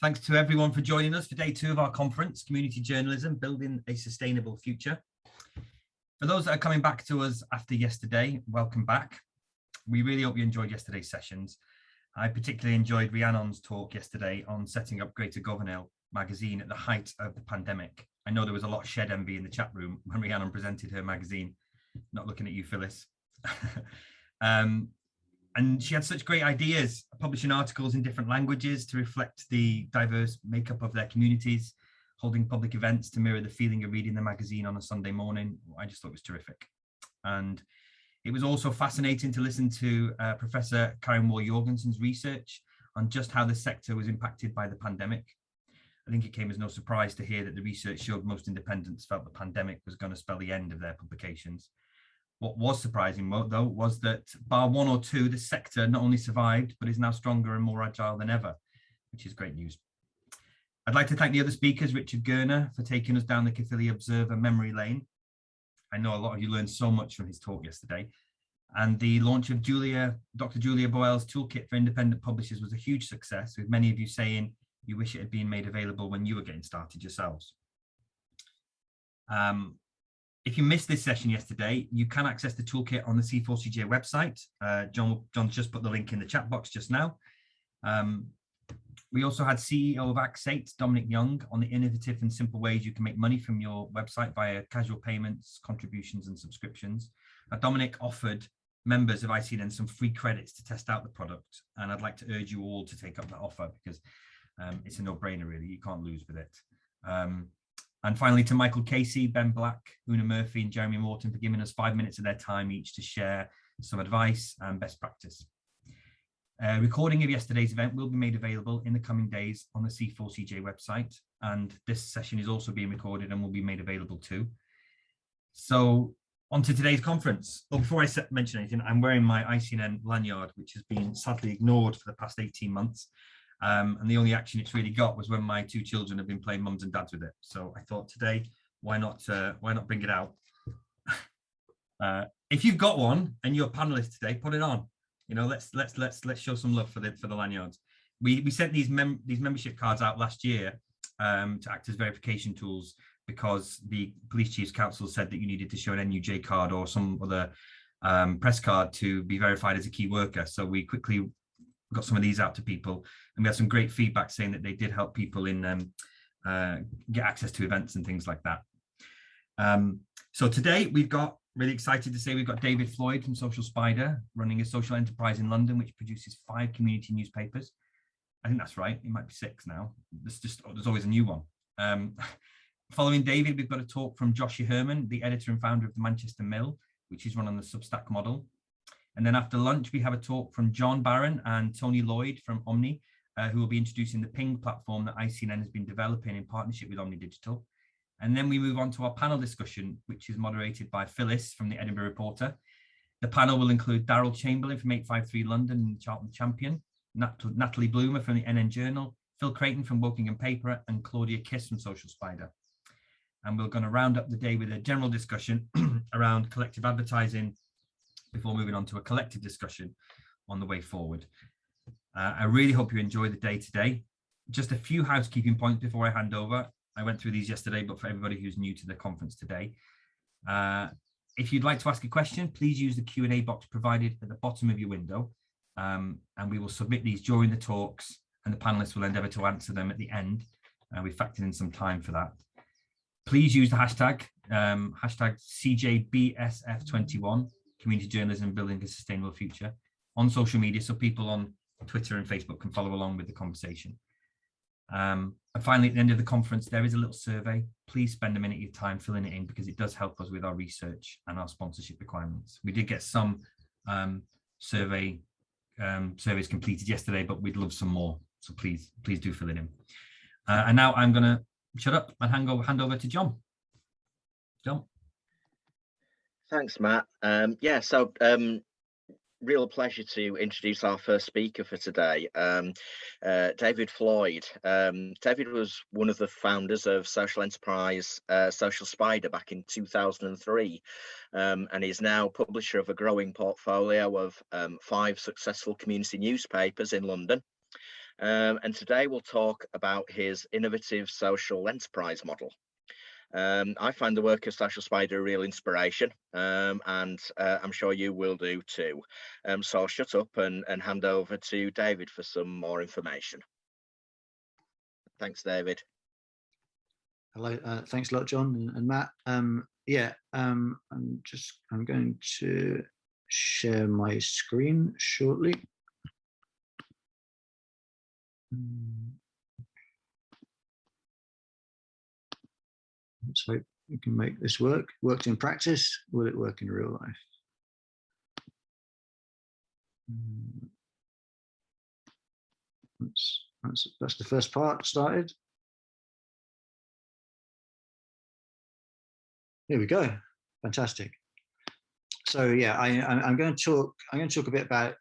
Thanks to everyone for joining us for day 2 of our conference, Community Journalism, Building a Sustainable Future. For those that are coming back to us after yesterday, welcome back. We really hope you enjoyed yesterday's sessions. I particularly enjoyed Rhiannon's talk yesterday on setting up Greater Govanhill magazine at the height of the pandemic. I know there was a lot of shed envy in the chat room when Rhiannon presented her magazine. Not looking at you, Phyllis. And she had such great ideas, publishing articles in different languages to reflect the diverse makeup of their communities, holding public events to mirror the feeling of reading the magazine on a Sunday morning. I just thought it was terrific. And it was also fascinating to listen to Professor Karen Moore-Jorgensen's research on just how the sector was impacted by the pandemic. I think it came as no surprise to hear that the research showed most independents felt the pandemic was going to spell the end of their publications. What was surprising, though, was that bar 1 or 2, the sector not only survived, but is now stronger and more agile than ever, which is great news. I'd like to thank the other speakers, Richard Gurner, for taking us down the Caerphilly Observer memory lane. I know a lot of you learned so much from his talk yesterday. And the launch of Dr. Julia Boel's Toolkit for Independent Publishers was a huge success, with many of you saying you wish it had been made available when you were getting started yourselves. If you missed this session yesterday, you can access the toolkit on the C4CJ website. John just put the link in the chat box just now. We also had CEO of Actsate, Dominic Young, on the innovative and simple ways you can make money from your website via casual payments, contributions, and subscriptions. Now, Dominic offered members of Icnn some free credits to test out the product, and I'd like to urge you all to take up that offer because it's a no-brainer, really. You can't lose with it. And finally, to Michael Casey, Ben Black, Una Murphy, and Jeremy Morton for giving us 5 minutes of their time each to share some advice and best practice. A recording of yesterday's event will be made available in the coming days on the C4CJ website, and this session is also being recorded and will be made available too. So on to today's conference. Well, before I mention anything, I'm wearing my Icnn lanyard, which has been sadly ignored for the past 18 months. And the only action it's really got was when my 2 children have been playing mums and dads with it. So I thought today, why not bring it out? If you've got one and you're a panelist today, put it on. You know, let's show some love for the lanyards. We sent these membership cards out last year to act as verification tools because the Police Chiefs Council said that you needed to show an NUJ card or some other press card to be verified as a key worker. So we quickly got some of these out to people, and we had some great feedback saying that they did help people in get access to events and things like that. So today we've got, really excited to say, we've got David Floyd from Social Spider running a social enterprise in London which produces 5 community newspapers. I think that's right, it might be 6 now. There's always a new one. Following David, we've got a talk from Joshua Herman, the editor and founder of the Manchester Mill, which is run on the Substack model. And then after lunch, we have a talk from John Barron and Tony Lloyd from Omni, who will be introducing the Ping platform that Icnn has been developing in partnership with Omni Digital. And then we move on to our panel discussion, which is moderated by Phyllis from the Edinburgh Reporter. The panel will include Daryl Chamberlain from 853 London and Charlton Champion, Natalie Bloomer from the NN Journal, Phil Creighton from Wokingham Paper, and Claudia Kiss from Social Spider. And we're going to round up the day with a general discussion around collective advertising before moving on to a collective discussion on the way forward. I really hope you enjoy the day today. Just a few housekeeping points before I hand over. I went through these yesterday, but for everybody who's new to the conference today, if you'd like to ask a question, please use the Q&A box provided at the bottom of your window, and we will submit these during the talks, and the panelists will endeavour to answer them at the end. We factored in some time for that. Please use the hashtag CJBSF21, Community Journalism Building a Sustainable Future, on social media so people on Twitter and Facebook can follow along with the conversation. And finally, at the end of the conference, there is a little survey. Please spend a minute of your time filling it in because it does help us with our research and our sponsorship requirements. We did get some surveys completed yesterday, but we'd love some more. So please do fill it in. And now I'm going to shut up and hand over to John. John. Thanks, Matt. Real pleasure to introduce our first speaker for today, David Floyd. David was one of the founders of social enterprise Social Spider back in 2003, and is now publisher of a growing portfolio of 5 successful community newspapers in London. And today we'll talk about his innovative social enterprise model. I find the work of Social Spider a real inspiration, and I'm sure you will do too. So I'll shut up and hand over to David for some more information. Thanks, David. Hello, thanks a lot, John and Matt. I'm going to share my screen shortly. Let's hope we can make this work. Worked in practice, will it work in real life? That's the first part started. Here we go. Fantastic. So yeah, I'm going to talk a bit about,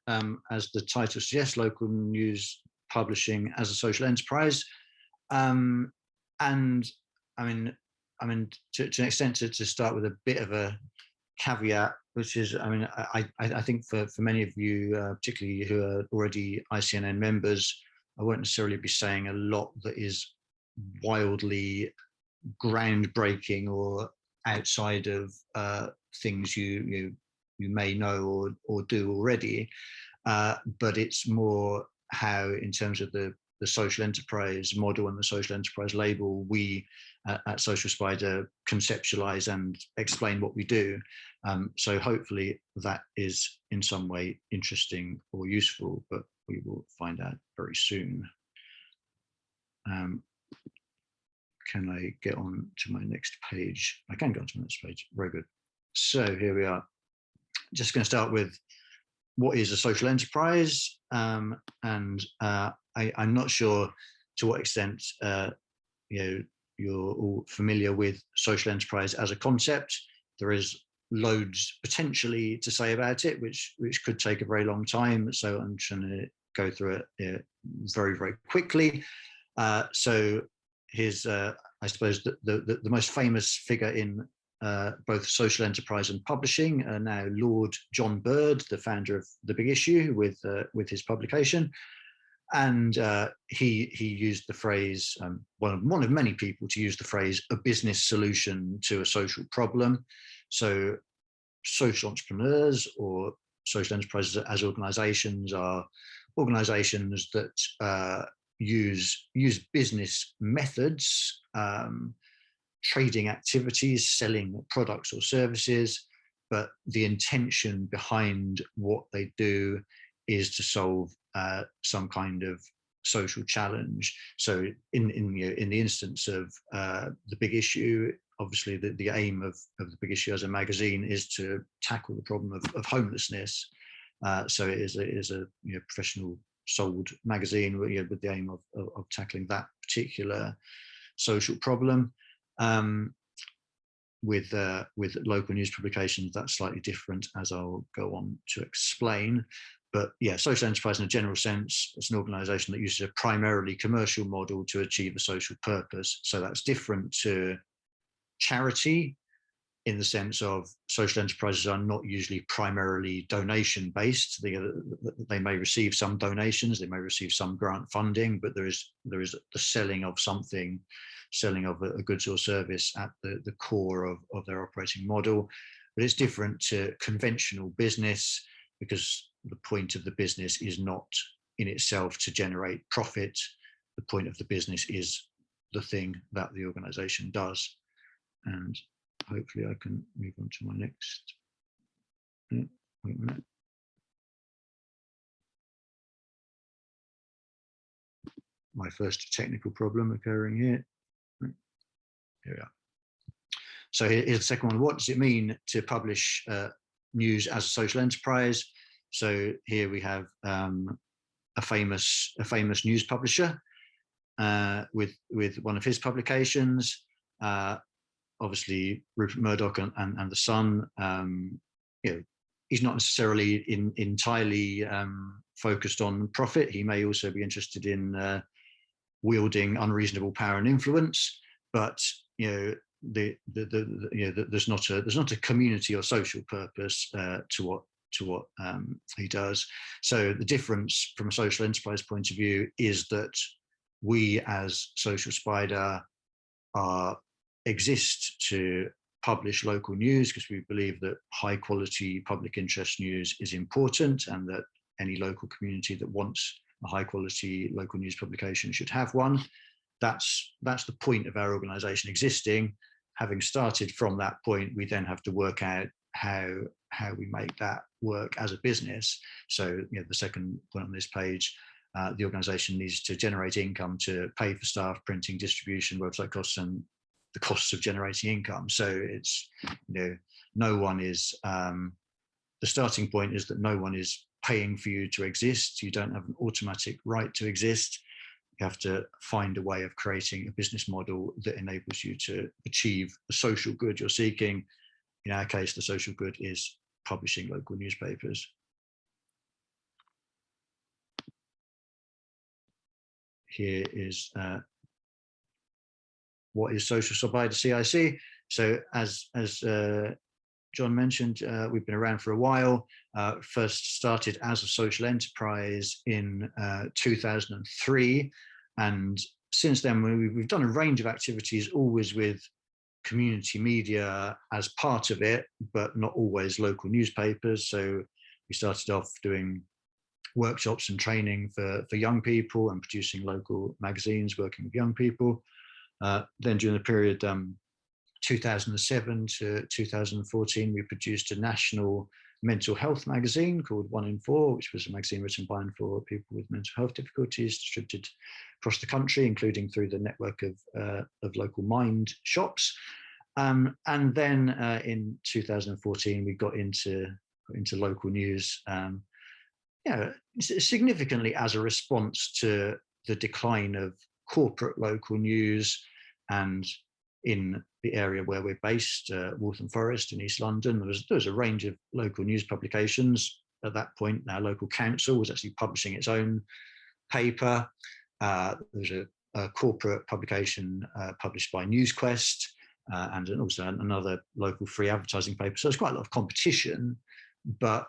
as the title suggests, local news publishing as a social enterprise, and I mean to an extent to start with a bit of a caveat, which is, I think for many of you, particularly who are already Icnn members, I won't necessarily be saying a lot that is wildly groundbreaking or outside of things you may know or do already, but it's more how, in terms of the social enterprise model and the social enterprise label, we at Social Spider conceptualize and explain what we do. So hopefully that is in some way interesting or useful, but we will find out very soon. Can I get on to my next page? I can go on to my next page. Very good. So here we are. Just going to start with what is a social enterprise, and I'm not sure to what extent you're all familiar with social enterprise as a concept. There is loads potentially to say about it, which could take a very long time. So I'm trying to go through it very, very quickly. So here's, I suppose, the most famous figure in both social enterprise and publishing, now Lord John Bird, the founder of The Big Issue, with his publication. And he used the phrase, one of many people to use the phrase, a business solution to a social problem. So social entrepreneurs or social enterprises as organizations are organizations that use business methods, trading activities, selling products or services, but the intention behind what they do is to solve some kind of social challenge. So in the instance of The Big Issue, obviously the aim of The Big Issue as a magazine is to tackle the problem of homelessness. So it is a professional sold magazine with the aim of tackling that particular social problem. With local news publications, that's slightly different, as I'll go on to explain. But yeah, social enterprise in a general sense, it's an organization that uses a primarily commercial model to achieve a social purpose. So that's different to charity, in the sense of social enterprises are not usually primarily donation based. They may receive some donations, they may receive some grant funding, but there is the selling of something, selling of a goods or service at the core of their operating model. But it's different to conventional business, because the point of the business is not in itself to generate profit. The point of the business is the thing that the organization does. And hopefully I can move on to my next. Wait a minute. My first technical problem occurring here. Here we are. So here's the second one. What does it mean to publish news as a social enterprise? So here we have a famous news publisher with one of his publications. Obviously, Rupert Murdoch and the Sun. He's not necessarily entirely focused on profit. He may also be interested in wielding unreasonable power and influence. But there's not a community or social purpose to what he does. So the difference from a social enterprise point of view is that we as Social Spider exist to publish local news because we believe that high quality public interest news is important, and that any local community that wants a high quality local news publication should have one. That's the point of our organization existing. Having started from that point, we then have to work out how we make that work as a business. So, the second point on this page, the organization needs to generate income to pay for staff, printing, distribution, website costs, and the costs of generating income. So it's, no one is, the starting point is that no one is paying for you to exist. You don't have an automatic right to exist. You have to find a way of creating a business model that enables you to achieve the social good you're seeking. In our case, the social good is publishing local newspapers. Here is what is Social Spider CIC. So as John mentioned, we've been around for a while. First started as a social enterprise in 2003. And since then, we've done a range of activities, always with community media as part of it, but not always local newspapers. So we started off doing workshops and training for young people and producing local magazines, working with young people. Then during the period 2007 to 2014, we produced a national mental health magazine called 1 in 4, which was a magazine written by and for people with mental health difficulties, distributed across the country, including through the network of local Mind shops. And then in 2014, we got into local news, significantly as a response to the decline of corporate local news. And in the area where we're based, Waltham Forest in East London, there was a range of local news publications. At that point, our local council was actually publishing its own paper. There was a corporate publication published by NewsQuest, and also another local free advertising paper. So there's quite a lot of competition, but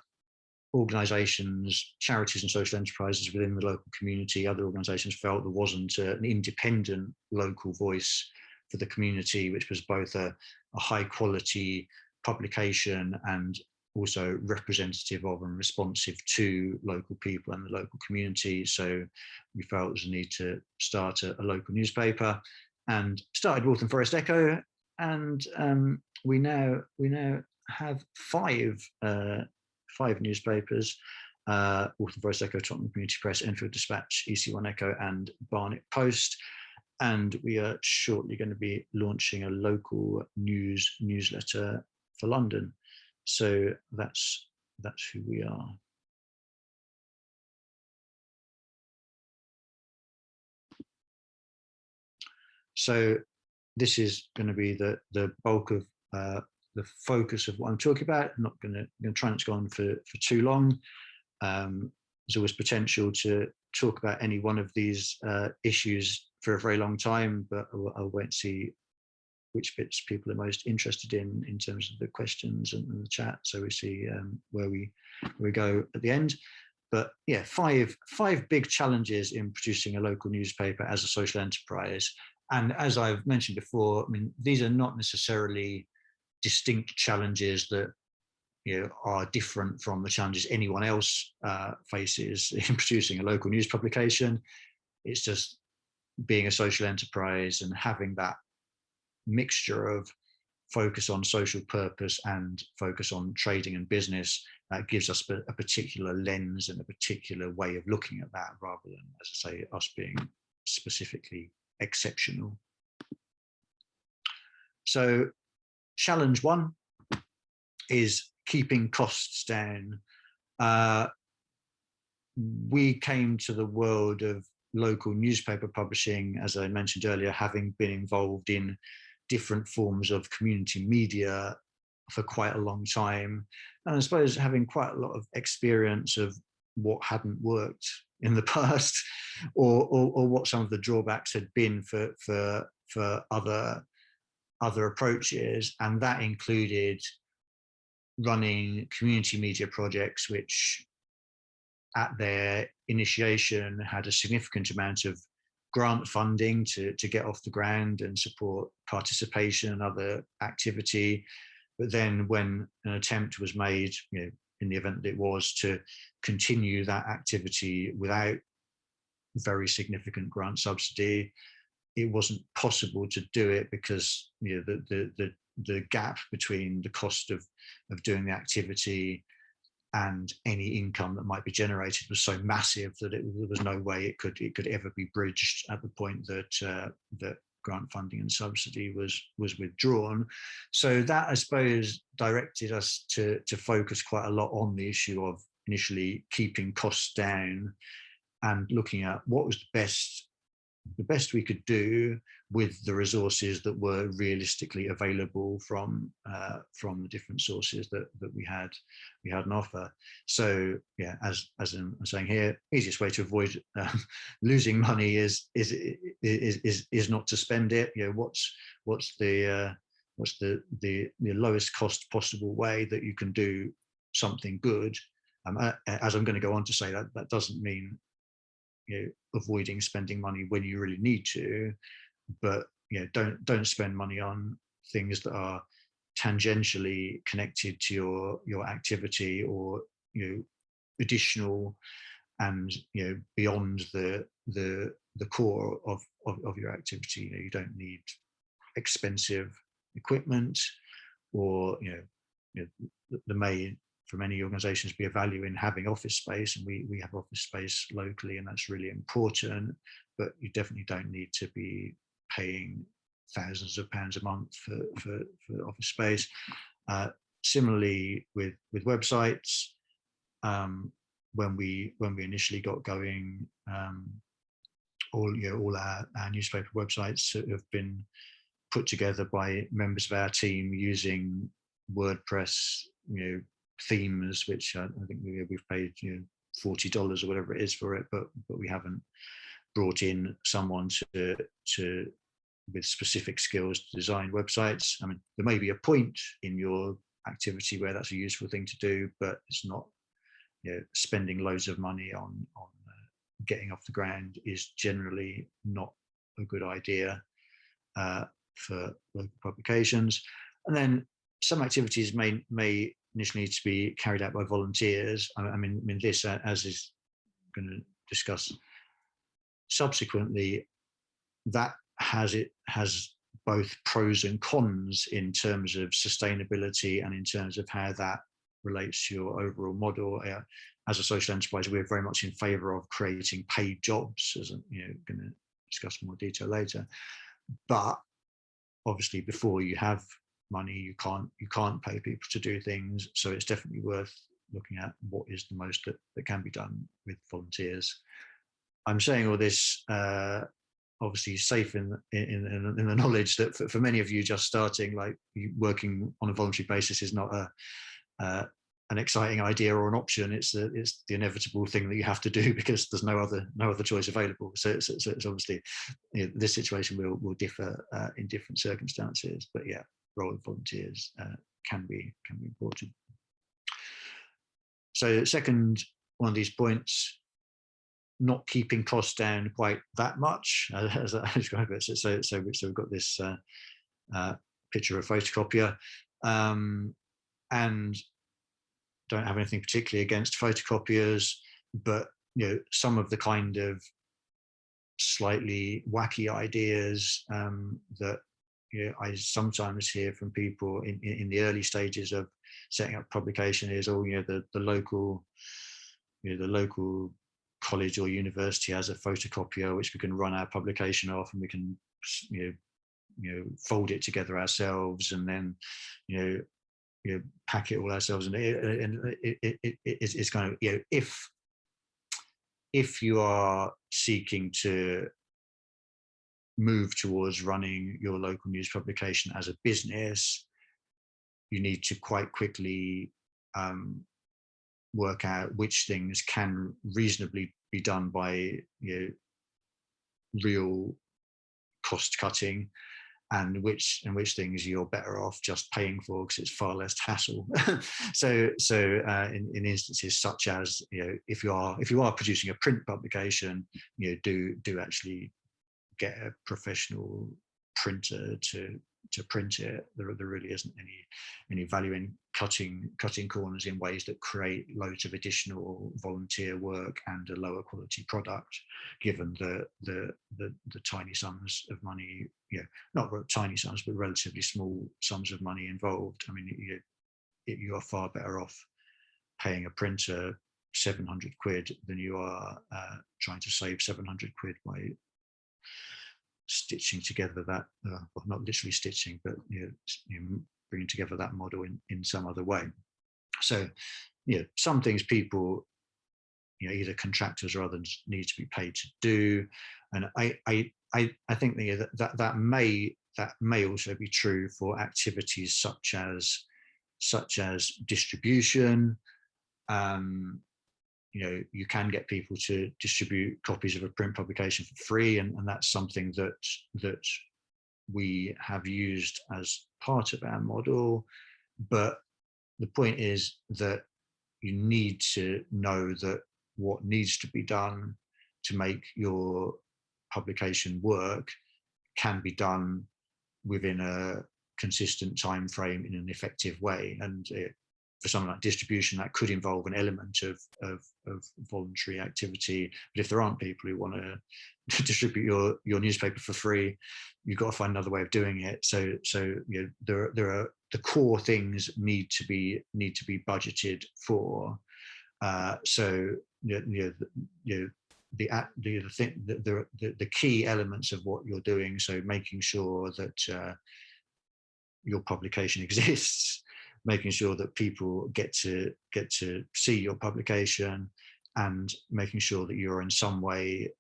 organisations, charities and social enterprises within the local community, other organisations felt there wasn't an independent local voice for the community, which was both a high quality publication and also representative of and responsive to local people and the local community. So we felt there was a need to start a local newspaper, and started Waltham Forest Echo. And we now have five newspapers: Waltham Forest Echo, Tottenham Community Press, Enfield Dispatch, EC1 Echo, and Barnet Post. And we are shortly going to be launching a local newsletter for London. So that's who we are. So this is going to be the bulk of the focus of what I'm talking about. I'm not going to try not to go on for too long. There's always potential to talk about any one of these issues for a very long time, but I'll wait and see which bits people are most interested in terms of the questions and the chat. So we see where we go at the end. But yeah, five big challenges in producing a local newspaper as a social enterprise. And as I've mentioned before, I mean, these are not necessarily distinct challenges that are different from the challenges anyone else faces in producing a local news publication. It's just being a social enterprise and having that mixture of focus on social purpose and focus on trading and business gives us a particular lens and a particular way of looking at that, rather than, as I say, us being specifically exceptional. So challenge one is keeping costs down. We came to the world of local newspaper publishing, as I mentioned earlier, having been involved in different forms of community media for quite a long time. And I suppose having quite a lot of experience of what hadn't worked in the past, or what some of the drawbacks had been for other approaches. And that included running community media projects, which at their initiation had a significant amount of grant funding to get off the ground and support participation and other activity. But then when an attempt was made, in the event that it was, to continue that activity without very significant grant subsidy, it wasn't possible to do it because the gap between the cost of doing the activity and any income that might be generated was so massive that there was no way it could ever be bridged at the point that that grant funding and subsidy was withdrawn. So that, I suppose, directed us to focus quite a lot on the issue of initially keeping costs down and looking at what was the best we could do with the resources that were realistically available from the different sources that we had on offer. So yeah, as I'm saying here, easiest way to avoid losing money is not to spend it. What's the lowest cost possible way that you can do something good? As I'm going to go on to say, that doesn't mean avoiding spending money when you really need to, but don't spend money on things that are tangentially connected to your activity, or additional and beyond the core of your activity. You don't need expensive equipment, or the may, for many organizations, be a value in having office space, and we have office space locally, and that's really important, but you definitely don't need to be paying thousands of pounds a month for office space. Similarly with websites, when we initially got going, all our newspaper websites have been put together by members of our team using WordPress themes, which I think we've paid $40 or whatever it is for it, but we haven't brought in someone to with specific skills to design websites. I mean, there may be a point in your activity where that's a useful thing to do, but it's not. Spending loads of money on getting off the ground is generally not a good idea for local publications. And then some activities may initially need to be carried out by volunteers. I mean this, as is going to discuss subsequently, that has both pros and cons in terms of sustainability and in terms of how that relates to your overall model. As a social enterprise, we're very much in favour of creating paid jobs, as I'm going to discuss in more detail later. But obviously, before you have money, you can't pay people to do things. So it's definitely worth looking at what is the most that can be done with volunteers. I'm saying all this obviously safe in the knowledge that for many of you just starting, like working on a voluntary basis is not an exciting idea or an option. It's the inevitable thing that you have to do because there's no other choice available. So it's obviously this situation will differ in different circumstances. But yeah, role of volunteers can be important. So second one of these points, not keeping costs down quite that much, as I describe it. So we've got this picture of a photocopier, and don't have anything particularly against photocopiers, but some of the kind of slightly wacky ideas that I sometimes hear from people in the early stages of setting up publication is, the local college or university has a photocopier which we can run our publication off, and we can fold it together ourselves, and then pack it all ourselves. And it's kind of if you are seeking to move towards running your local news publication as a business, you need to quite quickly work out which things can reasonably be done by real cost cutting, and which things you're better off just paying for because it's far less hassle. so in instances such as, if you are producing a print publication, do actually get a professional printer to print it. There really isn't any value in cutting corners in ways that create loads of additional volunteer work and a lower quality product, given the tiny sums of money, not tiny sums, but relatively small sums of money involved. I mean, you are far better off paying a printer 700 quid than you are trying to save 700 quid by stitching together that, well, not literally stitching, but bringing together that model in some other way. So, some things people, either contractors or others need to be paid to do, and I think that may also be true for activities such as distribution. You can get people to distribute copies of a print publication for free, and that's something that we have used as part of our model. But the point is that you need to know that what needs to be done to make your publication work can be done within a consistent time frame in an effective way. And for something like distribution, that could involve an element of voluntary activity. But if there aren't people who want to distribute your newspaper for free, you've got to find another way of doing it. So there are the core things need to be budgeted for. The key elements of what you're doing. So making sure that your publication exists, making sure that people get to see your publication, and making sure that you're in some way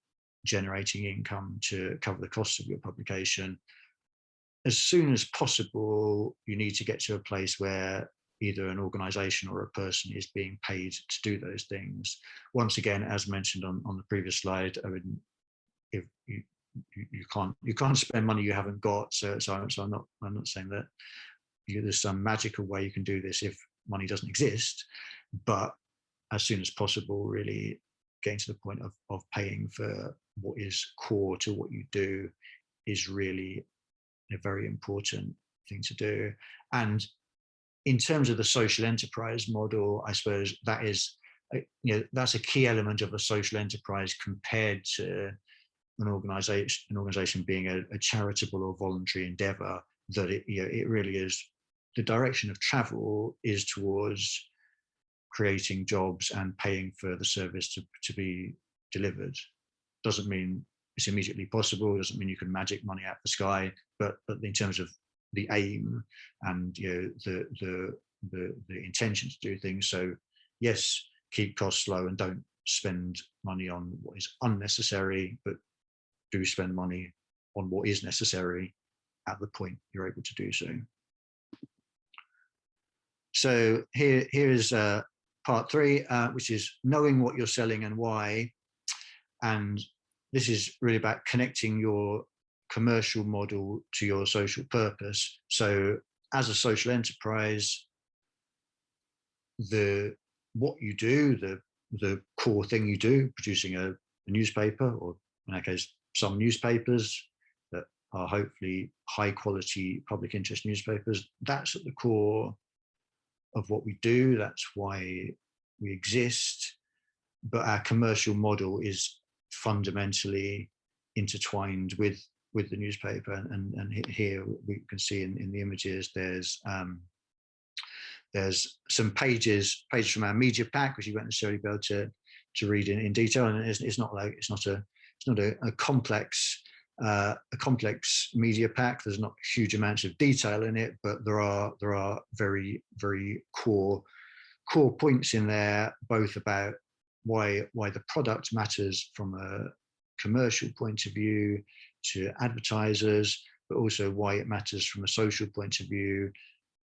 generating income to cover the costs of your publication. As soon as possible, you need to get to a place where either an organization or a person is being paid to do those things. Once again, as mentioned on the previous slide, I mean, if you can't spend money you haven't got. So I'm not saying that there's some magical way you can do this if money doesn't exist, but as soon as possible, really getting to the point of paying for what is core to what you do is really a very important thing to do. And in terms of the social enterprise model, I suppose that is, that's a key element of a social enterprise compared to an organization being a charitable or voluntary endeavor, that it really is, the direction of travel is towards creating jobs and paying for the service to be delivered. Doesn't mean it's immediately possible, doesn't mean you can magic money out the sky, but in terms of the aim and the intention to do things. So yes, keep costs low and don't spend money on what is unnecessary, but do spend money on what is necessary at the point you're able to do so. So here is part 3, which is knowing what you're selling and why. And this is really about connecting your commercial model to your social purpose. So as a social enterprise, what you do, the core thing you do, producing a newspaper, or in that case, some newspapers that are hopefully high quality public interest newspapers, that's at the core of what we do. That's why we exist. But our commercial model is fundamentally intertwined with the newspaper. And here we can see in the images, there's some pages from our media pack, which you won't necessarily be able to read in detail. And it's not a complex media pack. There's not huge amounts of detail in it, but there are very, very core points in there, both about why the product matters from a commercial point of view to advertisers, but also why it matters from a social point of view,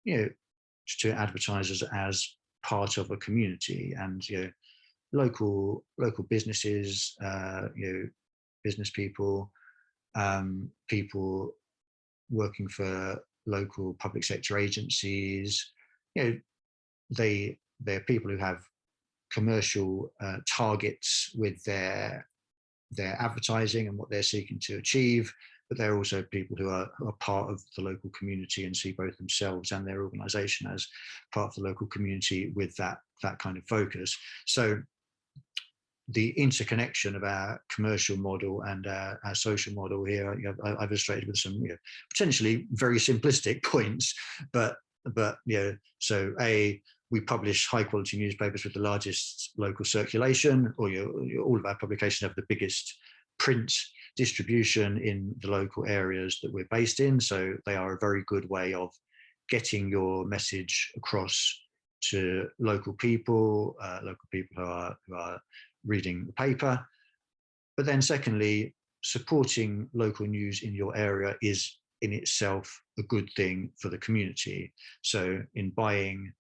to advertisers as part of a community, and local businesses, business people, people working for local public sector agencies, they're people who have commercial targets with their advertising and what they're seeking to achieve, but they're also people who are part of the local community and see both themselves and their organization as part of the local community with that kind of focus. So the interconnection of our commercial model and our social model here, I've illustrated with some potentially very simplistic points, but so we publish high quality newspapers with the largest local circulation, or all of our publications have the biggest print distribution in the local areas that we're based in. So they are a very good way of getting your message across to local people who are reading the paper. But then secondly, supporting local news in your area is in itself a good thing for the community. So in buying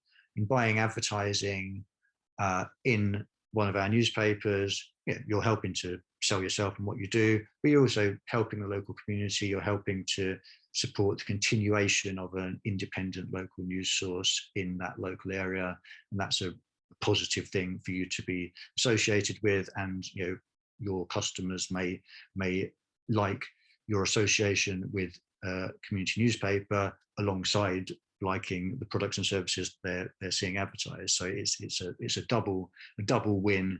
advertising in one of our newspapers, you're helping to sell yourself and what you do, but you're also helping the local community. You're helping to support the continuation of an independent local news source in that local area, and that's a positive thing for you to be associated with. And your customers may like your association with a community newspaper alongside liking the products and services they're seeing advertised. So it's a double win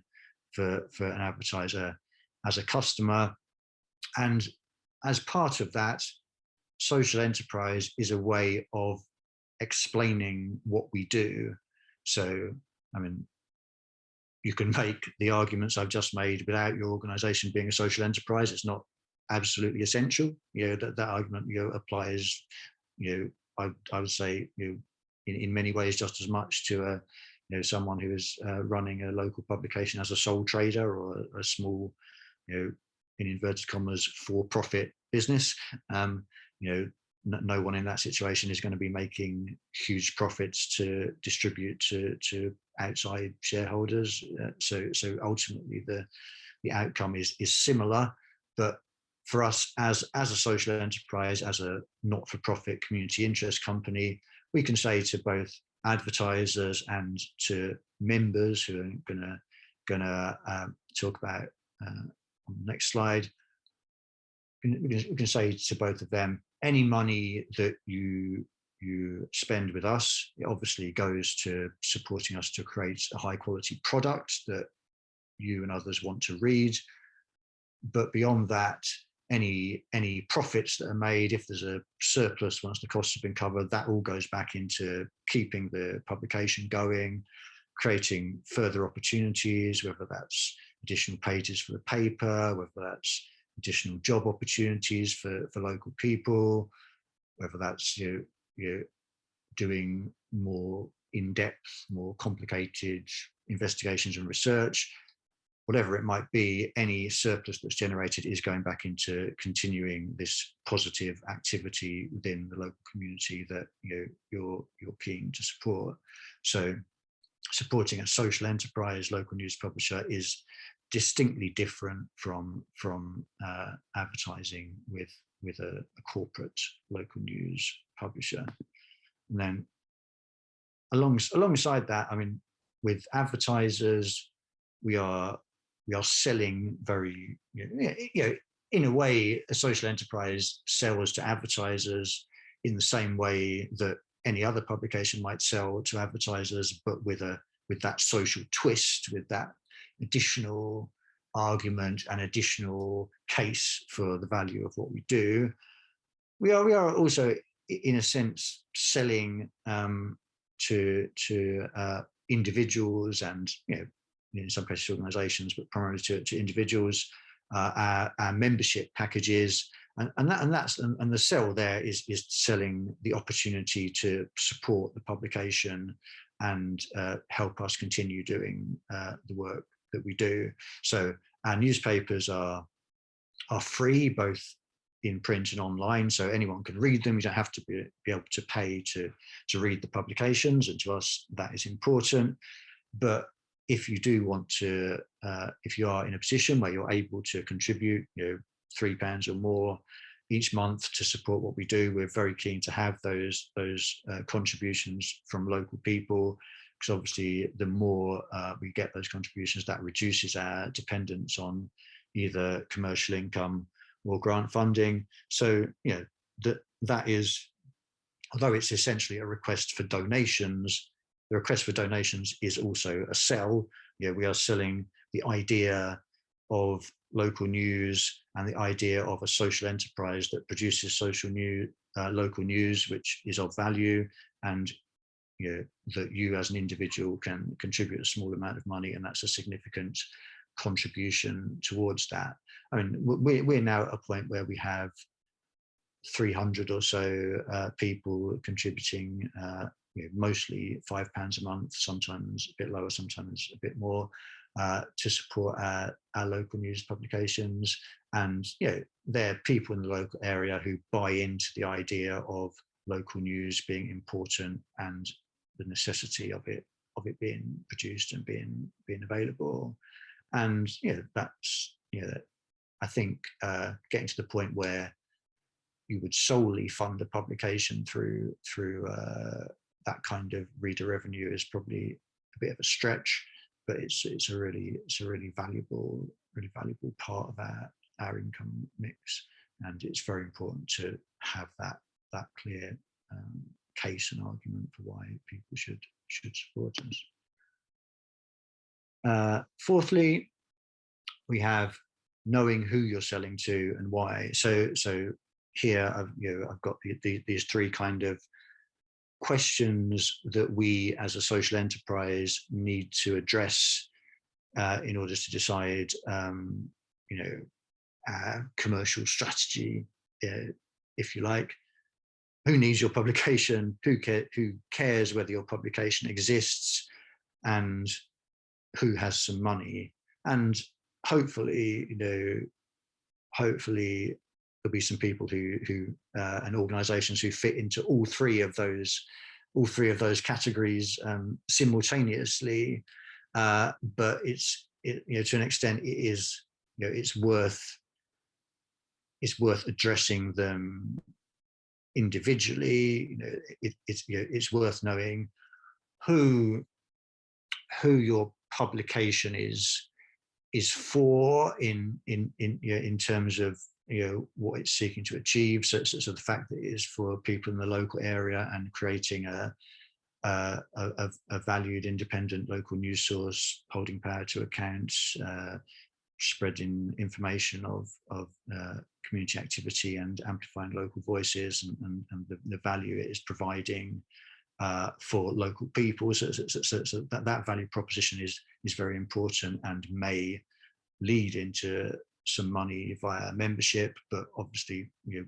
for an advertiser as a customer. And as part of that, social enterprise is a way of explaining what we do. So I mean, you can make the arguments I've just made without your organization being a social enterprise. It's not absolutely essential. That argument applies, I would say, in many ways just as much to someone who is running a local publication as a sole trader or a small, in inverted commas, for-profit business. No one in that situation is going to be making huge profits to distribute to outside shareholders. So ultimately the outcome is similar, but for us as a social enterprise, as a not-for-profit community interest company, we can say to both advertisers and to members who are gonna talk about on the next slide, we can say to both of them, any money that you spend with us, it obviously goes to supporting us to create a high quality product that you and others want to read. But beyond that, any profits that are made, if there's a surplus once the costs have been covered, that all goes back into keeping the publication going, creating further opportunities, whether that's additional pages for the paper, whether that's additional job opportunities for local people, whether that's doing more in-depth, more complicated investigations and research. Whatever it might be, any surplus that's generated is going back into continuing this positive activity within the local community that you're keen to support. So supporting a social enterprise local news publisher is distinctly different from advertising with a corporate local news publisher. And then alongside that, I mean, with advertisers, we are selling very, in a way, a social enterprise sells to advertisers in the same way that any other publication might sell to advertisers, but with that social twist, with that additional argument and additional case for the value of what we do. We are also, in a sense, selling to individuals and in some cases organizations, but primarily to individuals, our membership packages, and the sell there is selling the opportunity to support the publication and help us continue doing the work that we do. So our newspapers are free, both in print and online, so anyone can read them. You don't have to be able to pay to read the publications, and to us that is important. But if you do want to, if you are in a position where you're able to contribute, £3 or more, each month to support what we do. We're very keen to have those contributions from local people, because obviously the more we get those contributions, that reduces our dependence on either commercial income or grant funding. So, you know, that is, although it's essentially a request for donations, the request for donations is also a sell. You know, we are selling the idea of local news and the idea of a social enterprise that produces local news, which is of value, and you know, that you as an individual can contribute a small amount of money, and that's a significant contribution towards that. I mean, we're now at a point where we have 300 or so people contributing, you know, mostly £5 a month, sometimes a bit lower, sometimes a bit more, to support our local news publications. And you know, there are people in the local area who buy into the idea of local news being important and the necessity of it being produced and being available. And you know, that's, you know, I think getting to the point where you would solely fund a publication through that kind of reader revenue is probably a bit of a stretch, but it's a really valuable part of our income mix, and it's very important to have that clear case and argument for why people should support us. Fourthly, we have knowing who you're selling to and why. So here I've got these three kind of questions that we as a social enterprise need to address in order to decide you know, our commercial strategy, if you like. Who needs your publication? Who cares whether your publication exists? And who has some money? And hopefully, you know, hopefully there'll be some people who and organizations who fit into all three of those categories simultaneously. But you know, to an extent, it is, you know, it's worth addressing them individually. You know, it's worth knowing who your publication is for in terms of, you know, what it's seeking to achieve. So the fact that it is for people in the local area and creating a valued independent local news source, holding power to account, spreading information of community activity and amplifying local voices, and the value it is providing for local people. So that value proposition is very important and may lead into some money via membership. But obviously, you know,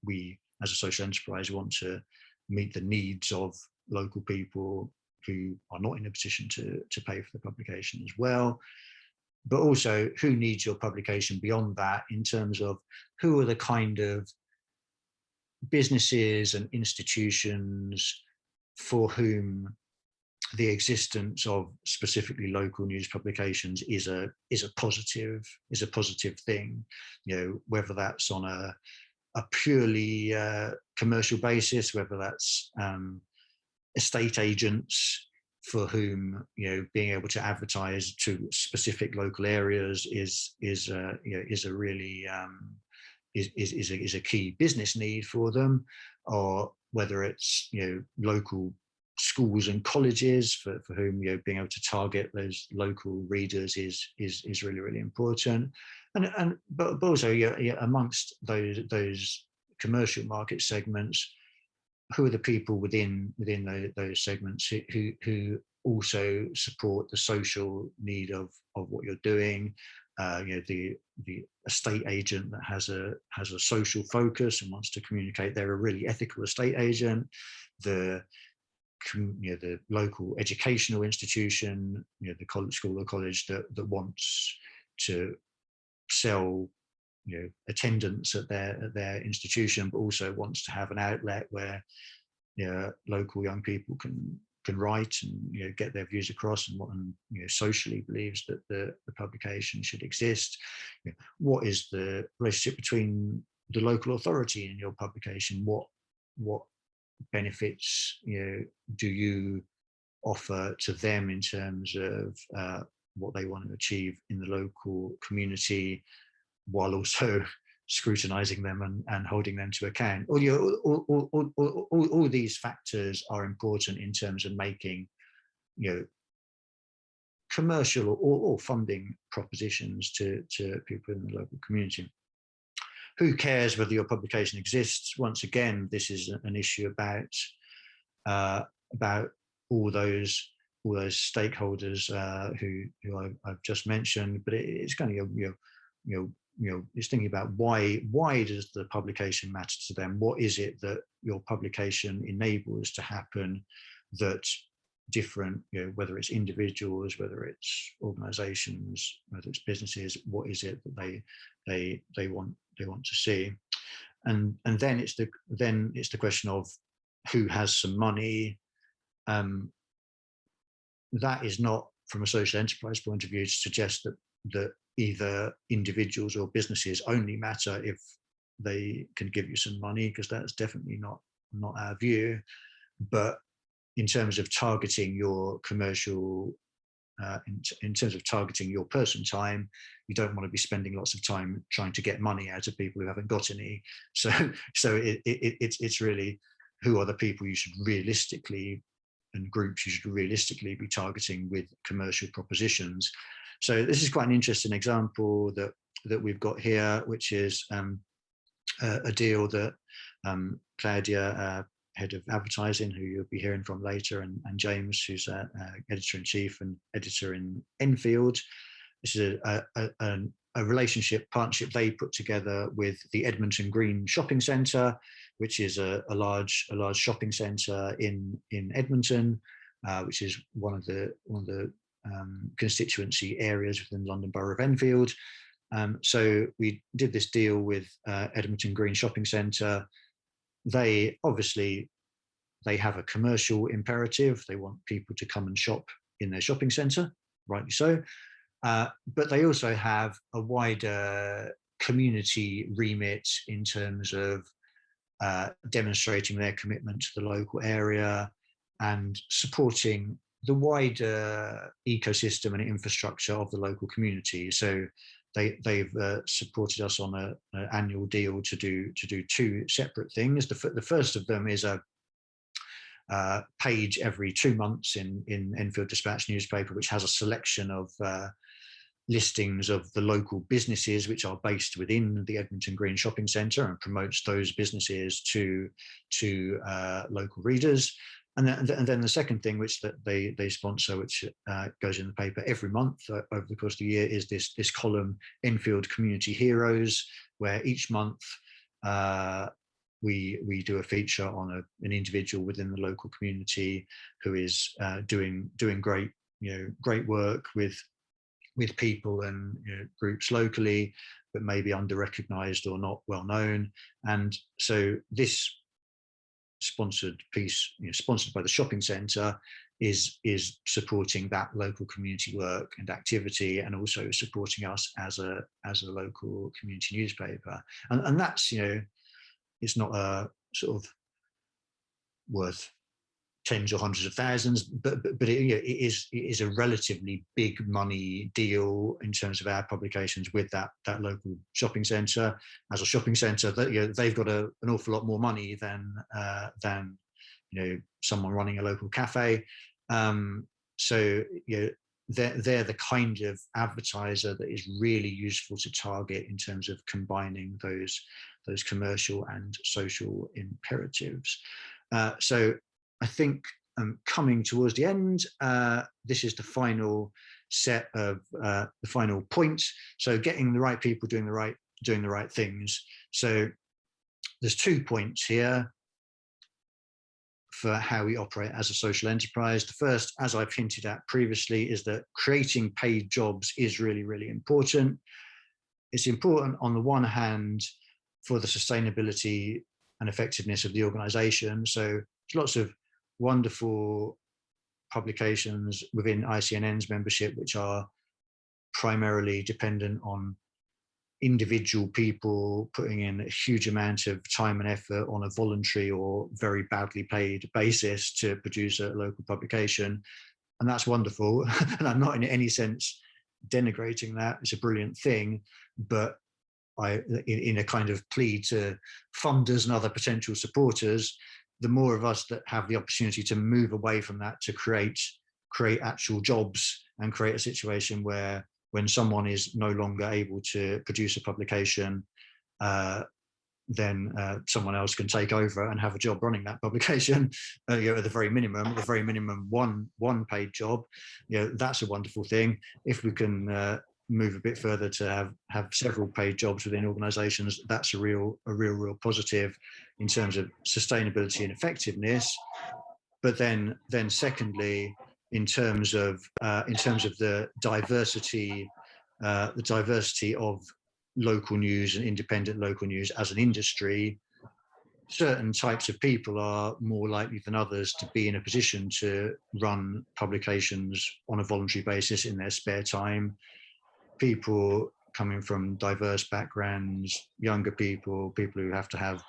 we as a social enterprise want to meet the needs of local people who are not in a position to pay for the publication as well. But also, who needs your publication beyond that, in terms of who are the kind of businesses and institutions for whom the existence of specifically local news publications is a positive thing. You know, whether that's on a purely commercial basis, whether that's estate agents for whom, you know, being able to advertise to specific local areas is a really is a key business need for them, or whether it's, you know, local schools and colleges for whom, you know, being able to target those local readers is really important. But also, yeah, amongst those commercial market segments, who are the people within those segments who also support the social need of what you're doing? You know, the estate agent that has a social focus and wants to communicate they're a really ethical estate agent. The local educational institution, you know, the school or college that wants to sell, you know, attendance at their institution, but also wants to have an outlet where, you know, local young people can write and, you know, get their views across, and you know, socially believes that the publication should exist. You know, what is the relationship between the local authority in your publication? What benefits do you offer to them in terms of what they want to achieve in the local community, while also scrutinizing them and holding them to account? All these factors are important in terms of making commercial or funding propositions to people in the local community. Who cares whether your publication exists? Once again, this is an issue about all those stakeholders who I've just mentioned. But it's kind of it's thinking about why does the publication matter to them? What is it that your publication enables to happen that different, whether it's individuals, whether it's organizations, whether it's businesses, what is it that they want to see? And then it's the question of who has some money. That is not, from a social enterprise point of view, to suggest that either individuals or businesses only matter if they can give you some money, because that's definitely not our view. But in terms of targeting your commercial, in terms of targeting your person time, you don't want to be spending lots of time trying to get money out of people who haven't got any. So it's really, who are the people you should realistically, and groups you should realistically be targeting with commercial propositions. So this is quite an interesting example that we've got here, which is a deal that Claudia, head of advertising, who you'll be hearing from later, and James, who's editor-in-chief and editor in Infield. This is a partnership they put together with the Edmonton Green Shopping Centre, which is a large shopping centre in Edmonton, which is one of the constituency areas within the London Borough of Enfield. So we did this deal with Edmonton Green Shopping Centre. They have a commercial imperative. They want people to come and shop in their shopping centre, rightly so. But they also have a wider community remit in terms of demonstrating their commitment to the local area and supporting the wider ecosystem and infrastructure of the local community. So they've supported us on an annual deal to do two separate things. The first of them is a page every 2 months in Enfield Dispatch newspaper, which has a selection of listings of the local businesses which are based within the Edmonton Green Shopping Centre, and promotes those businesses to local readers. And then the second thing, which that they sponsor, which goes in the paper every month over the course of the year, is this column, Enfield Community Heroes, where each month we do a feature on an individual within the local community who is doing great work with people and groups locally, but maybe under-recognised or not well known. And so this sponsored piece, sponsored by the shopping centre, is supporting that local community work and activity, and also supporting us as a local community newspaper. And that's, it's not a sort of worth tens or hundreds of thousands, but it is a relatively big money deal in terms of our publications with that local shopping centre. As a shopping centre, they've got an awful lot more money than someone running a local cafe. So they're the kind of advertiser that is really useful to target in terms of combining those commercial and social imperatives. So I think coming towards the end, this is the final set of the final point. So getting the right people doing the right things. So there's 2 points here for how we operate as a social enterprise. The first, as I've hinted at previously, is that creating paid jobs is really, really important. It's important on the one hand for the sustainability and effectiveness of the organization. So there's lots of wonderful publications within Icnn's membership which are primarily dependent on individual people putting in a huge amount of time and effort on a voluntary or very badly paid basis to produce a local publication. And that's wonderful. And I'm not in any sense denigrating that. It's a brilliant thing. But in a kind of plea to funders and other potential supporters, the more of us that have the opportunity to move away from that to create actual jobs and create a situation where when someone is no longer able to produce a publication, then someone else can take over and have a job running that publication. At the very minimum, one paid job. That's a wonderful thing. If we can move a bit further to have several paid jobs within organisations, that's a real positive in terms of sustainability and effectiveness. But then secondly, in terms of the diversity of local news and independent local news as an industry, certain types of people are more likely than others to be in a position to run publications on a voluntary basis in their spare time. People coming from diverse backgrounds, younger people who have to have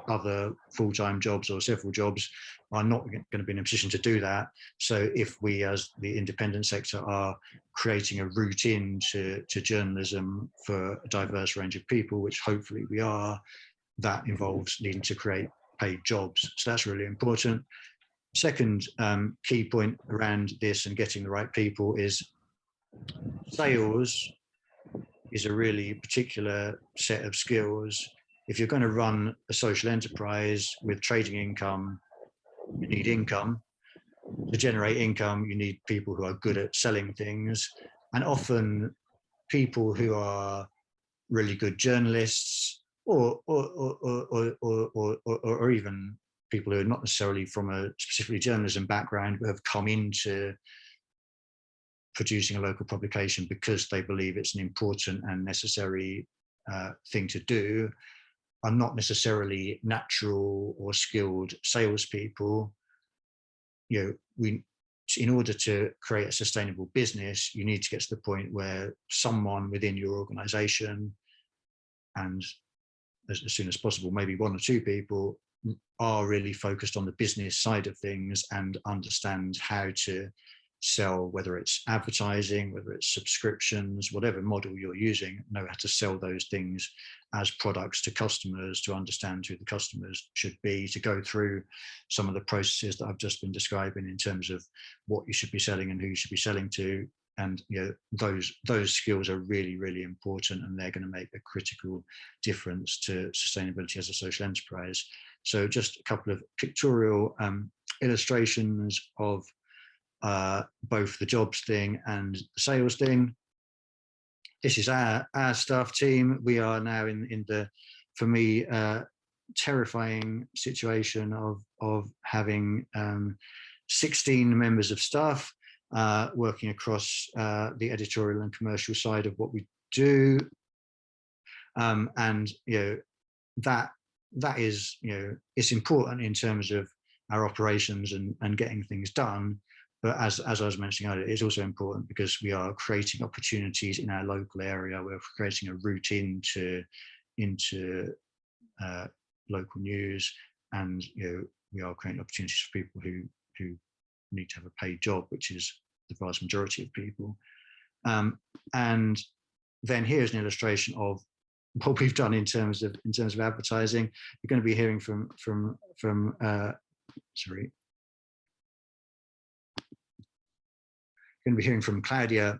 other full-time jobs or several jobs are not going to be in a position to do that. So if we as the independent sector are creating a route into journalism for a diverse range of people, which hopefully we are, that involves needing to create paid jobs. So that's really important. Second key point around this and getting the right people is sales is a really particular set of skills. If you're going to run a social enterprise with trading income, you need income. To generate income, you need people who are good at selling things. And often people who are really good journalists or even people who are not necessarily from a specifically journalism background, but have come into producing a local publication because they believe it's an important and necessary thing to do, are not necessarily natural or skilled salespeople. In order to create a sustainable business, you need to get to the point where someone within your organization, and as soon as possible, maybe one or two people, are really focused on the business side of things and understand how to sell, whether it's advertising, whether it's subscriptions, whatever model you're using, know how to sell those things as products to customers, to understand who the customers should be, to go through some of the processes that I've just been describing in terms of what you should be selling and who you should be selling to. And those skills are really, really important, and they're going to make a critical difference to sustainability as a social enterprise. So just a couple of pictorial illustrations of both the jobs thing and the sales thing. This is our staff team. We are now in the, for me, terrifying situation of having 16 members of staff working across the editorial and commercial side of what we do. And that is, it's important in terms of our operations and getting things done. But as I was mentioning earlier, it's also important because we are creating opportunities in our local area. We're creating a route into local news, and we are creating opportunities for people who need to have a paid job, which is the vast majority of people. And then here's an illustration of what we've done in terms of advertising. You're going to be hearing from going to be hearing from Claudia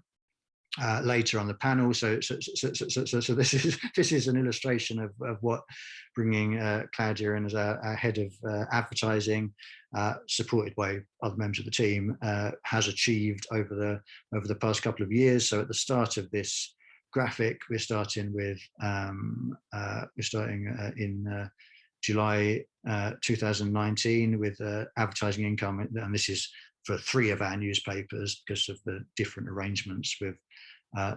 later on the panel. So this is an illustration of what bringing Claudia in as our head of advertising, supported by other members of the team, has achieved over the past couple of years. So at the start of this graphic, we're starting in July 2019 with advertising income, and this is for 3 of our newspapers because of the different arrangements with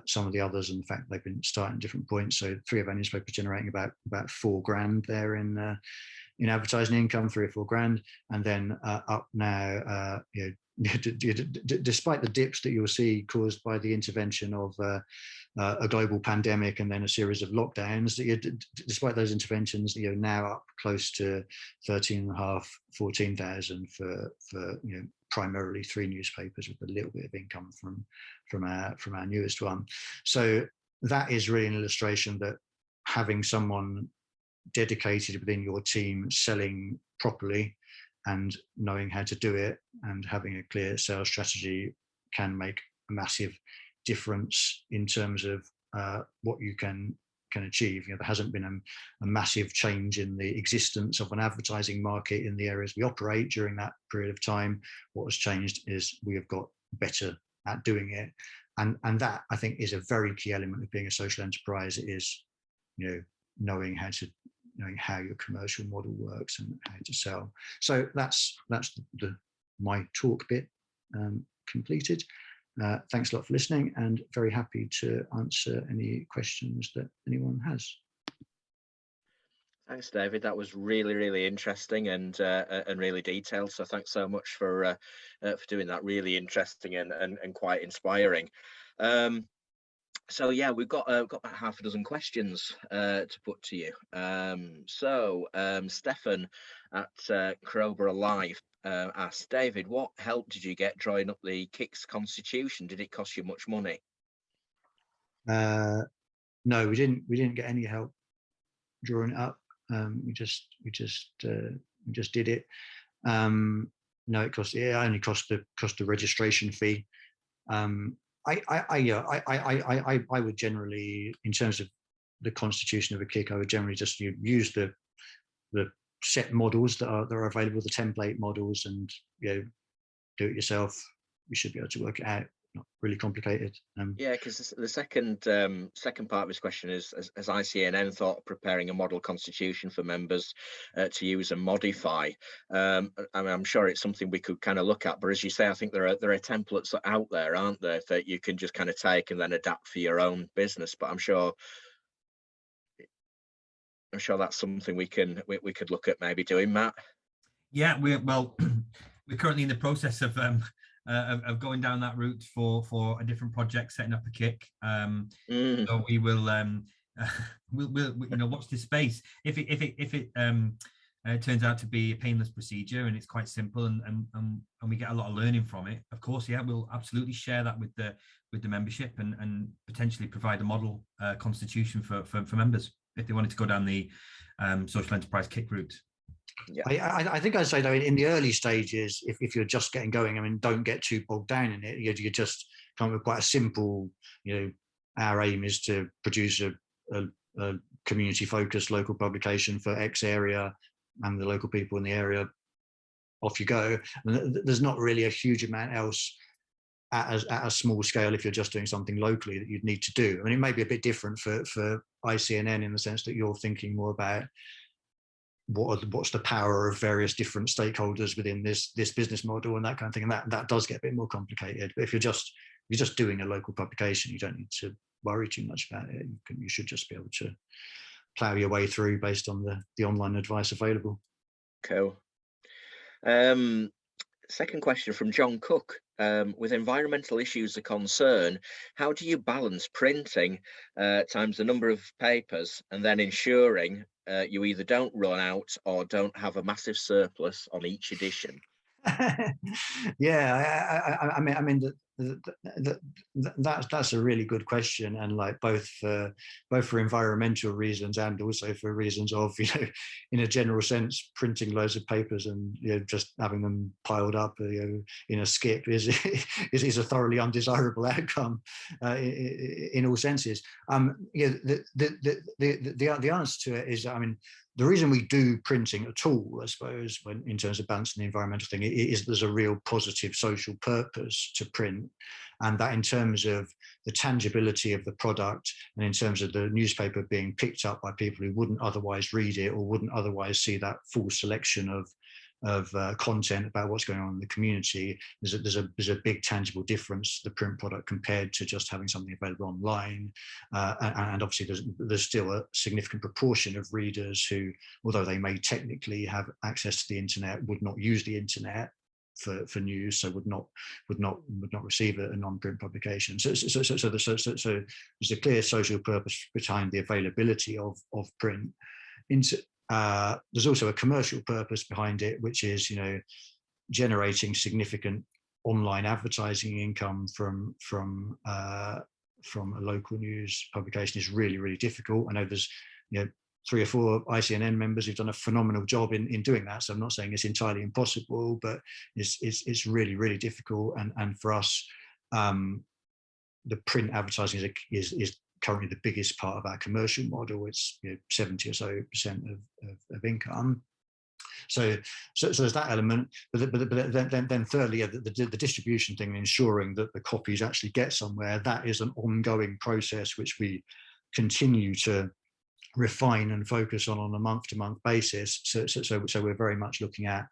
some of the others and the fact they've been starting at different points. So 3 of our newspapers generating about $4,000 there in advertising income, 3 or 4 grand, and then up now despite the dips that you'll see caused by the intervention of a global pandemic and then a series of lockdowns, despite those interventions, now up close to 13,500, 14,000 for primarily 3 newspapers with a little bit of income from our newest one. So that is really an illustration that having someone dedicated within your team selling properly and knowing how to do it and having a clear sales strategy can make a massive difference in terms of what you can achieve. There hasn't been a massive change in the existence of an advertising market in the areas we operate during that period of time. What has changed is we have got better at doing it. And that, I think, is a very key element of being a social enterprise. It is, knowing how your commercial model works and how to sell. So that's my talk bit completed. Thanks a lot for listening, and very happy to answer any questions that anyone has. Thanks, David. That was really, really interesting and really detailed. So thanks so much for doing that. Really interesting and quite inspiring. So yeah, we've got about half a dozen questions to put to you. Stefan at Crowborough Live asked, David, what help did you get drawing up the KICS constitution? Did it cost you much money? No, we didn't get any help drawing it up. We just did it. No, it only cost the registration fee. I would generally, in terms of the constitution of a KIC, I would generally just use the set models that are available, the template models, and do it yourself. You should be able to work it out. Not really complicated. Yeah, because the second part of this question is, has Icnn thought of preparing a model constitution for members to use and modify? I'm sure it's something we could kind of look at, but as you say, I think there are templates out there, aren't there, that you can just kind of take and then adapt for your own business. But I'm sure that's something we could look at maybe doing, Matt. Yeah, we're currently in the process of going down that route for a different project, setting up a KIC. So we will we'll watch this space. If it turns out to be a painless procedure and it's quite simple and we get a lot of learning from it, of course, yeah, we'll absolutely share that with the membership and potentially provide a model constitution for members if they wanted to go down the social enterprise KIC route. Yeah. I think I'd say, though, in the early stages, if you're just getting going, I mean, don't get too bogged down in it. You just come with quite a simple, our aim is to produce a community-focused local publication for X area and the local people in the area. Off you go. And there's not really a huge amount else at a small scale if you're just doing something locally that you'd need to do. I mean, it may be a bit different for Icnn in the sense that you're thinking more about what's the power of various different stakeholders within this business model and that kind of thing, and that does get a bit more complicated. But if you're just doing a local publication, you don't need to worry too much about it. You should just be able to plow your way through based on the online advice available. Cool. Second question from John Cook. With environmental issues a concern, how do you balance printing times the number of papers and then ensuring you either don't run out or don't have a massive surplus on each edition? Yeah, I mean that's a really good question, and like both for environmental reasons and also for reasons of in a general sense, printing loads of papers and just having them piled up in a skip is a thoroughly undesirable outcome in all senses. The answer to it is, I mean, the reason we do printing at all, I suppose, when in terms of balancing the environmental thing, is there's a real positive social purpose to print, and that in terms of the tangibility of the product and in terms of the newspaper being picked up by people who wouldn't otherwise read it or wouldn't otherwise see that full selection of content about what's going on in the community, there's a big tangible difference to the print product compared to just having something available online. And obviously there's still a significant proportion of readers who, although they may technically have access to the internet, would not use the internet. for news, so would not receive a non-print publication. So there's a clear social purpose behind the availability of print. There's also a commercial purpose behind it, which is, you know, generating significant online advertising income from a local news publication is really difficult. I know there's, you know, 3 or 4 Icnn members who've done a phenomenal job in doing that. So I'm not saying it's entirely impossible, but it's really difficult. And for us, the print advertising is currently the biggest part of our commercial model. It's, you know, 70% or so of income. So there's that element, but then thirdly, yeah, the distribution thing, ensuring that the copies actually get somewhere, that is an ongoing process which we continue to refine and focus on a month-to-month basis. So we're very much looking at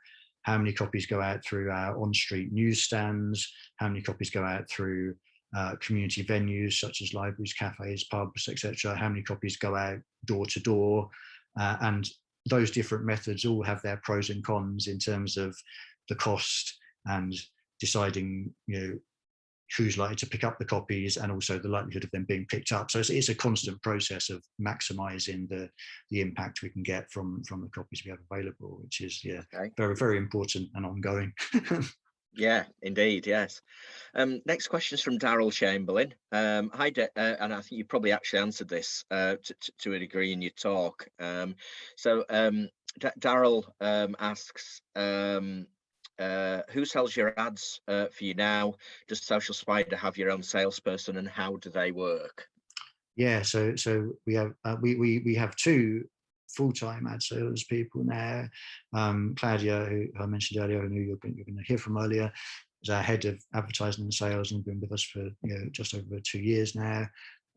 how many copies go out through our on-street newsstands, how many copies go out through community venues such as libraries, cafes, pubs, etc. How many copies go out door to door, and those different methods all have their pros and cons in terms of the cost and deciding, you know, who's likely to pick up the copies and also the likelihood of them being picked up. So it's a constant process of maximizing the impact we can get from the copies we have available, which is, yeah, okay, very important and ongoing. Yeah, indeed, yes. Next question is from Daryl Chamberlain. Hi, and I think you probably actually answered this to a degree in your talk. So Daryl asks, who sells your ads for you now? Does Social Spider have your own salesperson, and how do they work? Yeah, so we have 2 full-time ad sales people now. Claudia, who I mentioned earlier, who you're going to hear from earlier, is our head of advertising and sales and been with us for, you know, just over 2 years now.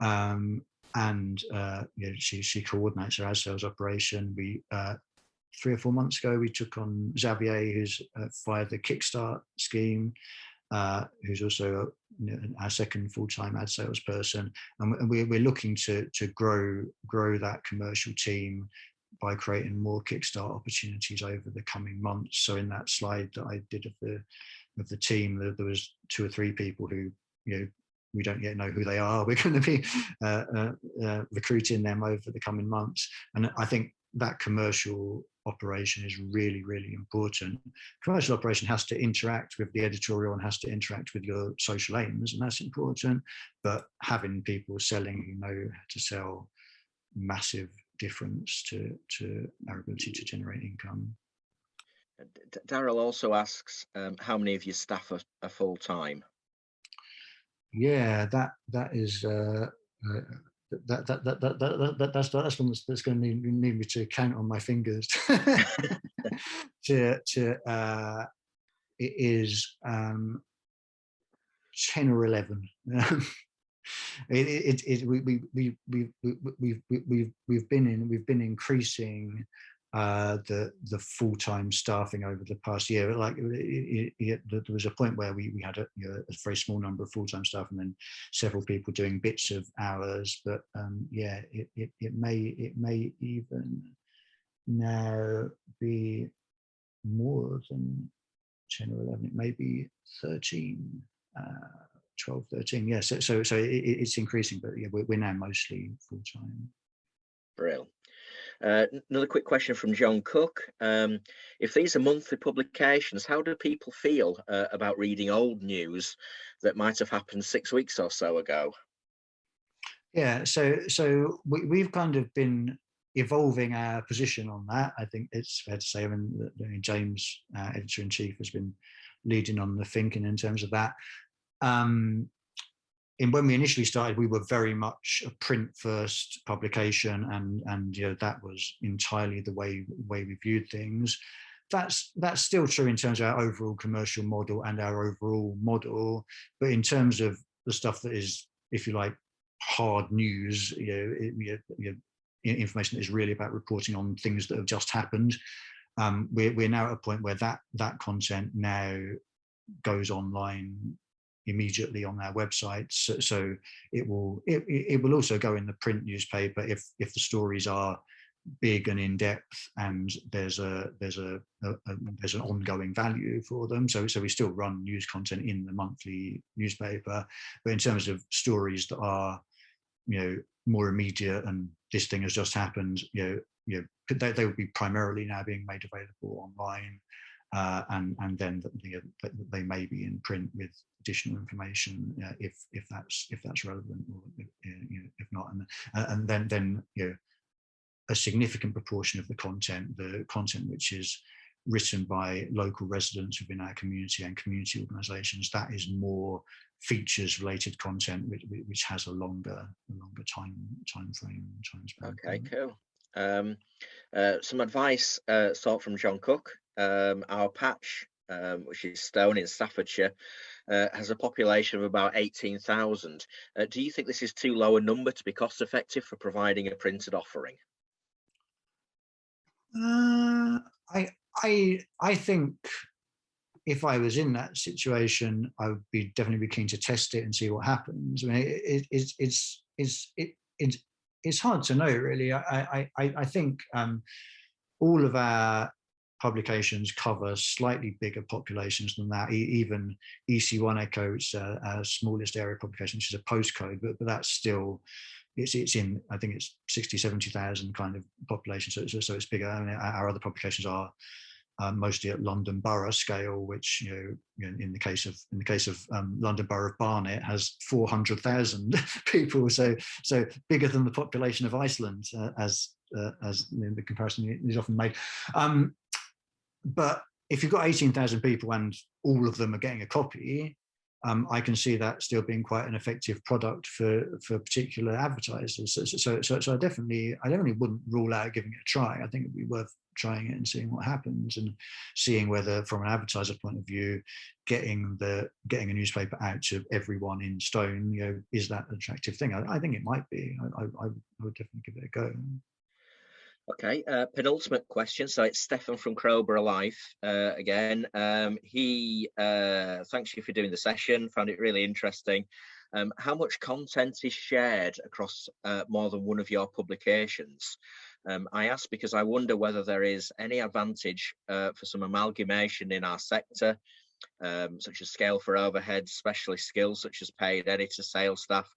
You know, she coordinates our ad sales operation. We 3 or 4 months ago, we took on Xavier, who's via the Kickstart scheme, who's also, you know, our second full-time ad salesperson, and we're looking to grow that commercial team by creating more Kickstart opportunities over the coming months. So in that slide that I did of the team, there was 2 or 3 people who, you know, we don't yet know who they are. We're going to be recruiting them over the coming months, and I think that commercial operation is really important. Commercial operation has to interact with the editorial and has to interact with your social aims, and that's important. But having people selling who know how to sell, massive difference to our ability to generate income. Daryl also asks, how many of your staff are full time? Yeah, that is. That's one that's going to need me to count on my fingers. It is 10 or 11. We've been increasing the full-time staffing over the past year. Like there was a point where we had a very small number of full-time staff and then several people doing bits of hours. But yeah, it may even now be more than 10 or 11. It may be 13. 12, 13, yeah. So it's increasing, but yeah, we're now mostly full-time. Brilliant. Another quick question from John Cook. If these are monthly publications, how do people feel about reading old news that might have happened 6 weeks or so ago? Yeah, so we've kind of been evolving our position on that. I think it's fair to say, I mean, James, editor-in-chief, has been leading on the thinking in terms of that. And when we initially started, we were very much a print-first publication, and you know, that was entirely the way we viewed things. That's still true in terms of our overall commercial model and our overall model, but in terms of the stuff that is, if you like, hard news, information that is really about reporting on things that have just happened. We're now at a point where that content now goes online immediately on our website, so it will also go in the print newspaper if the stories are big and in depth, and there's an ongoing value for them. So we still run news content in the monthly newspaper, but in terms of stories that are, you know, more immediate and this thing has just happened, they would be primarily now being made available online, and then they may be in print with additional information if that's relevant, or if not, and then a significant proportion of the content which is written by local residents within our community and community organisations, that is more features related content which has a longer time frame. Okay, cool. Some advice sought from John Cook. Our patch, which is Stone in Staffordshire, has a population of about 18,000. Do you think this is too low a number to be cost effective for providing a printed offering? I think if I was in that situation, I would definitely be keen to test it and see what happens. I mean, it's hard to know, really. I think all of our publications cover slightly bigger populations than that. Even EC1 Echo, which is our smallest area publication, which is a postcode, but that's still, it's in, I think it's 60, 70,000 kind of population. So it's bigger. I mean, our other publications are mostly at London Borough scale, which in the case of London Borough of Barnet has 400,000 people, so bigger than the population of Iceland, as the comparison is often made. But if you've got 18,000 people and all of them are getting a copy, I can see that still being quite an effective product for particular advertisers. So I definitely wouldn't rule out giving it a try. I think it'd be worth trying it and seeing what happens, and seeing whether, from an advertiser point of view, getting a newspaper out to everyone in Stone, is that an attractive thing? I think it might be. I would definitely give it a go. Okay, penultimate question. So it's Stefan from Crowborough Life again. He thanks you for doing the session, found it really interesting. How much content is shared across more than one of your publications? I ask because I wonder whether there is any advantage for some amalgamation in our sector, such as scale for overheads, specialist skills such as paid editor, sales staff,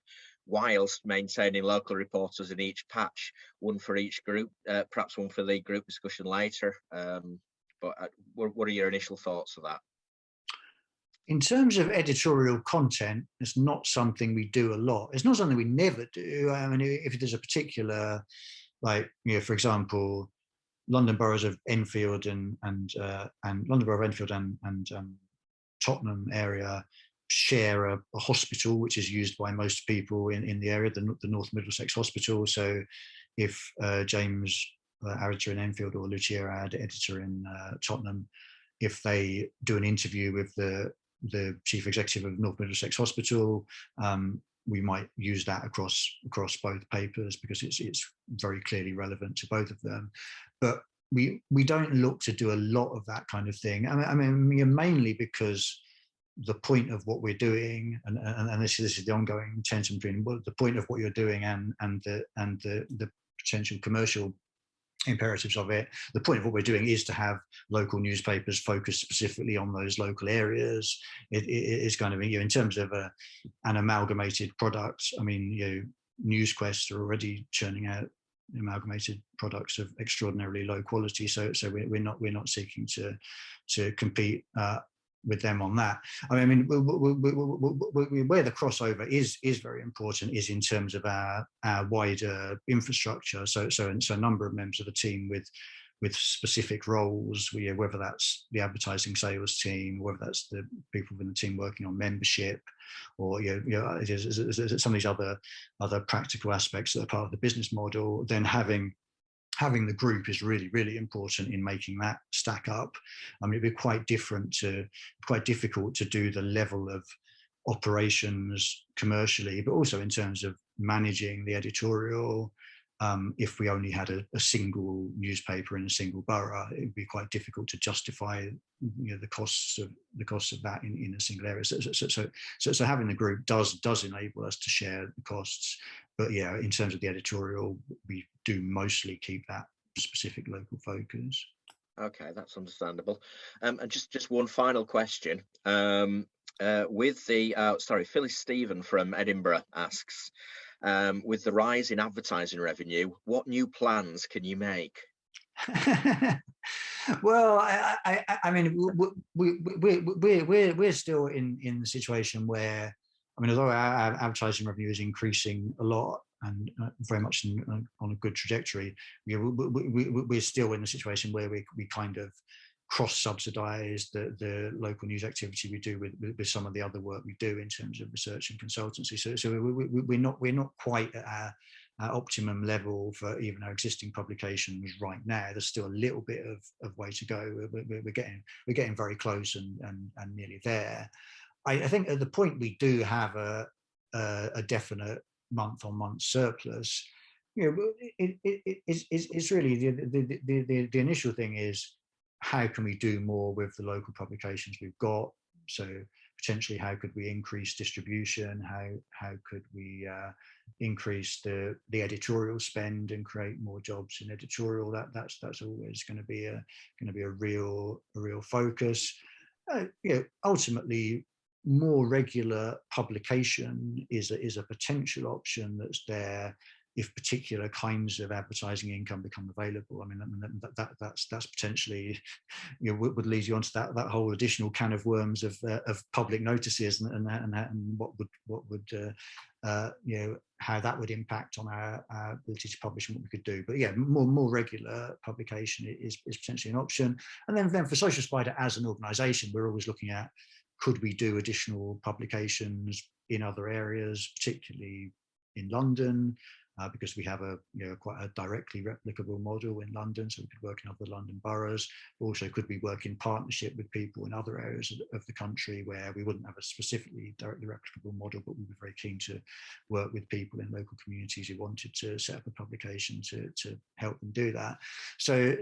whilst maintaining local reporters in each patch, one for each group, perhaps one for the group discussion later. But what are your initial thoughts of that? In terms of editorial content, it's not something we do a lot. It's not something we never do. I mean, if there's a particular, for example, London boroughs of Enfield and London Borough of Enfield and Tottenham area share a hospital which is used by most people in the area, the North Middlesex Hospital. So if James, our editor in Enfield, or Lucia, our editor in Tottenham, if they do an interview with the chief executive of North Middlesex Hospital, we might use that across both papers because it's very clearly relevant to both of them. But we don't look to do a lot of that kind of thing. I mean mainly because the point of what we're doing, and this is the ongoing tension between the point of what you're doing and the potential commercial imperatives of it. The point of what we're doing is to have local newspapers focused specifically on those local areas. It is kind of, in terms of an amalgamated product. I mean, NewsQuest are already churning out amalgamated products of extraordinarily low quality. So we're not seeking to compete with them on that. I mean, where the crossover is very important is in terms of our wider infrastructure. So a number of members of the team with specific roles, whether that's the advertising sales team, whether that's the people within the team working on membership, or it is some of these other practical aspects that are part of the business model. Then having the group is really, really important in making that stack up. I mean, it'd be quite difficult to do the level of operations commercially, but also in terms of managing the editorial. If we only had a single newspaper in a single borough, it would be quite difficult to justify the costs of that in a single area. So having the group does enable us to share the costs. But yeah, in terms of the editorial, we do mostly keep that specific local focus. Okay, that's understandable. And just one final question. With the sorry, Phyllis Stephen from Edinburgh asks, with the rise in advertising revenue, what new plans can you make? Well, I mean, we're still in the situation where, I mean, although our advertising revenue is increasing a lot and very much on a good trajectory, we're still in a situation where we kind of cross-subsidize the local news activity we do with some of the other work we do in terms of research and consultancy. So we're not quite at our optimum level for even our existing publications right now. There's still a little bit of way to go. We're getting very close and nearly there. I think at the point we do have a definite month-on-month surplus, it's really the initial thing is, how can we do more with the local publications we've got? So potentially, how could we increase distribution? How could we increase the editorial spend and create more jobs in editorial? That's always going to be a real focus. Ultimately, more regular publication is a potential option that's there if particular kinds of advertising income become available. I mean, that's potentially, would lead you onto that whole additional can of worms of public notices and what would how that would impact on our ability to publish and what we could do. But yeah, more regular publication is potentially an option. And then for Social Spider as an organisation, we're always looking at, could we do additional publications in other areas, particularly in London? Because we have quite a directly replicable model in London, so we could work in other London boroughs. Also, could we work in partnership with people in other areas of the country where we wouldn't have a specifically directly replicable model, but we'd be very keen to work with people in local communities who wanted to set up a publication to help them do that. So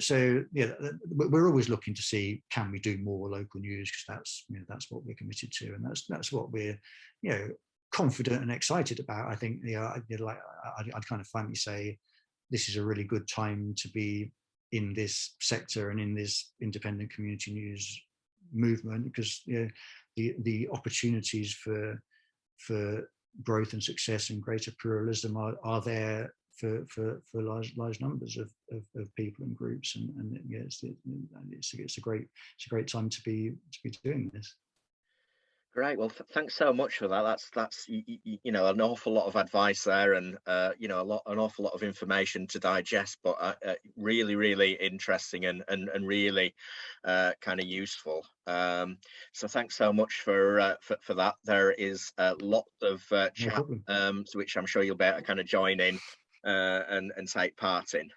yeah, we're always looking to see, can we do more local news, because that's what we're committed to, and that's what we're confident and excited about. I think I'd kind of finally say this is a really good time to be in this sector and in this independent community news movement, because the opportunities for growth and success and greater pluralism are there for large numbers of people and groups, and it's a great time to be doing this. Great. Well, thanks so much for that. That's an awful lot of advice there, and an awful lot of information to digest, but really interesting and really kind of useful. So thanks so much for that. There is a lot of chat, which I'm sure you'll be able to kind of join in and take part in.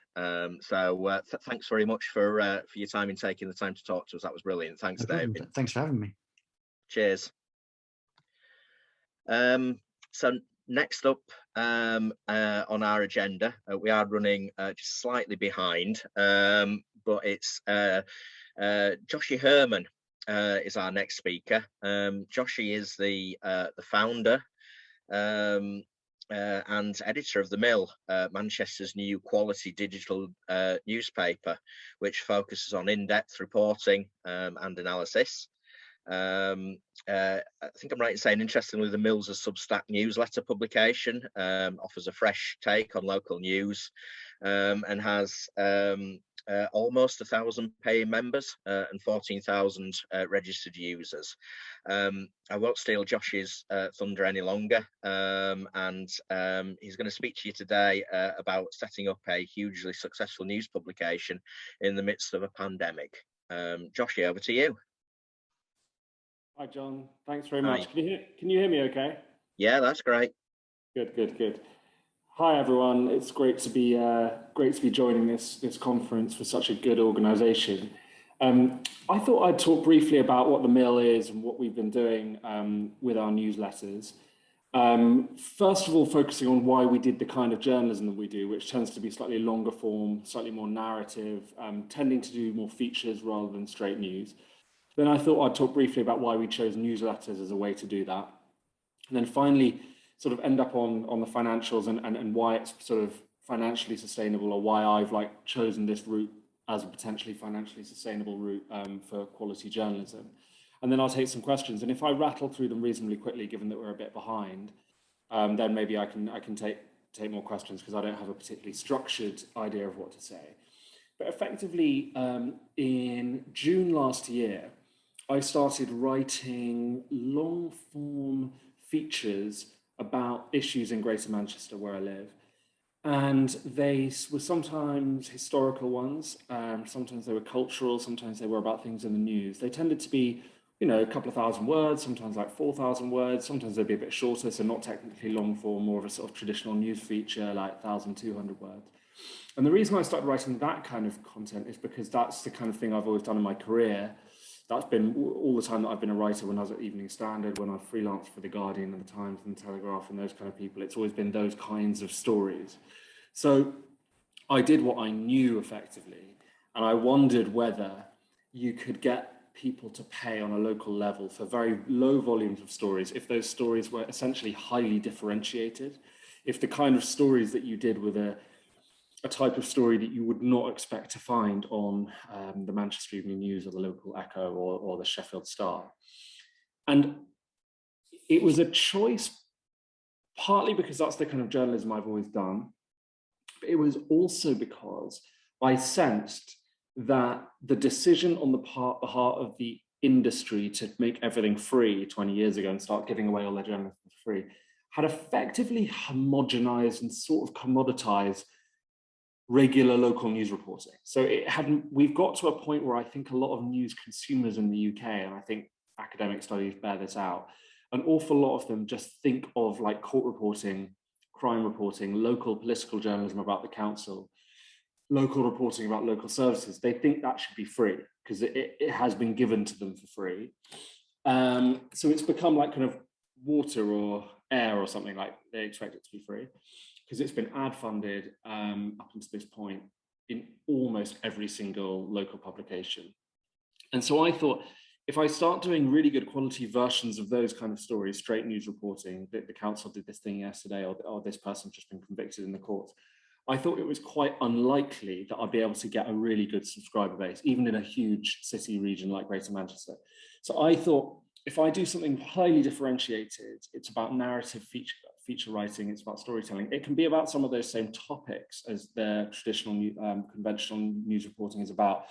So thanks very much for your time and taking the time to talk to us. That was brilliant. Thanks, David. Thanks for having me. Cheers. So next up on our agenda, we are running just slightly behind, but it's Joshi Herman is our next speaker. Joshi is the founder and editor of The Mill, Manchester's new quality digital newspaper, which focuses on in-depth reporting and analysis. I think I'm right in saying, interestingly, The Mill's a Substack newsletter publication, offers a fresh take on local news, and has almost 1,000 paying members and 14,000 registered users. I won't steal Josh's thunder any longer, and he's going to speak to you today about setting up a hugely successful news publication in the midst of a pandemic. Joshi, over to you. Hi, John. Thanks very much. Hi. Can you hear me okay? Yeah, that's great. Good. Hi, everyone. It's great to be joining this conference for such a good organisation. I thought I'd talk briefly about what The Mill is and what we've been doing with our newsletters. First of all, focusing on why we did the kind of journalism that we do, which tends to be slightly longer form, slightly more narrative, tending to do more features rather than straight news. Then I thought I'd talk briefly about why we chose newsletters as a way to do that. And then finally, sort of end up on the financials and why it's sort of financially sustainable, or why I've like chosen this route as a potentially financially sustainable route for quality journalism. And then I'll take some questions. And if I rattle through them reasonably quickly, given that we're a bit behind, then maybe I can take more questions, because I don't have a particularly structured idea of what to say. But effectively, in June last year, I started writing long form features about issues in Greater Manchester, where I live. And they were sometimes historical ones, sometimes they were cultural, sometimes they were about things in the news. They tended to be, you know, a couple of thousand words, sometimes like 4,000 words, sometimes they'd be a bit shorter, so not technically long form, more of a sort of traditional news feature, like 1,200 words. And the reason I started writing that kind of content is because that's the kind of thing I've always done in my career. That's been all the time that I've been a writer. When I was at Evening Standard, when I freelanced for The Guardian and The Times and The Telegraph and those kind of people, it's always been those kinds of stories. So I did what I knew effectively, and I wondered whether you could get people to pay on a local level for very low volumes of stories if those stories were essentially highly differentiated, if the kind of stories that you did with a type of story that you would not expect to find on the Manchester Evening News or the local Echo or the Sheffield Star. And it was a choice, partly because that's the kind of journalism I've always done, but it was also because I sensed that the decision on the part of the industry to make everything free 20 years ago and start giving away all their journalism for free had effectively homogenized and sort of commoditized regular local news reporting. So we've got to a point where I think a lot of news consumers in the UK, and I think academic studies bear this out, an awful lot of them just think of like court reporting, crime reporting, local political journalism about the council, local reporting about local services. They think that should be free because it has been given to them for free. So it's become like kind of water or air or something, like they expect it to be free, because it's been ad funded up until this point in almost every single local publication. And so I thought, if I start doing really good quality versions of those kind of stories, straight news reporting, that the council did this thing yesterday, or this person's just been convicted in the courts, I thought it was quite unlikely that I'd be able to get a really good subscriber base, even in a huge city region like Greater Manchester. So I thought, if I do something highly differentiated, it's about narrative feature writing, it's about storytelling. It can be about some of those same topics as the traditional conventional news reporting is about,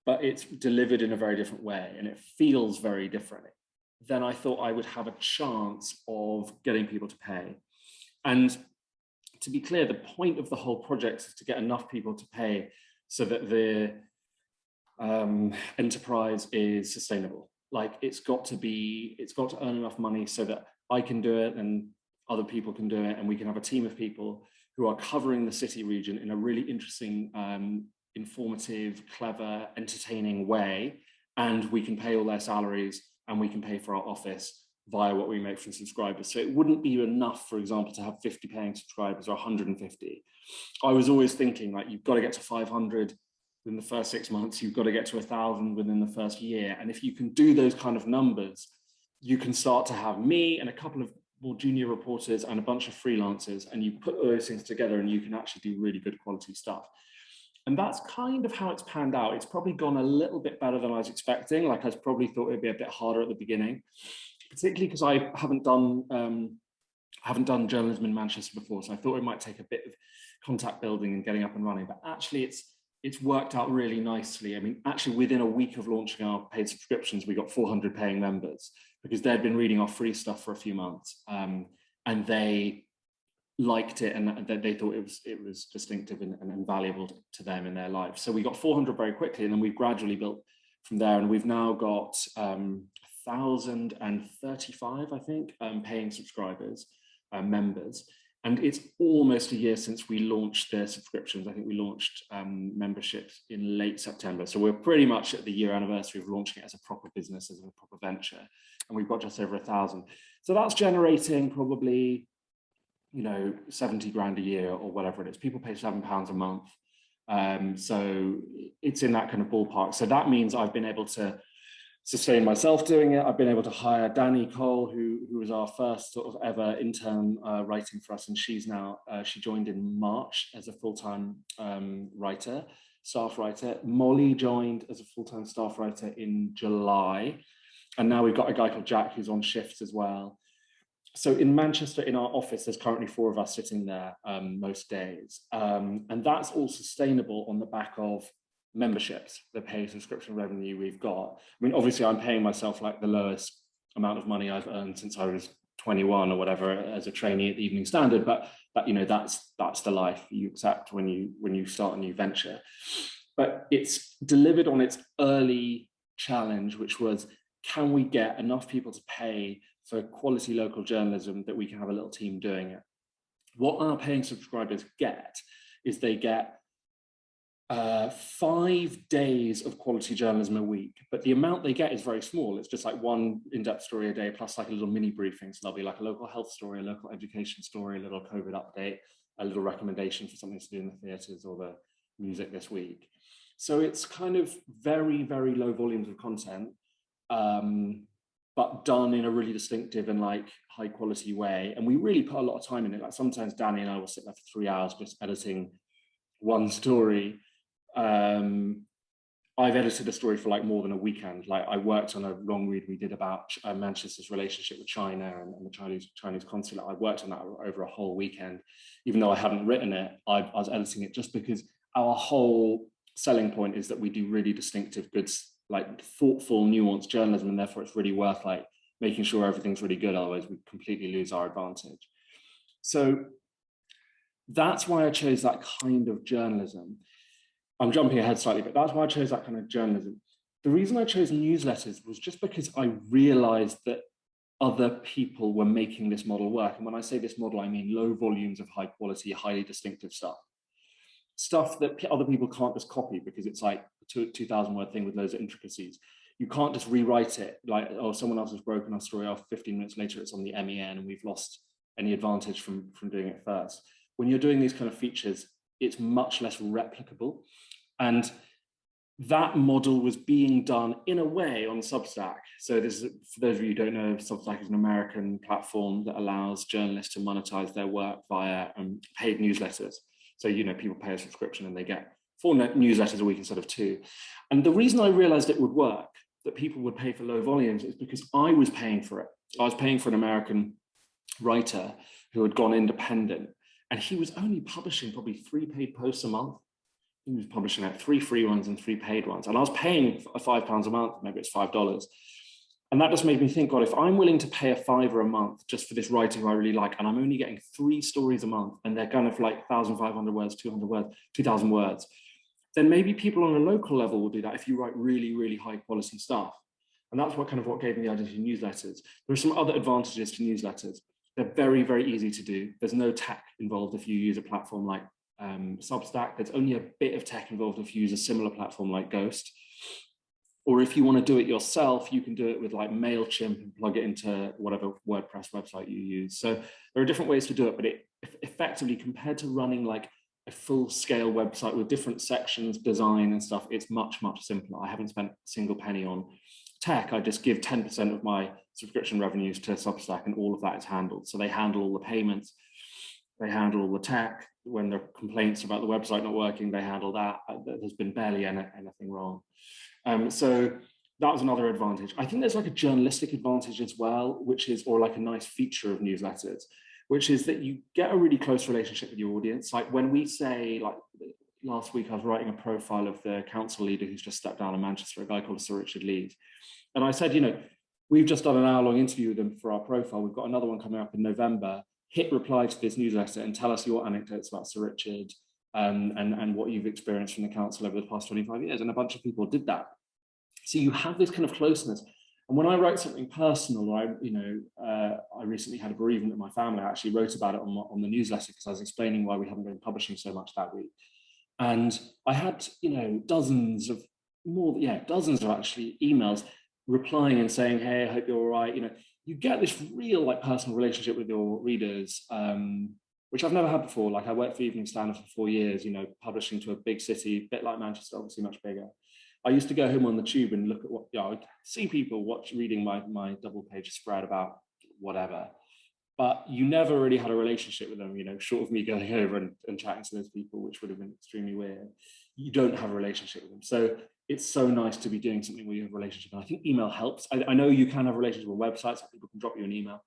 but it's delivered in a very different way and it feels very different. Then I thought I would have a chance of getting people to pay. And to be clear, the point of the whole project is to get enough people to pay so that the enterprise is sustainable. Like it's got to earn enough money so that I can do it and other people can do it, and we can have a team of people who are covering the city region in a really interesting, informative, clever, entertaining way, and we can pay all their salaries and we can pay for our office via what we make from subscribers. So it wouldn't be enough, for example, to have 50 paying subscribers or 150. I was always thinking, like, you've got to get to 500 within the first 6 months, you've got to get to 1,000 within the first year. And if you can do those kind of numbers, you can start to have me and a couple of more junior reporters and a bunch of freelancers, and you put those things together and you can actually do really good quality stuff. And that's kind of how it's panned out. It's probably gone a little bit better than I was expecting. Like, I probably thought it'd be a bit harder at the beginning, particularly because I haven't done journalism in Manchester before. So I thought it might take a bit of contact building and getting up and running, but actually it's worked out really nicely. I mean, actually within a week of launching our paid subscriptions, we got 400 paying members because they'd been reading our free stuff for a few months, and they liked it, and they thought it was distinctive and valuable to them in their lives. So we got 400 very quickly, and then we've gradually built from there, and we've now got 1,035, I think, paying subscribers, members. And it's almost a year since we launched their subscriptions. I think we launched memberships in late September. So we're pretty much at the year anniversary of launching it as a proper business, as a proper venture. And we've got just over 1,000. So that's generating probably, 70 grand a year or whatever it is. People pay £7 a month. So it's in that kind of ballpark. So that means I've been able to sustain myself doing it. I've been able to hire Danny Cole, who was our first sort of ever intern writing for us, and she's now, she joined in March as a full-time staff writer. Molly joined as a full-time staff writer in July, and now we've got a guy called Jack who's on shifts as well. So in Manchester, in our office, there's currently 4 of us sitting there most days. And that's all sustainable on the back of memberships, the pay subscription revenue we've got. I mean, obviously I'm paying myself like the lowest amount of money I've earned since I was 21 or whatever as a trainee at the Evening Standard, but you know, that's the life you accept when you start a new venture. But it's delivered on its early challenge, which was, can we get enough people to pay for quality local journalism that we can have a little team doing it? What our paying subscribers get is they get 5 days of quality journalism a week, but the amount they get is very small. It's just like 1 in-depth story a day plus like a little mini briefing. So there'll be like a local health story, a local education story, a little COVID update, a little recommendation for something to do in the theatres or the music this week. So it's kind of very, very low volumes of content, but done in a really distinctive and like high quality way. And we really put a lot of time in it. Like sometimes Danny and I will sit there for 3 hours just editing one story. I've edited a story for like more than a weekend. Like I worked on a long read we did about Manchester's relationship with China and the Chinese consulate. I worked on that over a whole weekend. Even though I hadn't written it, I was editing it just because our whole selling point is that we do really distinctive, good, like thoughtful, nuanced journalism, and therefore it's really worth like making sure everything's really good. Otherwise, we completely lose our advantage. So that's why I chose that kind of journalism. I'm jumping ahead slightly, but that's why I chose that kind of journalism. The reason I chose newsletters was just because I realized that other people were making this model work. And when I say this model, I mean low volumes of high quality, highly distinctive stuff. Stuff that other people can't just copy because it's like a 2,000 word thing with loads of intricacies. You can't just rewrite it like, oh, someone else has broken our story off, 15 minutes later it's on the MEN and we've lost any advantage from doing it first. When you're doing these kind of features, it's much less replicable. And that model was being done in a way on Substack. So this is, for those of you who don't know, Substack is an American platform that allows journalists to monetize their work via paid newsletters. So, you know, people pay a subscription and they get 4 newsletters a week instead of 2. And the reason I realized it would work, that people would pay for low volumes, is because I was paying for it. I was paying for an American writer who had gone independent, and he was only publishing probably 3 paid posts a month. He was publishing like 3 free ones and 3 paid ones. And I was paying £5 a month, maybe it's $5. And that just made me think, God, if I'm willing to pay $5 a month just for this writer who I really like, and I'm only getting 3 stories a month, and they're kind of like 1,500 words, 200 words, 2,000 words, then maybe people on a local level will do that if you write really, really high quality stuff. And that's what gave me the idea to newsletters. There are some other advantages to newsletters. They're very, very easy to do. There's no tech involved if you use a platform like Substack. There's only a bit of tech involved if you use a similar platform like Ghost. Or if you want to do it yourself, you can do it with like MailChimp and plug it into whatever WordPress website you use. So there are different ways to do it, but it effectively, compared to running like a full-scale website with different sections, design and stuff, it's much, much simpler. I haven't spent a single penny on tech. I just give 10% of my subscription revenues to Substack and all of that is handled. So they handle all the payments, they handle all the tech. When there are complaints about the website not working, they handle that. There's been barely anything wrong. So that was another advantage. I think there's like a journalistic advantage as well, which is, or like a nice feature of newsletters, which is that you get a really close relationship with your audience. Like when we say, like last week, I was writing a profile of the council leader who's just stepped down in Manchester, a guy called Sir Richard Leeds. And I said, you know, we've just done an hour-long interview with him for our profile. We've got another one coming up in November. Hit reply to this newsletter and tell us your anecdotes about Sir Richard and what you've experienced from the council over the past 25 years. And a bunch of people did that. So you have this kind of closeness. And when I write something personal, I recently had a bereavement in my family. I actually wrote about it on the newsletter because I was explaining why we haven't been publishing so much that week. And I had, dozens of actually emails replying and saying, hey, I hope you're all right. You get this real like personal relationship with your readers, which I've never had before. Like I worked for Evening Standard for 4 years, publishing to a big city, a bit like Manchester, obviously much bigger. I used to go home on the tube and look at what, I'd see people reading my double page spread about whatever, but you never really had a relationship with them, short of me going over and chatting to those people, which would have been extremely weird. You don't have a relationship with them. So it's so nice to be doing something where you have a relationship. And I think email helps. I know you can have a relationship with websites, so people can drop you an email.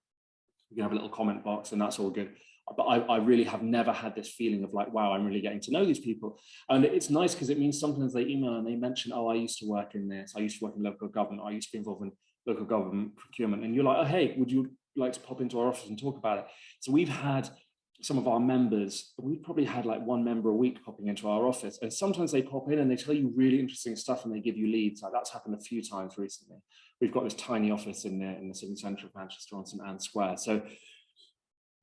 You can have a little comment box and that's all good. But I really have never had this feeling of like, wow, I'm really getting to know these people. And it's nice because it means sometimes they email and they mention, oh, I used to work in this. I used to work in local government. I used to be involved in local government procurement. And you're like, oh, hey, would you like to pop into our office and talk about it? So we've had some of our members, we've probably had like one member a week popping into our office. And sometimes they pop in and they tell you really interesting stuff and they give you leads. Like that's happened a few times recently. We've got this tiny office in the city centre of Manchester on St Anne's Square. So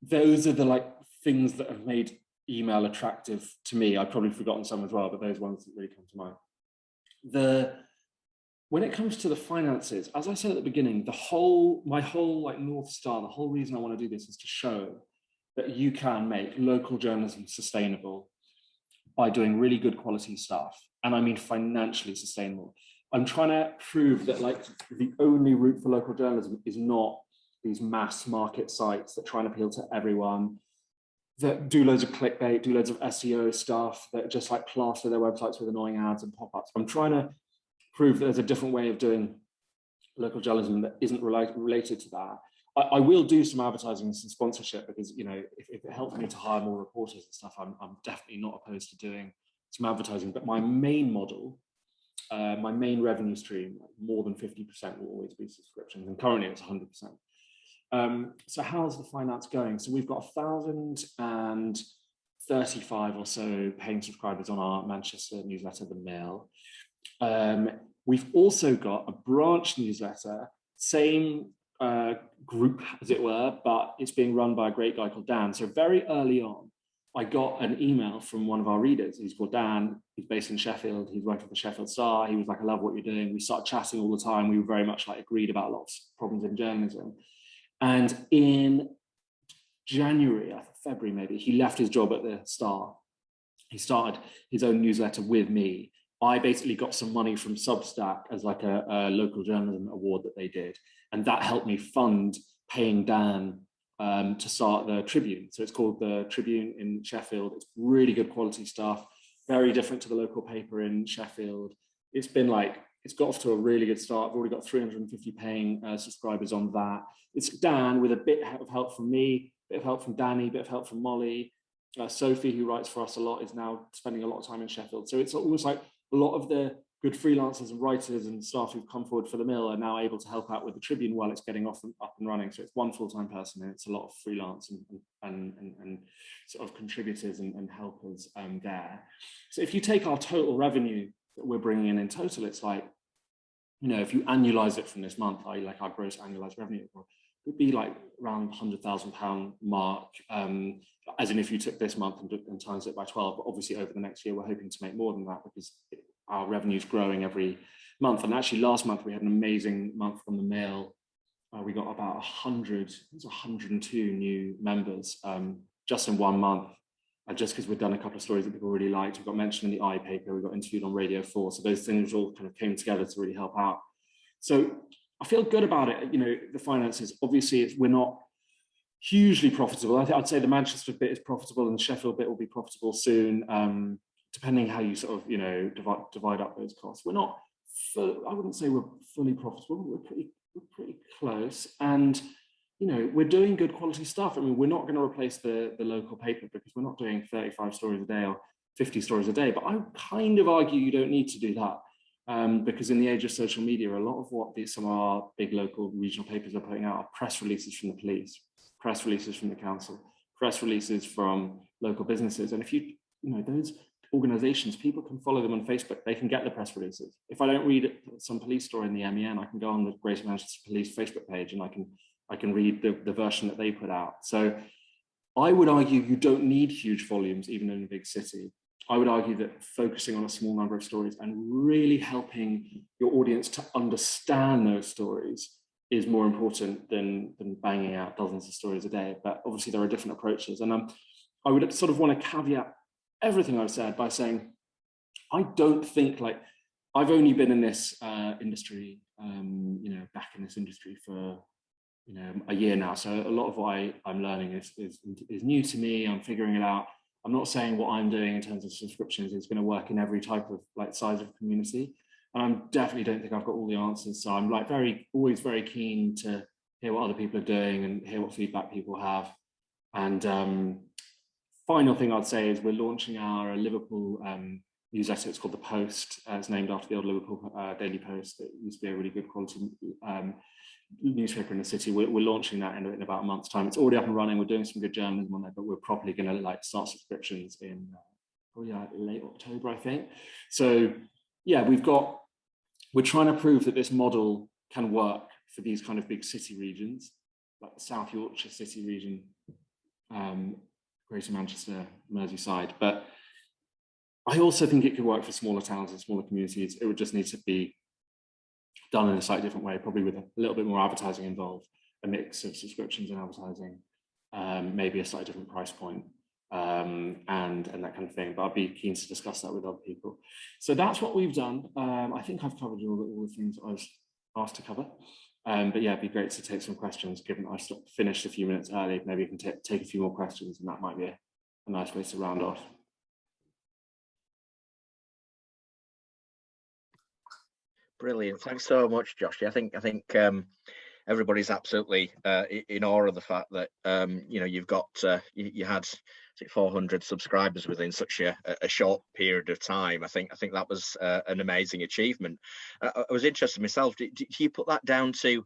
those are the like things that have made email attractive to me. I've probably forgotten some as well, but those ones that really come to mind. When it comes to the finances, as I said at the beginning, my whole like North Star, the whole reason I want to do this is to show that you can make local journalism sustainable by doing really good quality stuff. And I mean financially sustainable. I'm trying to prove that like the only route for local journalism is not these mass market sites that try and appeal to everyone, that do loads of clickbait, do loads of SEO stuff, that just like plaster their websites with annoying ads and pop-ups. I'm trying to prove that there's a different way of doing local journalism that isn't related to that. I will do some advertising and some sponsorship because, if it helps me to hire more reporters and stuff, I'm definitely not opposed to doing some advertising. But my main model, my main revenue stream, more than 50% will always be subscriptions. And currently it's 100%. So how's the finance going? So we've got 1,035 or so paying subscribers on our Manchester newsletter, The Mill. We've also got a branch newsletter, same group as it were, but it's being run by a great guy called Dan. So very early on, I got an email from one of our readers. He's called Dan. He's based in Sheffield. He's worked for the Sheffield Star. He was like, I love what you're doing. We started chatting all the time. We were very much like agreed about lots of problems in journalism. And in January, I think February maybe, he left his job at the Star. He started his own newsletter with me. I basically got some money from Substack as like a local journalism award that they did. And that helped me fund paying Dan to start the Tribune. So it's called the Tribune in Sheffield. It's really good quality stuff, very different to the local paper in Sheffield. It's been like, it's got off to a really good start. I've already got 350 paying subscribers on that. It's Dan with a bit of help from me, a bit of help from Danny, a bit of help from Molly. Sophie, who writes for us a lot, is now spending a lot of time in Sheffield. So it's almost like a lot of the good freelancers and writers and staff who've come forward for the Mill are now able to help out with the Tribune while it's getting up and running. So it's one full-time person and it's a lot of freelance and sort of contributors and helpers there. So if you take our total revenue that we're bringing in total, it's like, if you annualize it from this month, like our gross annualized revenue, it would be like around £100,000 mark, as in if you took this month and times it by 12. But obviously over the next year, we're hoping to make more than that because our revenue is growing every month. And actually last month, we had an amazing month from the Mail. We got about 102 new members just in 1 month, just because we've done a couple of stories that people really liked. We got mentioned in the iPaper, we got interviewed on Radio 4. So those things all kind of came together to really help out. So I feel good about it. The finances, obviously we're not hugely profitable. I'd say the Manchester bit is profitable and the Sheffield bit will be profitable soon, depending how you sort of, divide up those costs. We're not, I wouldn't say we're fully profitable, but we're pretty close. And, we're doing good quality stuff. I mean, we're not going to replace the local paper because we're not doing 35 stories a day or 50 stories a day, but I kind of argue you don't need to do that. Because in the age of social media, a lot of what some of our big local regional papers are putting out are press releases from the police, press releases from the council, press releases from local businesses. And if those organizations, people can follow them on Facebook, they can get the press releases. If I don't read some police story in the MEN, I can go on the Greater Manchester Police Facebook page and I can read the version that they put out. So I would argue you don't need huge volumes, even in a big city. I would argue that focusing on a small number of stories and really helping your audience to understand those stories is more important than banging out dozens of stories a day. But obviously there are different approaches. And I would sort of want to caveat everything I've said by saying, I don't think I've only been in this industry, back in this industry for, a year now. So a lot of what I'm learning is new to me. I'm figuring it out. I'm not saying what I'm doing in terms of subscriptions is going to work in every type of size of community. And I definitely don't think I've got all the answers. So I'm always very keen to hear what other people are doing and hear what feedback people have. And final thing I'd say is we're launching our Liverpool newsletter. It's called The Post. It's named after the old Liverpool Daily Post. It used to be a really good quality newspaper in the city. We're launching that in about a month's time. It's already up and running. We're doing some good journalism on there, but we're probably going to start subscriptions in late October, I think. So yeah, we're trying to prove that this model can work for these kind of big city regions, like the South Yorkshire city region, Greater Manchester, Merseyside. But I also think it could work for smaller towns and smaller communities. It would just need to be done in a slightly different way, probably with a little bit more advertising involved, a mix of subscriptions and advertising, maybe a slightly different price point, and that kind of thing. But I'd be keen to discuss that with other people. So that's what we've done. I think I've covered all the things I was asked to cover. But yeah, it'd be great to take some questions, given I finished a few minutes early. Maybe you can take a few more questions, and that might be a nice way to round off. Brilliant. Thanks so much, Josh. I think everybody's absolutely in awe of the fact that you've got you had 400 subscribers within such a short period of time. I think that was an amazing achievement. I was interested myself. Do you put that down to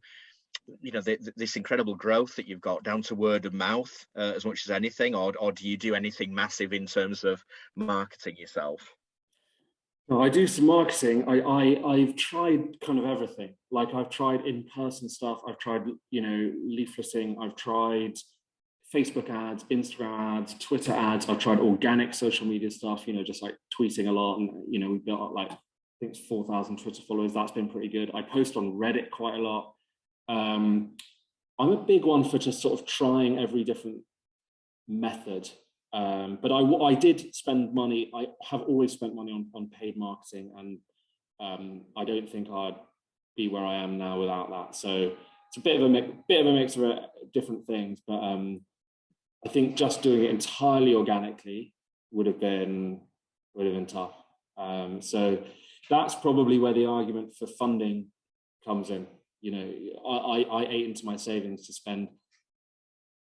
this incredible growth that you've got, down to word of mouth as much as anything, or do you do anything massive in terms of marketing yourself? I do some marketing. I've tried kind of everything. I've tried in-person stuff. I've tried, leafleting. I've tried Facebook ads, Instagram ads, Twitter ads. I've tried organic social media stuff, just tweeting a lot. And, we've got I think it's 4,000 Twitter followers. That's been pretty good. I post on Reddit quite a lot. I'm a big one for just sort of trying every different method. But I did spend money. I have always spent money on paid marketing, and I don't think I'd be where I am now without that. So it's a bit of a mix of different things. But I think just doing it entirely organically would have been tough. So that's probably where the argument for funding comes in. I ate into my savings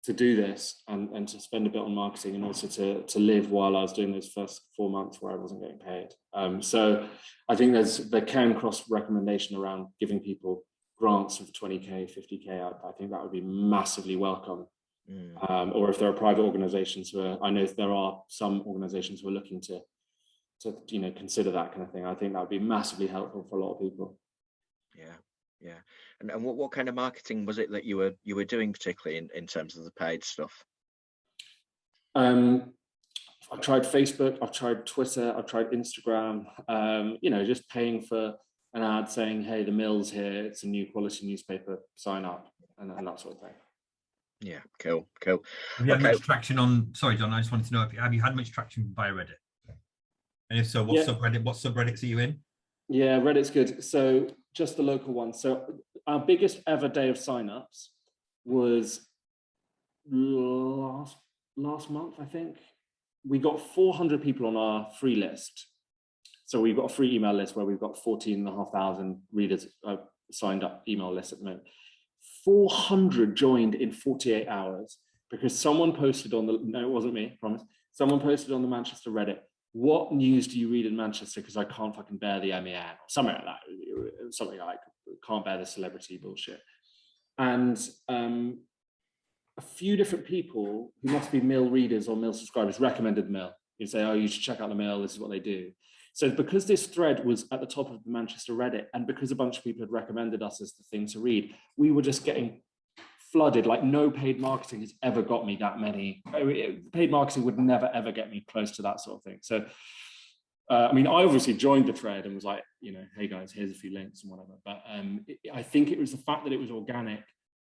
to do this and to spend a bit on marketing, and also to live while I was doing those first 4 months where I wasn't getting paid. So I think there can cross recommendation around giving people grants of 20k, 50k. I think that would be massively welcome. Or if there are private organizations I know there are some organizations who are looking to consider that kind of thing. I think that would be massively helpful for a lot of people. Yeah. And what kind of marketing was it that you were doing, particularly in terms of the paid stuff? I've tried Facebook, I've tried Twitter, I've tried Instagram. Just paying for an ad saying, "Hey, the Mill's here. It's a new quality newspaper. Sign up," and that sort of thing. Yeah, cool. Have you had much traction on? Sorry, John. I just wanted to know have you had much traction via Reddit? And if so, what subreddits are you in? Yeah, Reddit's good. So just the local one. So our biggest ever day of signups was last month, I think. We got 400 people on our free list. So we've got a free email list where we've got 14,500 readers signed up email list at the moment. 400 joined in 48 hours because someone posted no, it wasn't me, I promise. Someone posted on the Manchester Reddit, "What news do you read in Manchester? Because I can't fucking bear the MEN," or something like that. Something like, "Can't bear the celebrity bullshit." And a few different people who must be Mill readers or Mill subscribers recommended the Mill. You'd say, "Oh, you should check out the Mill. This is what they do." So because this thread was at the top of the Manchester Reddit, and because a bunch of people had recommended us as the thing to read, we were just getting flooded. No paid marketing has ever got me that many. Paid marketing would never, ever get me close to that sort of thing. So, I obviously joined the thread and was like, "Hey guys, here's a few links and whatever." But I think it was the fact that it was organic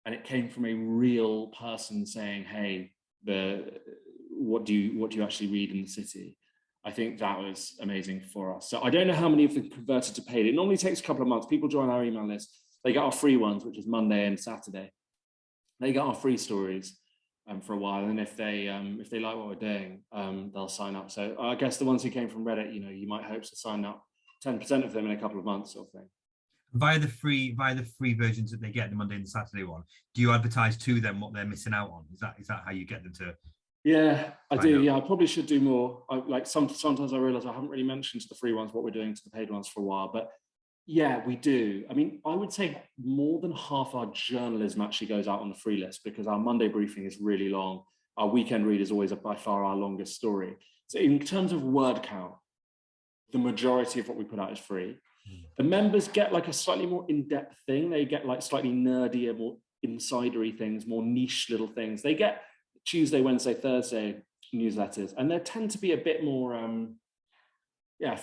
and it came from a real person saying, "Hey, what do you actually read in the city?" I think that was amazing for us. So I don't know how many of them converted to paid. It normally takes a couple of months. People join our email list. They get our free ones, which is Monday and Saturday. They get our free stories for a while, and if they like what we're doing, they'll sign up. So I guess the ones who came from Reddit, you might hope to sign up 10% of them in a couple of months, sort of thing. Via the free versions that they get, the Monday and Saturday one, do you advertise to them what they're missing out on? Is that how you get them to? Yeah, I do. Out? Yeah, I probably should do more. Sometimes I realize I haven't really mentioned to the free ones what we're doing to the paid ones for a while, but yeah, we do. I mean, I would say more than half our journalism actually goes out on the free list, because our Monday briefing is really long. Our weekend read is always by far our longest story. So in terms of word count, the majority of what we put out is free. The members get like a slightly more in-depth thing. They get like slightly nerdier, more insidery things, more niche little things. They get Tuesday, Wednesday, Thursday newsletters, and they tend to be a bit more,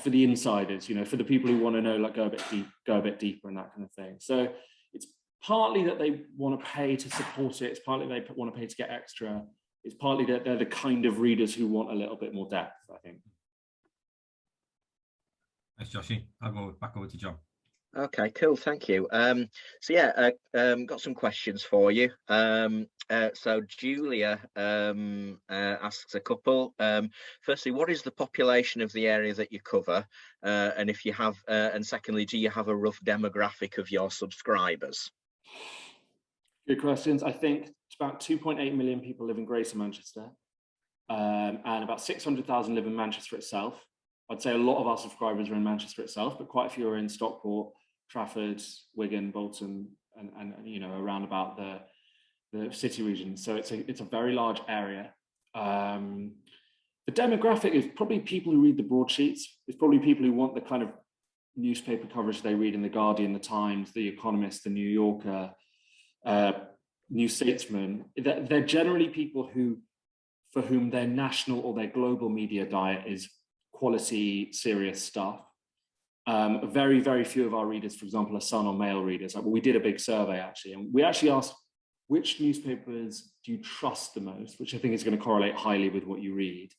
for the insiders, for the people who want to know, like go a bit deeper and that kind of thing. So it's partly that they want to pay to support it. It's partly they want to pay to get extra. It's partly that they're the kind of readers who want a little bit more depth, I think. Thanks, Joshy. I'll go back over to John. Okay, cool, thank you. Got some questions for you. So Julia asks a couple. Firstly, what is the population of the area that you cover? And if you have, and secondly, do you have a rough demographic of your subscribers? Good questions. I think it's about 2.8 million people live in Greater Manchester, and about 600,000 live in Manchester itself. I'd say a lot of our subscribers are in Manchester itself, but quite a few are in Stockport, Trafford, Wigan, Bolton, and around about the city region. So it's a very large area. The demographic is probably people who read the broadsheets. It's probably people who want the kind of newspaper coverage they read in The Guardian, The Times, The Economist, The New Yorker, New Statesman. They're generally people for whom their national or their global media diet is quality, serious stuff. Very, very few of our readers, for example, are Sun or Mail readers. We did a big survey actually, and we actually asked, which newspapers do you trust the most, which I think is going to correlate highly with what you read.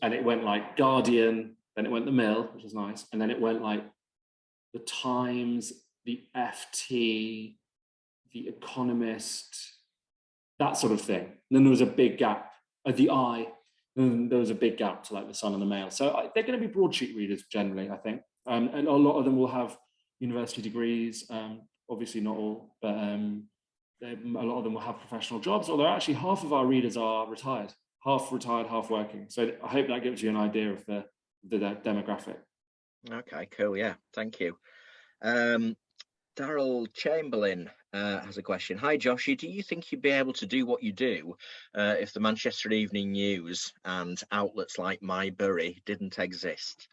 And it went like Guardian, then it went the Mill, which is nice, and then it went like the Times, the FT, the Economist, that sort of thing. And then there was a big gap at the Eye. And there was a big gap to like the Sun and the Mail. So they're going to be broadsheet readers generally, I think. And a lot of them will have university degrees. Obviously not all, but a lot of them will have professional jobs, although actually half of our readers are retired, half working. So I hope that gives you an idea of the demographic. Okay, cool. Yeah, thank you. Daryl Chamberlain has a question. Hi, Joshy. Do you think you'd be able to do what you do if the Manchester Evening News and outlets like My Bury didn't exist?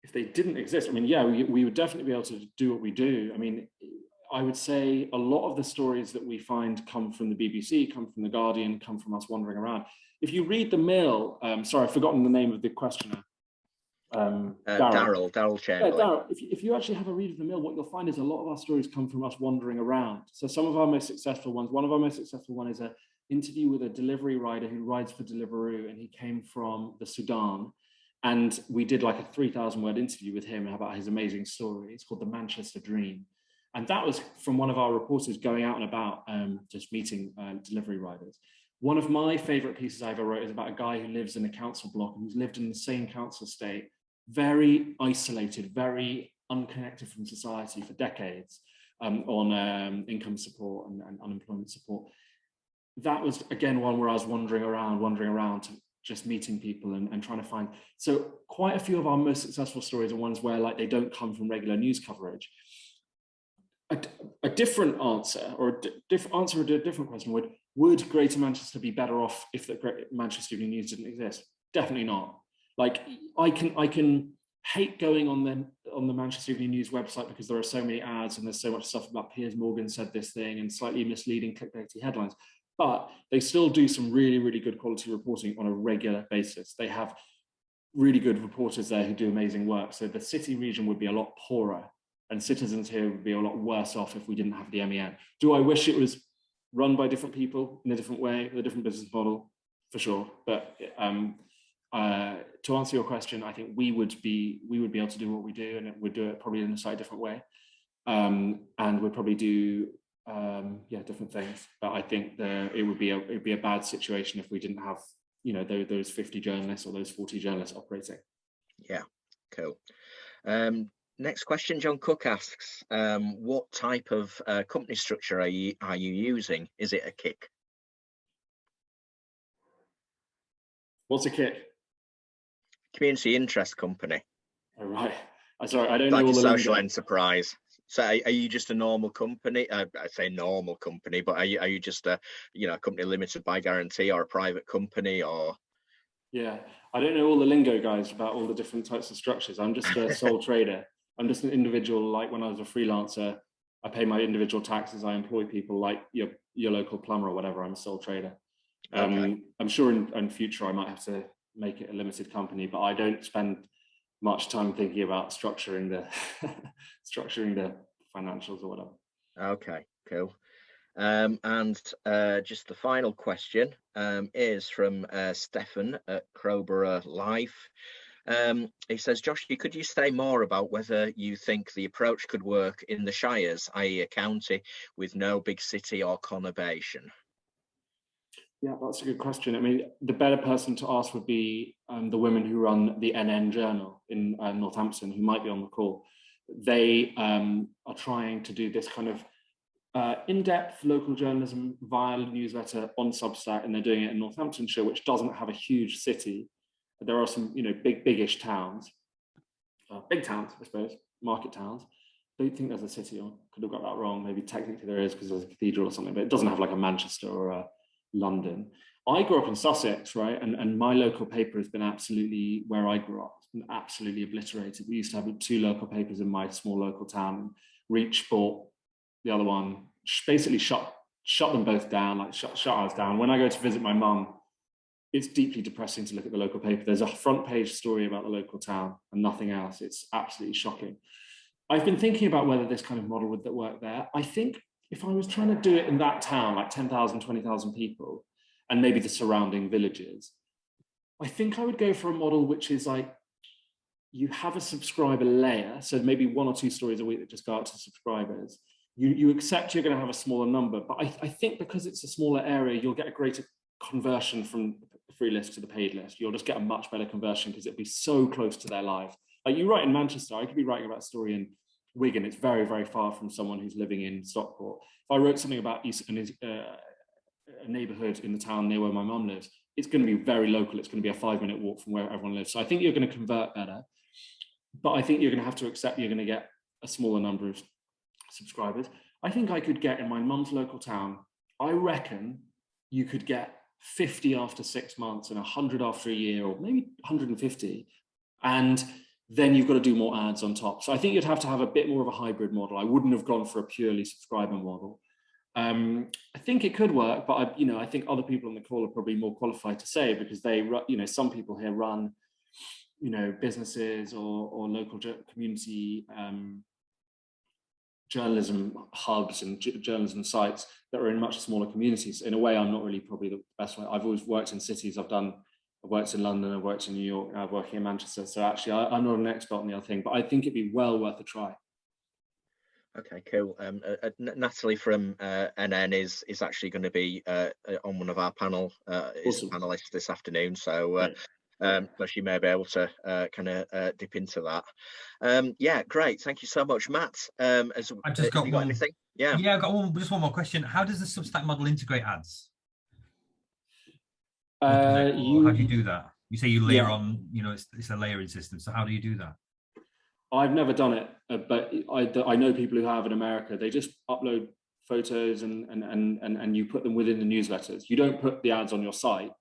If they didn't exist, I mean, yeah, we would definitely be able to do what we do. I mean, I would say a lot of the stories that we find come from the BBC, come from The Guardian, come from us wandering around. If you read the Mill, sorry, I've forgotten the name of the questioner. Daryl Chamberlain. Yeah, Daryl, if you actually have a read of the Mill, what you'll find is a lot of our stories come from us wandering around. So some of our most successful ones, one of our most successful one is an interview with a delivery rider who rides for Deliveroo, and he came from the Sudan. And we did like a 3,000 word interview with him about his amazing story. It's called The Manchester Dream. And that was from one of our reporters going out and about, just meeting delivery riders. One of my favorite pieces I ever wrote is about a guy who lives in a council block and who's lived in the same council estate, very isolated, very unconnected from society for decades, on income support and unemployment support. That was, again, one where I was wandering around to just meeting people and trying to find. So quite a few of our most successful stories are ones where like they don't come from regular news coverage. A different answer, or answer to a different question would Greater Manchester be better off if the Manchester Evening News didn't exist? Definitely not. Like I can hate going on the Manchester Evening News website because there are so many ads and there's so much stuff about Piers Morgan said this thing and slightly misleading clickbaity headlines. But they still do some really, really good quality reporting on a regular basis. They have really good reporters there who do amazing work. So the city region would be a lot poorer, and citizens here would be a lot worse off if we didn't have the MEN. Do I wish it was run by different people in a different way, with a different business model? For sure. But to answer your question, I think we would be able to do what we do, and we'd do it probably in a slightly different way, and we'd probably do different things. But I think it would be a bad situation if we didn't have, you know, those 50 journalists or those 40 journalists operating. Yeah, cool. Next question, John Cook asks, what type of company structure are you using? Is it a kick? What's a kick? Community interest company. Oh, right. Sorry, I don't like know all a the social lingo. enterprise. So are you just a normal company? I say normal company, but are you just a company limited by guarantee, or a private company, or? Yeah, I don't know all the lingo, guys, about all the different types of structures. I'm just a sole trader. I'm just an individual. Like when I was a freelancer, I pay my individual taxes. I employ people like your local plumber or whatever. I'm a sole trader. Okay. I'm sure in future I might have to make it a limited company, but I don't spend much time thinking about structuring the financials or whatever. Okay, cool. And just the final question is from Stefan at Crowborough Life. He says, Josh, could you say more about whether you think the approach could work in the Shires, i.e. a county with no big city or conurbation? Yeah, that's a good question. I mean, the better person to ask would be the women who run the NN Journal in Northampton, who might be on the call. They are trying to do this kind of in-depth local journalism via newsletter on Substack, and they're doing it in Northamptonshire, which doesn't have a huge city. There are some, big-ish towns, big towns, I suppose, market towns. I don't think there's a city, or could have got that wrong. Maybe technically there is because there's a cathedral or something, but it doesn't have like a Manchester or a London. I grew up in Sussex, right? And my local paper has been absolutely, where I grew up, absolutely obliterated. We used to have 2 local papers in my small local town. Reach bought the other one, basically shut them both down, like shut ours down. When I go to visit my mum, it's deeply depressing to look at the local paper. There's a front page story about the local town and nothing else. It's absolutely shocking. I've been thinking about whether this kind of model would work there. I think if I was trying to do it in that town, like 10,000, 20,000 people, and maybe the surrounding villages, I think I would go for a model which is like, you have a subscriber layer, so maybe 1 or 2 stories a week that just go out to subscribers. You accept you're going to have a smaller number, but I think because it's a smaller area, you'll get a greater conversion from the free list to the paid list. You'll just get a much better conversion because it'll be so close to their life. Like you write in Manchester, I could be writing about a story in Wigan. It's very, very far from someone who's living in Stockport. If I wrote something about a neighborhood in the town near where my mum lives, it's going to be very local. It's going to be a 5-minute walk from where everyone lives. So I think you're going to convert better, but I think you're going to have to accept you're going to get a smaller number of subscribers. I think I could get in my mum's local town, I reckon you could get 50 after 6 months and 100 after a year, or maybe 150. And then you've got to do more ads on top. So I think you'd have to have a bit more of a hybrid model. I wouldn't have gone for a purely subscriber model. I think it could work, but I think other people on the call are probably more qualified to say, because they, some people here run, businesses or local community journalism hubs and journalism sites that are in much smaller communities. In a way, I'm not really probably the best way. I've always worked in cities. I've worked in London, I've worked in New York, I'm working in Manchester. So actually, I'm not an expert on the other thing, but I think it'd be well worth a try. Okay, cool. Natalie from NN is actually going to be on one of our panel, is a panelist this afternoon. So she may be able to kind of dip into that. Yeah, great. Thank you so much, Matt. I've just got one. Anything? Yeah, I've got just one more question. How does the Substack model integrate ads? How do you do that? You say you layer on, it's a layering system. So how do you do that? I've never done it, but I know people who have in America. They just upload photos and you put them within the newsletters. You don't put the ads on your site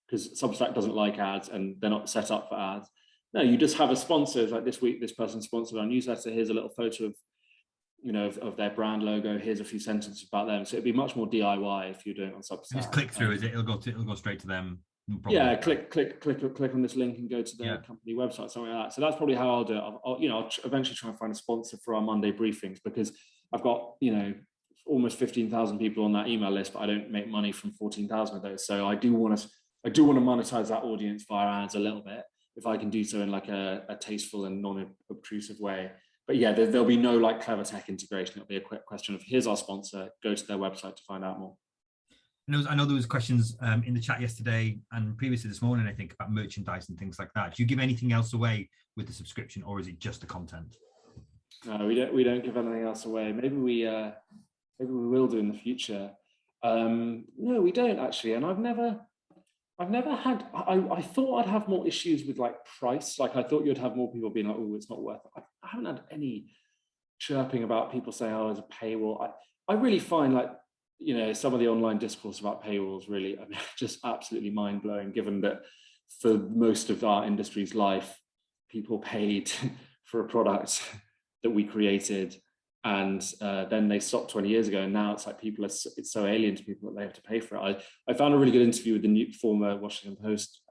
because Substack doesn't like ads and they're not set up for ads. No, you just have a sponsor. Like this week, this person sponsored our newsletter. Here's a little photo of their brand logo. Here's a few sentences about them. So it'd be much more DIY if you're doing it on Substack. Just click through, is it? It'll go straight to them. Yeah, click on this link and go to their company website, something like that. So that's probably how I'll do it. I'll eventually try and find a sponsor for our Monday briefings, because I've got almost 15,000 people on that email list, but I don't make money from 14,000 of those. So I do want to I do want to monetize that audience via ads a little bit, if I can do so in like a tasteful and non-obtrusive way. But yeah, there'll be no like clever tech integration. It'll be a quick question of, here's our sponsor, go to their website to find out more. I know there was questions in the chat yesterday and previously this morning, I think, about merchandise and things like that. Do you give anything else away with the subscription, or is it just the content? No, we don't give anything else away. Maybe we will do in the future. No, we don't actually. And I've never had, I thought I'd have more issues with like price. Like I thought you'd have more people being like, oh, it's not worth it. I haven't had any chirping about people saying, oh, there's a paywall. I really find like, you know, some of the online discourse about paywalls really, I mean, just absolutely mind blowing, given that for most of our industry's life, people paid for a product that we created, and then they stopped 20 years ago, and now it's like it's so alien to people that they have to pay for it. I found a really good interview with the former Washington Post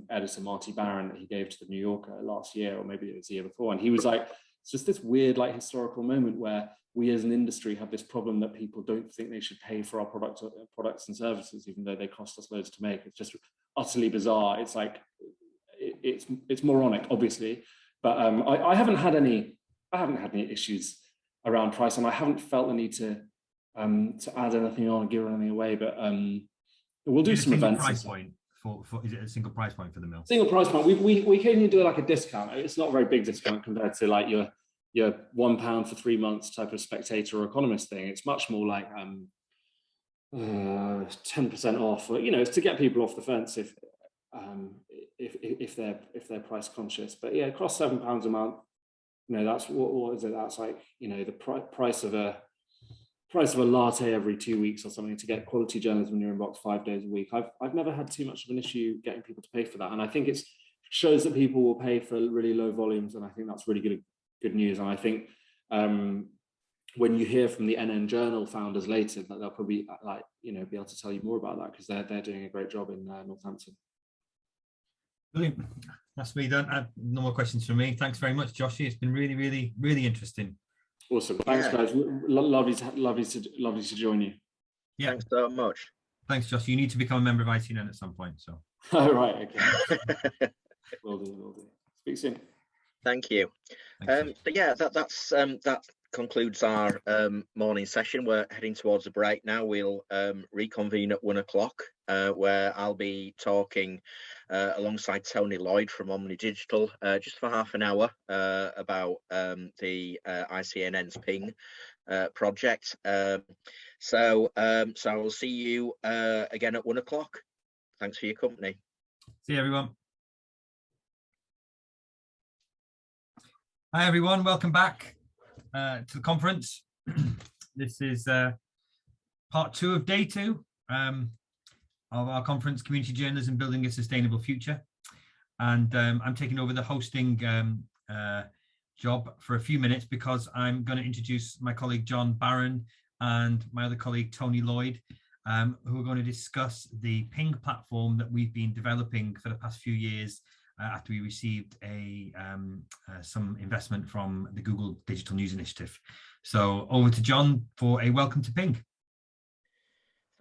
editor Marty Barron that he gave to the New Yorker last year, or maybe it was the year before, and he was like, it's just this weird like historical moment where we as an industry have this problem that people don't think they should pay for our products and services, even though they cost us loads to make. It's just utterly bizarre. It's like it's moronic, obviously, but I haven't had any issues around price, and I haven't felt the need to add anything on and give anything away. But we'll do some events. Price point for is it a single price point for the mill? Single price point. We can do like a discount. It's not a very big discount compared to like your £1 for 3 months type of Spectator or Economist thing. It's much more like 10% off. You know, it's to get people off the fence if they're price conscious. But yeah, it costs £7 a month. You know, that's what is it? That's like, you know, the price of a latte every 2 weeks or something to get quality journalism in your inbox 5 days a week. I've never had too much of an issue getting people to pay for that, and I think it shows that people will pay for really low volumes, and I think that's really good news. And I think when you hear from the NN Journal founders later, that they'll probably like, you know, be able to tell you more about that, because they're doing a great job in Northampton. Brilliant. That's me done. No more questions from me. Thanks very much, Joshy. It's been really, really, really interesting. Awesome. Thanks, guys. Lovely to join you. Yeah. Thanks so much. Thanks, Josh. You need to become a member of Icnn at some point. So. Oh, right. Okay. Will do. Speak soon. Thank you. But yeah, that concludes our morning session. We're heading towards a break now. We'll reconvene at 1 o'clock, where I'll be talking alongside Tony Lloyd from Omni Digital just for half an hour about the Icnn's Ping project. So I will see you again at 1 o'clock. Thanks for your company. See you, everyone. Hi, everyone. Welcome back to the conference. This is part 2 of day 2 of our conference, Community Journalism, Building a Sustainable Future. And I'm taking over the hosting job for a few minutes, because I'm going to introduce my colleague John Barron and my other colleague Tony Lloyd, who are going to discuss the Ping platform that we've been developing for the past few years after we received some investment from the Google Digital News Initiative. So over to John for a welcome to Ping.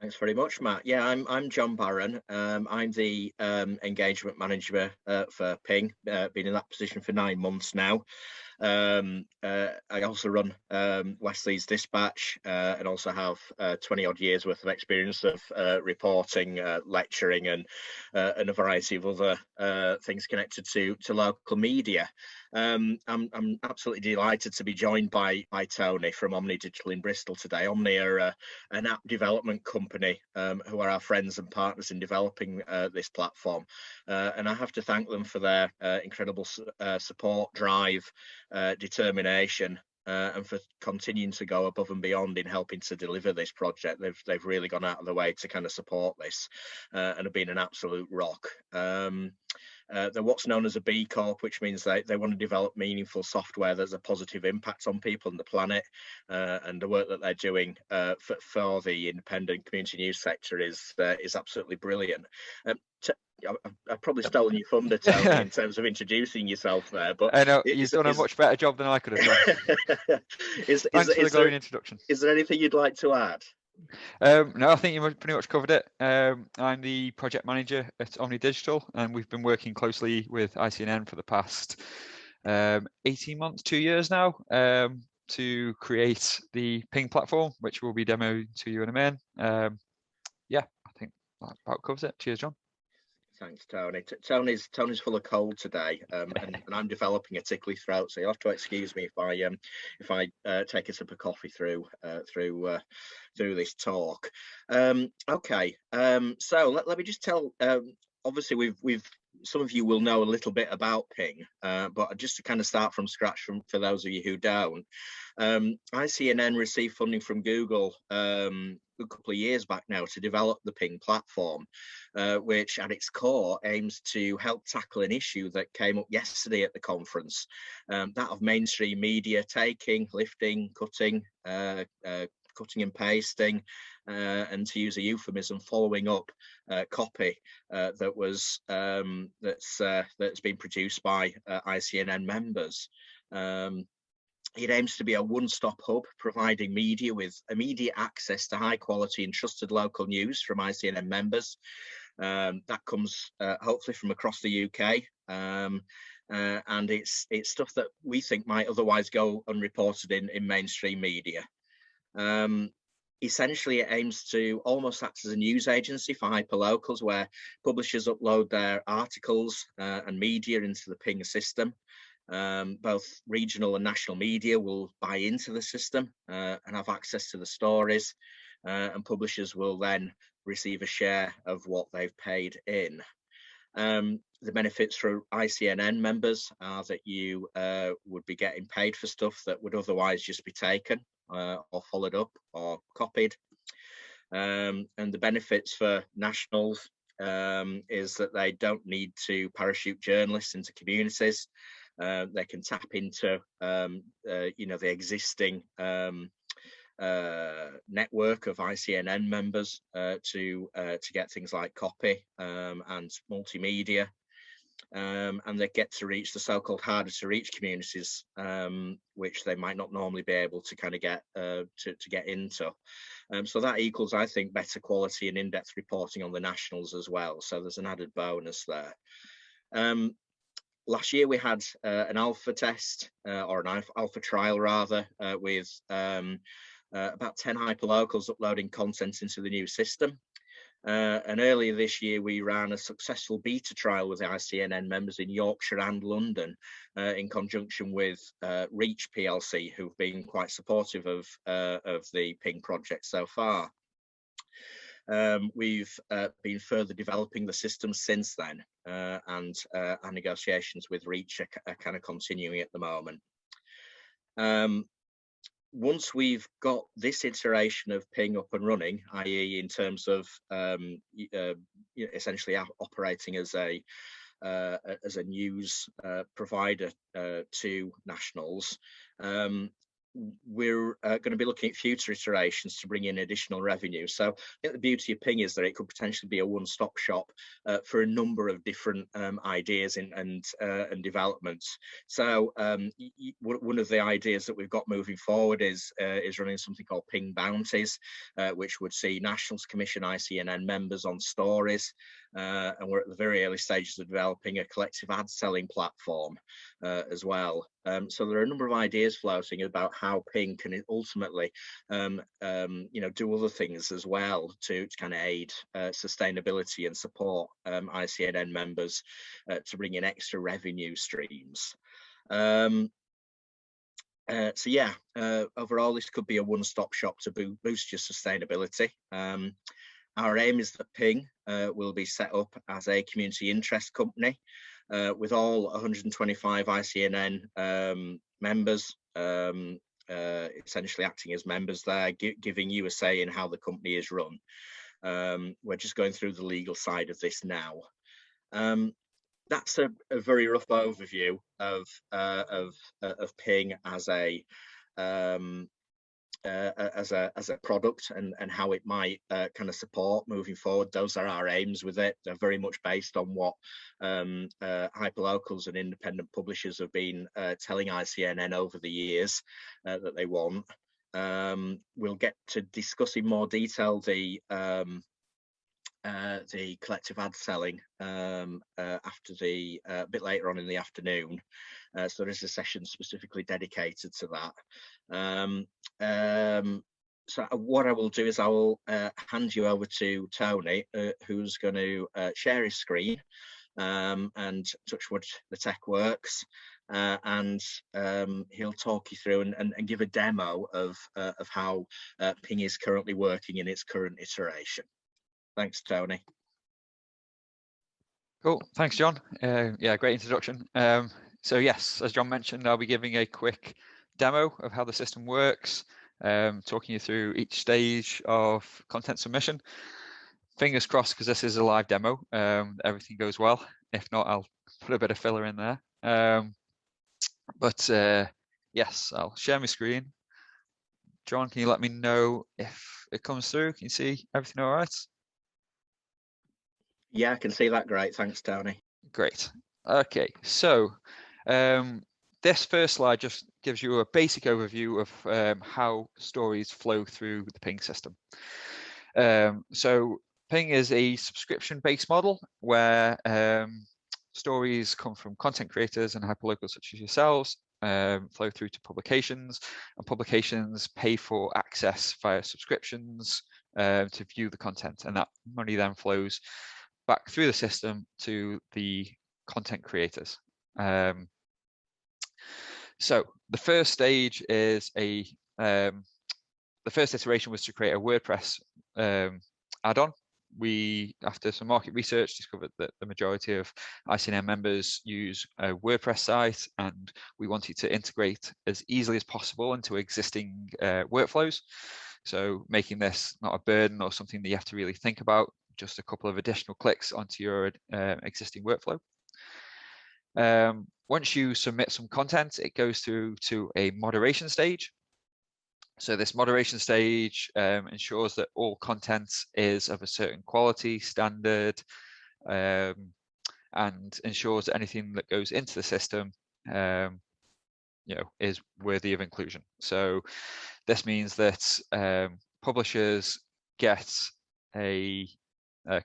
Thanks very much, Matt. Yeah, I'm John Barron. I'm the engagement manager for Ping. Been in that position for 9 months now. I also run Wesley's Dispatch and also have 20 odd years worth of experience of reporting, lecturing, and a variety of other things connected to local media. I'm absolutely delighted to be joined by Tony from Omni Digital in Bristol today. Omni are an app development company who are our friends and partners in developing this platform, and I have to thank them for their incredible support, drive, determination, and for continuing to go above and beyond in helping to deliver this project. They've really gone out of their way to kind of support this and have been an absolute rock. They're what's known as a B Corp, which means they want to develop meaningful software that's a positive impact on people and the planet, and the work that they're doing for the independent community news sector is absolutely brilliant. I've probably stolen your thunder, Tony, in terms of introducing yourself there, but I know you've done a much better job than I could have done. Thanks for the glowing introduction. Is there anything you'd like to add? No, I think you pretty much covered it. I'm the project manager at Omni Digital, and we've been working closely with Icnn for the past 18 months, 2 years now, to create the Ping platform, which will be demoed to you in a minute. Yeah, I think that about covers it. Cheers, John. Thanks, Tony. Tony's full of cold today, and I'm developing a tickly throat, so you'll have to excuse me if I take a sip of coffee through this talk. Okay, so let me just tell. Obviously, we've some of you will know a little bit about Ping, but just to kind of start from scratch for those of you who don't, Icnn received funding from Google a couple of years back now to develop the Ping platform, which at its core aims to help tackle an issue that came up yesterday at the conference, that of mainstream media taking, lifting, cutting and pasting, and to use a euphemism, following up copy that's been produced by Icnn members. It aims to be a one-stop hub, providing media with immediate access to high-quality and trusted local news from Icnn members. That comes hopefully from across the UK, and it's stuff that we think might otherwise go unreported in mainstream media. Essentially, it aims to almost act as a news agency for hyperlocals, where publishers upload their articles and media into the Ping system. Both regional and national media will buy into the system and have access to the stories, and publishers will then receive a share of what they've paid in. The benefits for Icnn members are that you would be getting paid for stuff that would otherwise just be taken or followed up or copied. And the benefits for nationals is that they don't need to parachute journalists into communities. They can tap into the existing network of Icnn members to get things like copy and multimedia, and they get to reach the so-called harder to reach communities, which they might not normally be able to kind of get to get into. So that equals, I think, better quality and in-depth reporting on the nationals as well. So there's an added bonus there. Last year we had an alpha test, or an alpha trial rather, with about 10 hyperlocals uploading content into the new system. And earlier this year we ran a successful beta trial with the Icnn members in Yorkshire and London, in conjunction with Reach PLC, who've been quite supportive of the Ping project so far. We've been further developing the system since then, and our negotiations with Reach are kind of continuing at the moment. Once we've got this iteration of Ping up and running, i.e. in terms of essentially operating as a news provider to nationals, we're going to be looking at future iterations to bring in additional revenue. So I think the beauty of Ping is that it could potentially be a one-stop shop for a number of different ideas and developments. So one of the ideas that we've got moving forward is running something called Ping Bounties, which would see nationals commission Icnn members on stories, and we're at the very early stages of developing a collective ad selling platform as well. So there are a number of ideas floating about how Ping can ultimately, do other things as well to kind of aid sustainability and support Icnn members to bring in extra revenue streams. So yeah, overall, this could be a one-stop shop to boost your sustainability. Our aim is that Ping will be set up as a community interest company with all 125 Icnn members essentially acting as members there, giving you a say in how the company is run. We're just going through the legal side of this now. That's a very rough overview of Ping as a product and how it might kind of support moving forward. Those are our aims with it. They're very much based on what hyperlocals and independent publishers have been telling Icnn over the years that they want. we'll get to discuss in more detail the collective ad selling after the bit later on in the afternoon. So there is a session specifically dedicated to that. So what I will do is I will hand you over to Tony, who's going to share his screen, and touch wood, the tech works, and he'll talk you through and give a demo of how Ping is currently working in its current iteration. Thanks, Tony. Cool, thanks, John. Yeah, great introduction. So yes, as John mentioned, I'll be giving a quick demo of how the system works, talking you through each stage of content submission. Fingers crossed, because this is a live demo, everything goes well. If not, I'll put a bit of filler in there. Yes, I'll share my screen. John, can you let me know if it comes through? Can you see everything all right? Yeah, I can see that. Great, thanks, Tony. Great. Okay, so this first slide just gives you a basic overview of how stories flow through the Ping system. So Ping is a subscription-based model where stories come from content creators and hyperlocals such as yourselves, flow through to publications, and publications pay for access via subscriptions to view the content, and that money then flows back through the system to the content creators. So the first stage is the first iteration was to create a WordPress add-on. We, after some market research, discovered that the majority of Icnn members use a WordPress site, and we wanted to integrate as easily as possible into existing workflows. So making this not a burden or something that you have to really think about, just a couple of additional clicks onto your existing workflow. Once you submit some content, it goes through to a moderation stage. So this moderation stage ensures that all content is of a certain quality standard, and ensures that anything that goes into the system is worthy of inclusion. So this means that publishers get a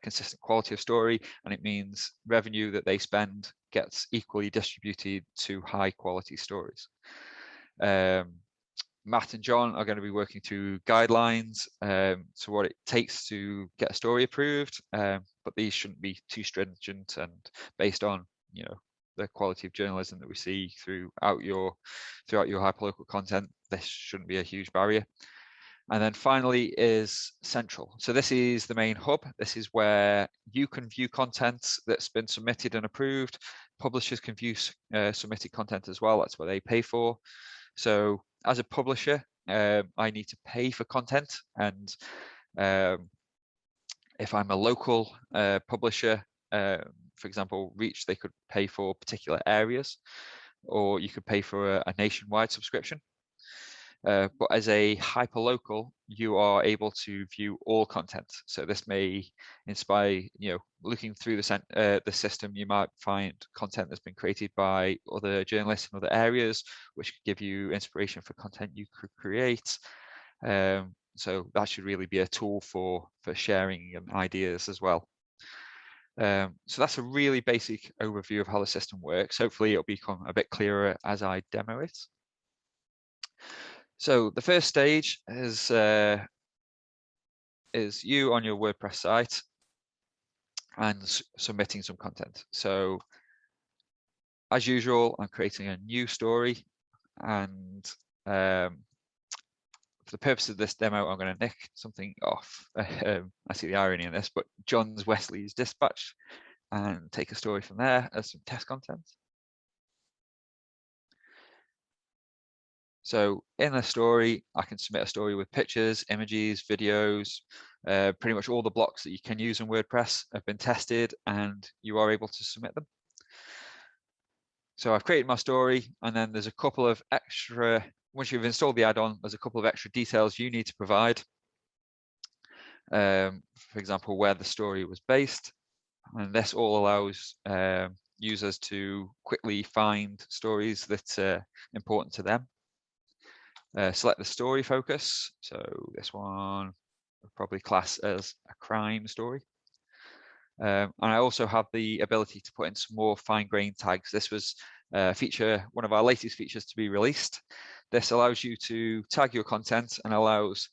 consistent quality of story, and it means revenue that they spend gets equally distributed to high quality stories. Matt and John are going to be working through guidelines to what it takes to get a story approved, but these shouldn't be too stringent, and based on the quality of journalism that we see throughout your hyperlocal content, this shouldn't be a huge barrier. And then finally is central. So this is the main hub. This is where you can view content that's been submitted and approved. Publishers can view submitted content as well. That's what they pay for. So as a publisher, I need to pay for content. And if I'm a local publisher, for example, Reach, they could pay for particular areas, or you could pay for a nationwide subscription. But as a hyperlocal, you are able to view all content. So this may inspire, looking through the system, you might find content that's been created by other journalists in other areas, which could give you inspiration for content you could create. So that should really be a tool for sharing ideas as well. So that's a really basic overview of how the system works. Hopefully it'll become a bit clearer as I demo it. So the first stage is you on your WordPress site and submitting some content. So as usual, I'm creating a new story, and for the purpose of this demo, I'm going to nick something off. I see the irony in this, but John's Wesley's Dispatch, and take a story from there as some test content. So in a story, I can submit a story with pictures, images, videos, pretty much all the blocks that you can use in WordPress have been tested, and you are able to submit them. So I've created my story, and then there's a couple of extra, once you've installed the add-on, there's a couple of extra details you need to provide. For example, where the story was based, and this all allows users to quickly find stories that are important to them. select the story focus. So this one I'll probably class as a crime story. And I also have the ability to put in some more fine-grained tags. This was a feature, one of our latest features to be released. This allows you to tag your content and allows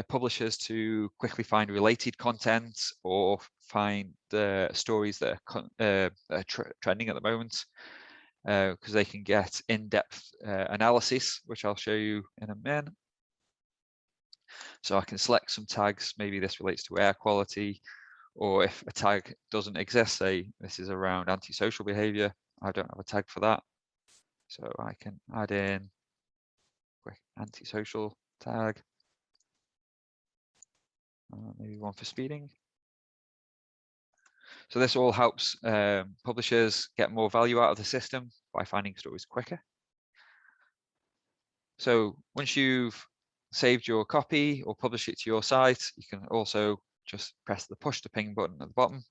publishers to quickly find related content or find stories that are trending at the moment, because they can get in-depth analysis, which I'll show you in a minute. So I can select some tags. Maybe this relates to air quality, or if a tag doesn't exist, say this is around antisocial behavior, I don't have a tag for that. So I can add in quick antisocial tag, maybe one for speeding. So this all helps publishers get more value out of the system by finding stories quicker. So once you've saved your copy or published it to your site, you can also just press the push to ping button at the bottom.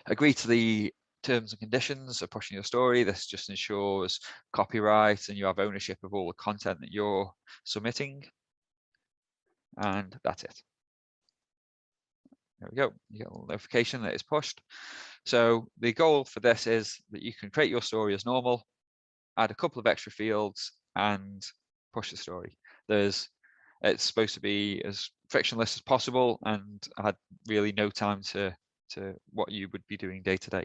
Agree to the terms and conditions of pushing your story. This just ensures copyright and you have ownership of all the content that you're submitting. And that's it. There we go. You get a little notification that it's pushed. So the goal for this is that you can create your story as normal, add a couple of extra fields and push the story. It's supposed to be as frictionless as possible and add really no time to what you would be doing day to day.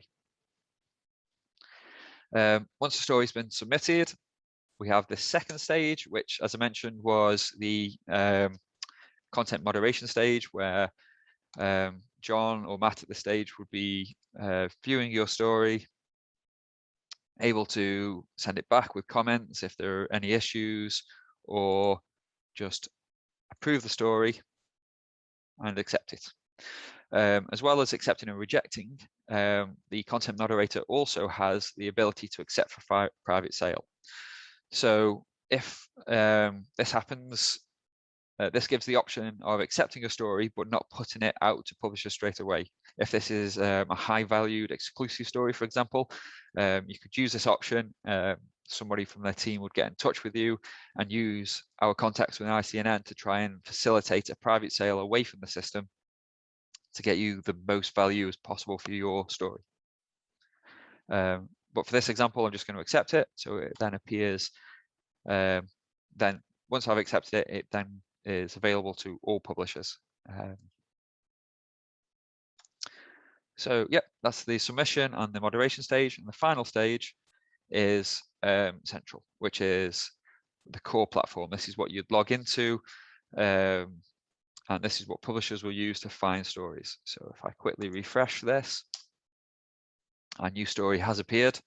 Once the story's been submitted, we have this second stage, which, as I mentioned, was the content moderation stage, where John or Matt at this stage would be viewing your story, able to send it back with comments if there are any issues, or just approve the story and accept it. As well as accepting and rejecting, the content moderator also has the ability to accept for private sale. So if this happens, this gives the option of accepting a story but not putting it out to publishers straight away. If this is a high valued exclusive story, for example, you could use this option. Somebody from their team would get in touch with you and use our contacts with Icnn to try and facilitate a private sale away from the system to get you the most value as possible for your story. But for this example, I'm just going to accept it. So it then appears, then once I've accepted it, it then is available to all publishers. So yeah, that's the submission and the moderation stage. And the final stage is Central, which is the core platform. This is what you'd log into, and this is what publishers will use to find stories. So if I quickly refresh this, a new story has appeared.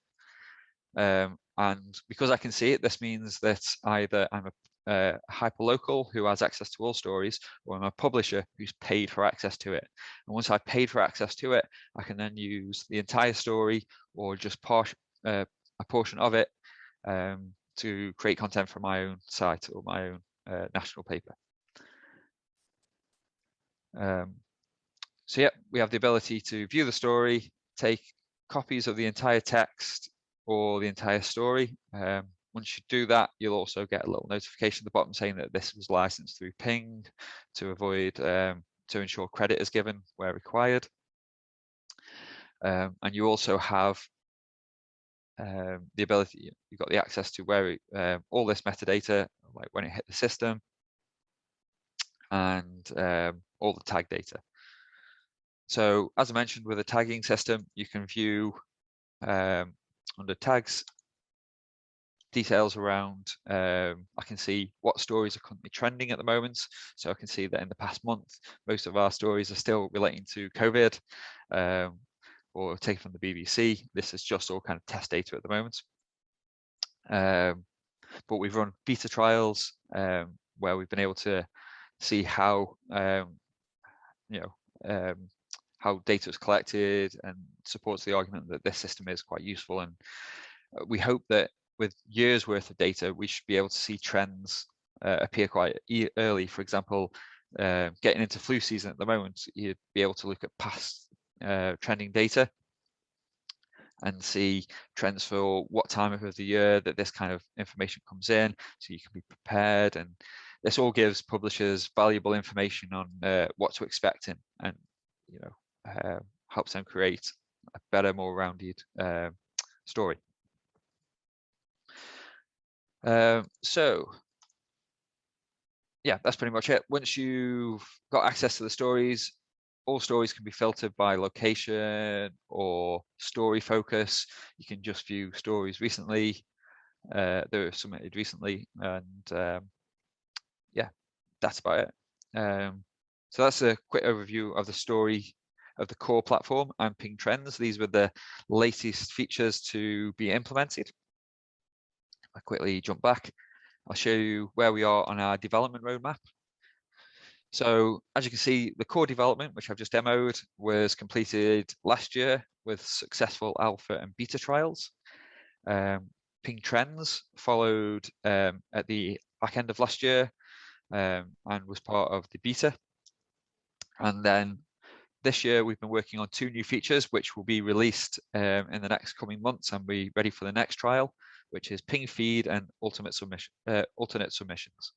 And because I can see it, this means that either I'm a hyperlocal who has access to all stories, or I'm a publisher who's paid for access to it. And once I've paid for access to it, I can then use the entire story or just a portion of it to create content for my own site or my own national paper. So yeah, we have the ability to view the story, take copies of the entire text or the entire story. Once you do that, you'll also get a little notification at the bottom saying that this was licensed through Ping to avoid, to ensure credit is given where required. And you also have the ability, you've got the access to where all this metadata, like when it hit the system, and all the tag data. So as I mentioned, with a tagging system, you can view under tags details around, I can see what stories are currently trending at the moment. So I can see that in the past month, most of our stories are still relating to COVID or taken from the BBC. This is just all kind of test data at the moment. But we've run beta trials where we've been able to see how, how data is collected, and supports the argument that this system is quite useful. And we hope that with years worth of data, we should be able to see trends appear quite early. For example, getting into flu season at the moment, you'd be able to look at past trending data and see trends for what time of the year that this kind of information comes in, so you can be prepared. And this all gives publishers valuable information on what to expect and helps them create a better, more rounded story. So yeah, that's pretty much it. Once you've got access to the stories, all stories can be filtered by location or story focus. You can just view stories recently, they were submitted recently, and yeah, that's about it. So that's a quick overview of the story of the core platform and Ping Trends. These were the latest features to be implemented. I quickly jump back. I'll show you where we are on our development roadmap. So as you can see, the core development, which I've just demoed, was completed last year with successful alpha and beta trials. Ping Trends followed at the back end of last year and was part of the beta. And then this year, we've been working on 2 new features, which will be released in the next coming months and be ready for the next trial, which is Ping Feed and alternate submissions.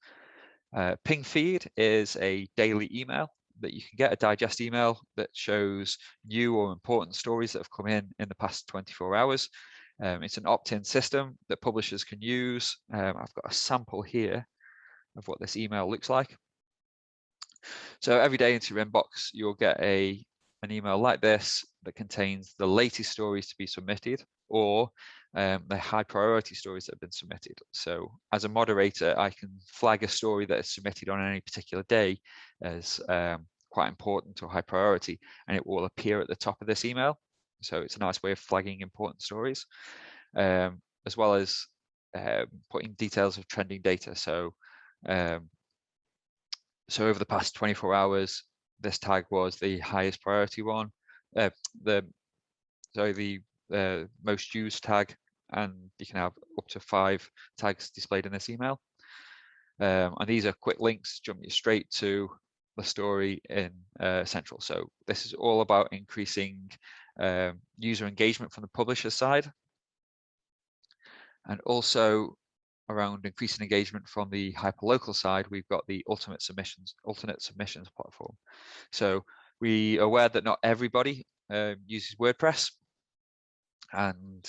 Ping Feed is a daily email that you can get, a digest email that shows new or important stories that have come in the past 24 hours. It's an opt-in system that publishers can use. I've got a sample here of what this email looks like. So every day into your inbox, you'll get an email like this that contains the latest stories to be submitted, or the high priority stories that have been submitted. So as a moderator, I can flag a story that is submitted on any particular day as quite important or high priority, and it will appear at the top of this email. So it's a nice way of flagging important stories, as well as putting details of trending data. So over the past 24 hours, this tag was the highest priority one, the most used tag, and you can have up to 5 tags displayed in this email. And these are quick links, jump you straight to the story in Central. So this is all about increasing user engagement from the publisher side, and also around increasing engagement from the hyperlocal side. We've got the alternate submissions platform. So we are aware that not everybody uses WordPress, and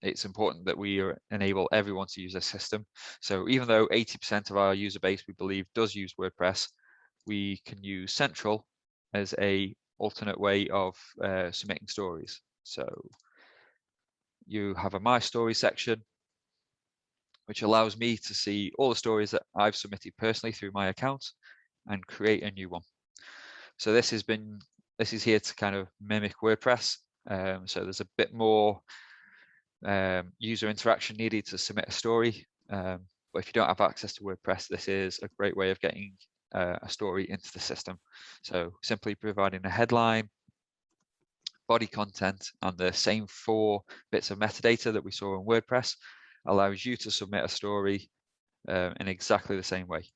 it's important that we enable everyone to use this system. So even though 80% of our user base, we believe, does use WordPress, we can use Central as a alternate way of submitting stories. So you have a My Story section, which allows me to see all the stories that I've submitted personally through my account and create a new one. So this is here to kind of mimic WordPress. So there's a bit more user interaction needed to submit a story. But if you don't have access to WordPress, this is a great way of getting a story into the system. So simply providing a headline, body content, and the same 4 bits of metadata that we saw in WordPress allows you to submit a story in exactly the same way.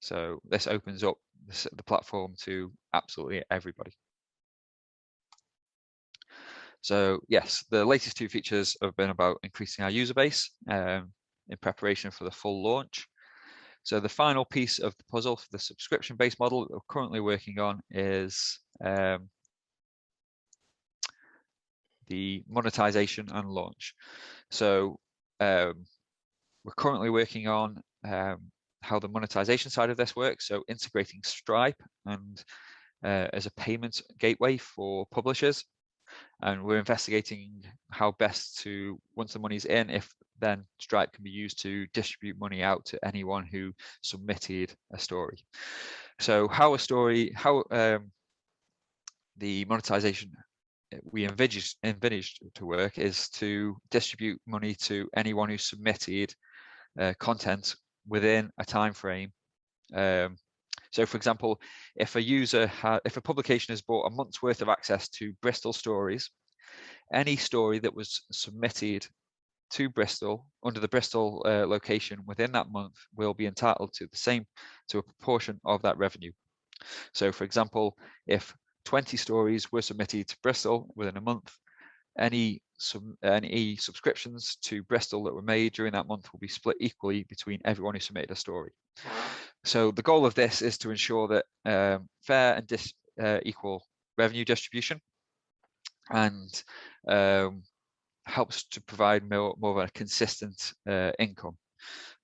So this opens up the platform to absolutely everybody. So yes, the latest 2 features have been about increasing our user base in preparation for the full launch. So the final piece of the puzzle for the subscription-based model that we're currently working on is the monetization and launch. So we're currently working on how the monetization side of this works. So integrating Stripe and as a payment gateway for publishers. And we're investigating how best to, once the money's in, if then Stripe can be used to distribute money out to anyone who submitted a story. So how the monetization we envisaged to work is to distribute money to anyone who submitted content within a time frame. So for example, if a publication has bought a month's worth of access to Bristol stories, any story that was submitted to Bristol under the Bristol location within that month will be entitled to a proportion of that revenue. So for example, if 20 stories were submitted to Bristol within a month, any subscriptions to Bristol that were made during that month will be split equally between everyone who submitted a story. So the goal of this is to ensure that fair and equal revenue distribution, and helps to provide more of a consistent income.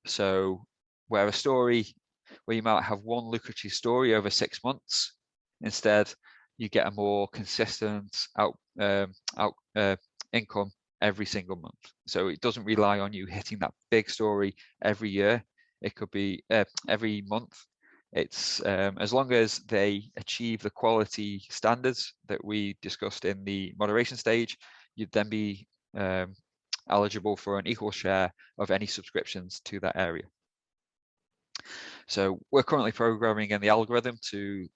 So where you might have one lucrative story over 6 months, instead you get a more consistent income every single month. So it doesn't rely on you hitting that big story every year. It could be every month. It's as long as they achieve the quality standards that we discussed in the moderation stage, you'd then be eligible for an equal share of any subscriptions to that area. So we're currently programming in the algorithm to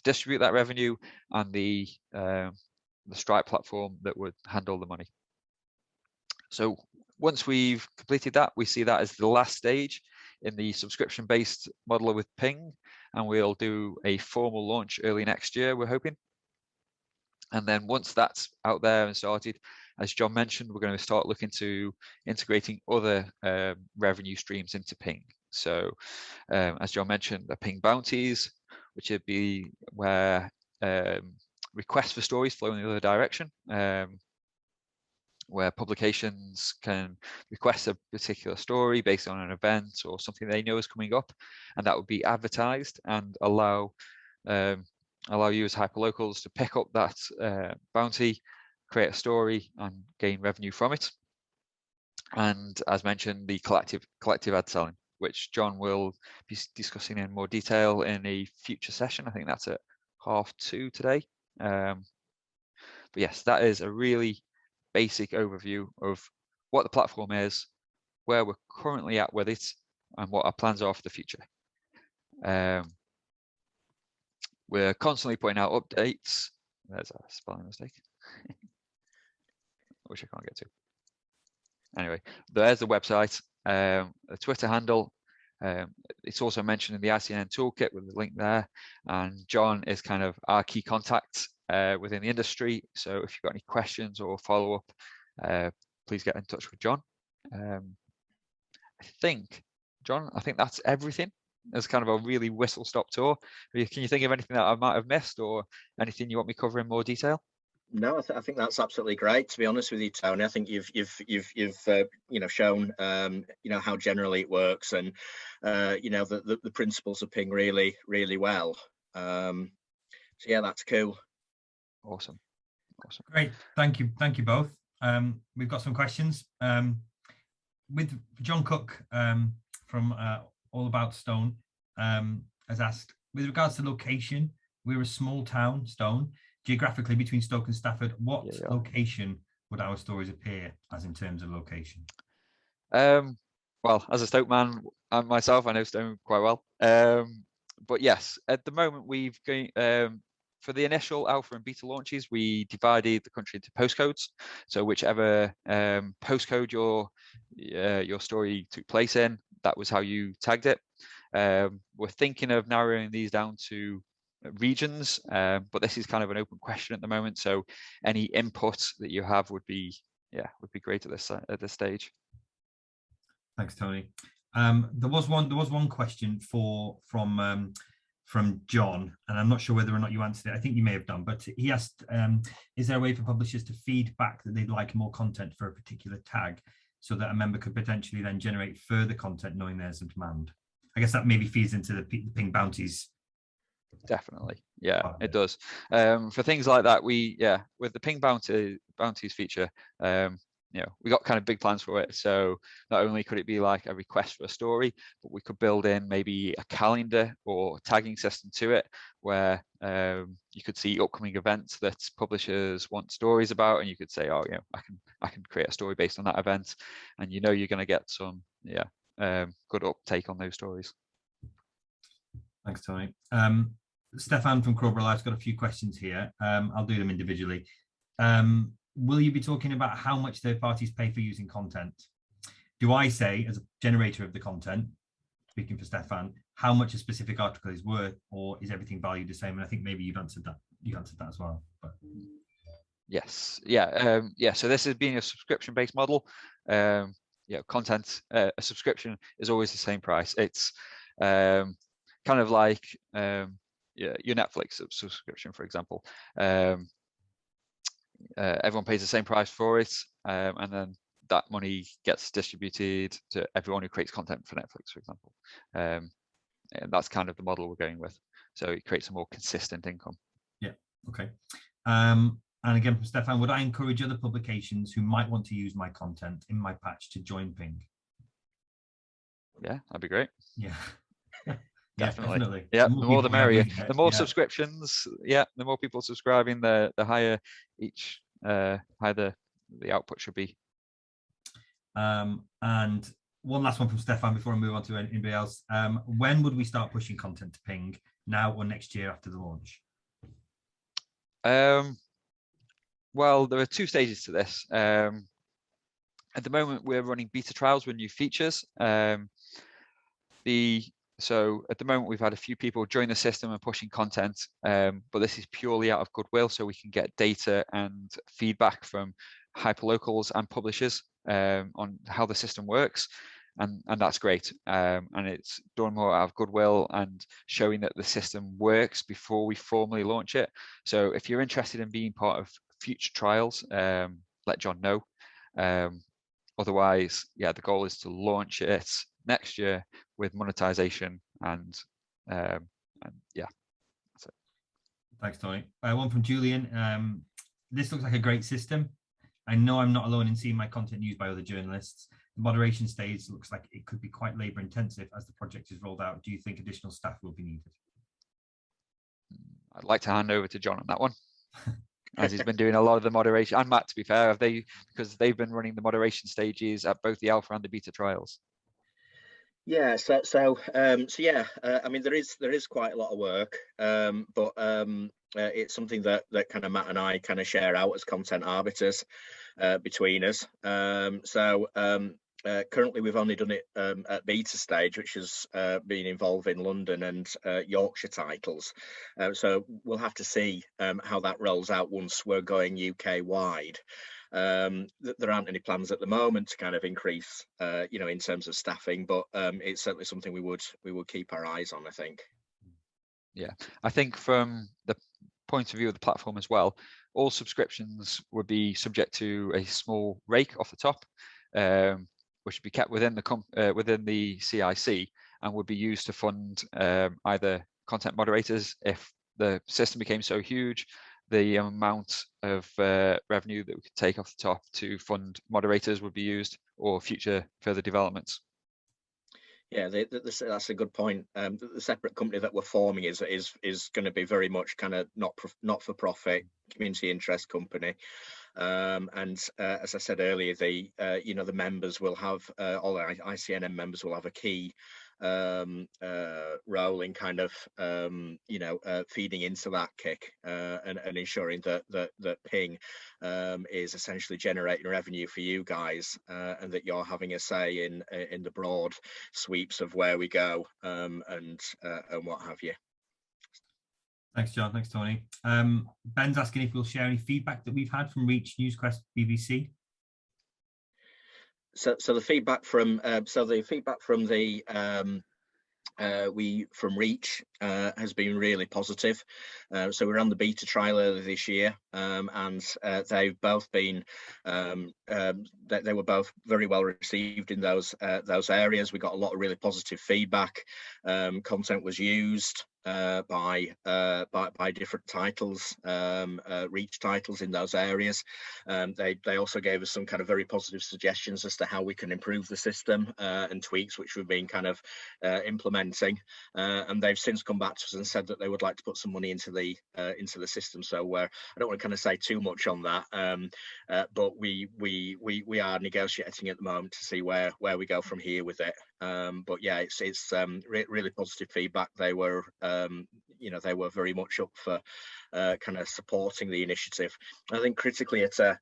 distribute that revenue, and the Stripe platform that would handle the money. So once we've completed that, we see that as the last stage in the subscription-based model with Ping, and we'll do a formal launch early next year, we're hoping. And then once that's out there and started, as John mentioned, we're going to start looking to integrating other revenue streams into Ping. So as John mentioned, the Ping bounties, which would be where requests for stories flow in the other direction, where publications can request a particular story based on an event or something they know is coming up, and that would be advertised and allow you as hyperlocals to pick up that bounty, create a story, and gain revenue from it. And as mentioned, the collective ad selling, which John will be discussing in more detail in a future session. I think that's at 2:30 today. But yes, that is a really basic overview of what the platform is, where we're currently at with it, and what our plans are for the future. We're constantly putting out updates. There's a spelling mistake. Which I can't get to. Anyway, there's the website, the Twitter handle. It's also mentioned in the Icnn toolkit with the link there. And John is kind of our key contact within the industry. So if you've got any questions or follow up, please get in touch with John. I think that's everything. It's kind of a really whistle-stop tour. Can you think of anything that I might have missed, or anything you want me to cover in more detail? No, I think that's absolutely great. To be honest with you, Tony, I think you've shown how generally it works, and the principles of Ping really well. So yeah, that's cool. Awesome. Great, thank you both. We've got some questions. With John Cook from All About Stone has asked, with regards to location, we're a small town, Stone. Geographically between Stoke and Stafford, what location would our stories appear as in terms of location? Well, as a Stoke man and myself, I know Stone quite well. But yes, at the moment we've going for the initial alpha and beta launches, we divided the country into postcodes. So whichever postcode your story took place in, that was how you tagged it. We're thinking of narrowing these down to regions, but this is kind of an open question at the moment. So any input that you have would be great at this stage. Thanks, Tony. There was one question from John, and I'm not sure whether or not you answered it. I think you may have done, but he asked, is there a way for publishers to feed back that they'd like more content for a particular tag, so that a member could potentially then generate further content knowing there's a demand? I guess that maybe feeds into the Ping bounties. Definitely, yeah, it does. For things like that, with the Ping bounties feature, we got kind of big plans for it. So not only could it be like a request for a story, but we could build in maybe a calendar or tagging system to it, where you could see upcoming events that publishers want stories about, and you could say, I can create a story based on that event, and you're going to get some good uptake on those stories. Thanks, Tony. Stefan from Crowborough Live's got a few questions here. I'll do them individually. Will you be talking about how much third parties pay for using content? Do I say, as a generator of the content, speaking for Stefan, how much a specific article is worth, or is everything valued the same? And I think maybe you've answered that. You answered that as well. But Yes, yeah, yeah. So this is being a subscription-based model. Content, a subscription is always the same price. It's kind of like your Netflix subscription, for example. Everyone pays the same price for it, and then that money gets distributed to everyone who creates content for Netflix, for example. And that's kind of the model we're going with. So it creates a more consistent income. Yeah. Okay. And again, from Stefan, would I encourage other publications who might want to use my content in my patch to join Ping? Yeah, that'd be great. Yeah. Definitely. Yeah, Yeah, the more the merrier. The more yeah. subscriptions, yeah, the more people subscribing, the higher each higher the output should be. And one last one from Stefan before I move on to anybody else. When would we start pushing content to Ping? Now or next year after the launch? Well, there are two stages to this. At the moment, we're running beta trials with new features. So at the moment, we've had a few people join the system and pushing content, but this is purely out of goodwill, so we can get data and feedback from hyperlocals and publishers on how the system works, and that's great. And it's done more out of goodwill and showing that the system works before we formally launch it. So if you're interested in being part of future trials, let John know. Otherwise, yeah, the goal is to launch it next year with monetization and yeah, that's it. Thanks, Tony. One from Julian. This looks like a great system. I know I'm not alone in seeing my content used by other journalists. The moderation stage looks like it could be quite labor intensive as the project is rolled out. Do you think additional staff will be needed? I'd like to hand over to John on that one. As he's been doing a lot of the moderation, and Matt, to be fair, because they've been running the moderation stages at both the alpha and the beta trials. Yeah, so yeah, I mean, there is quite a lot of work, but it's something that kind of Matt and I kind of share out as content arbiters between us. Currently, we've only done it at beta stage, which has been involving London and Yorkshire titles. So we'll have to see how that rolls out once we're going UK wide. There aren't any plans at the moment to kind of increase, in terms of staffing, but it's certainly something we would keep our eyes on, I think. Yeah, I think from the point of view of the platform as well, all subscriptions would be subject to a small rake off the top, which would be kept within the CIC and would be used to fund either content moderators if the system became so huge, the amount of revenue that we could take off the top to fund moderators would be used, or future further developments. Yeah, that's a good point. The separate company that we're forming is going to be very much kind of not for profit community interest company. And as I said earlier, the members will have all the ICNN members will have a key role in kind of feeding into that kick and ensuring that Ping is essentially generating revenue for you guys, and that you're having a say in the broad sweeps of where we go, and what have you. Thanks, John. Thanks, Tony. Ben's asking if we'll share any feedback that we've had from Reach, Newsquest, BBC. So the feedback from Reach has been really positive. So we're on the beta trial earlier this year, and they've both been they were both very well received in those areas. We got a lot of really positive feedback. Content was used by different titles, Reach titles in those areas. They also gave us some kind of very positive suggestions as to how we can improve the system, and tweaks which we've been kind of implementing. And they've since come back to us and said that they would like to put some money into the system. So I don't want to kind of say too much on that, but we are negotiating at the moment to see where we go from here with it. But yeah, it's really positive feedback. They were they were very much up for kind of supporting the initiative. I think critically at a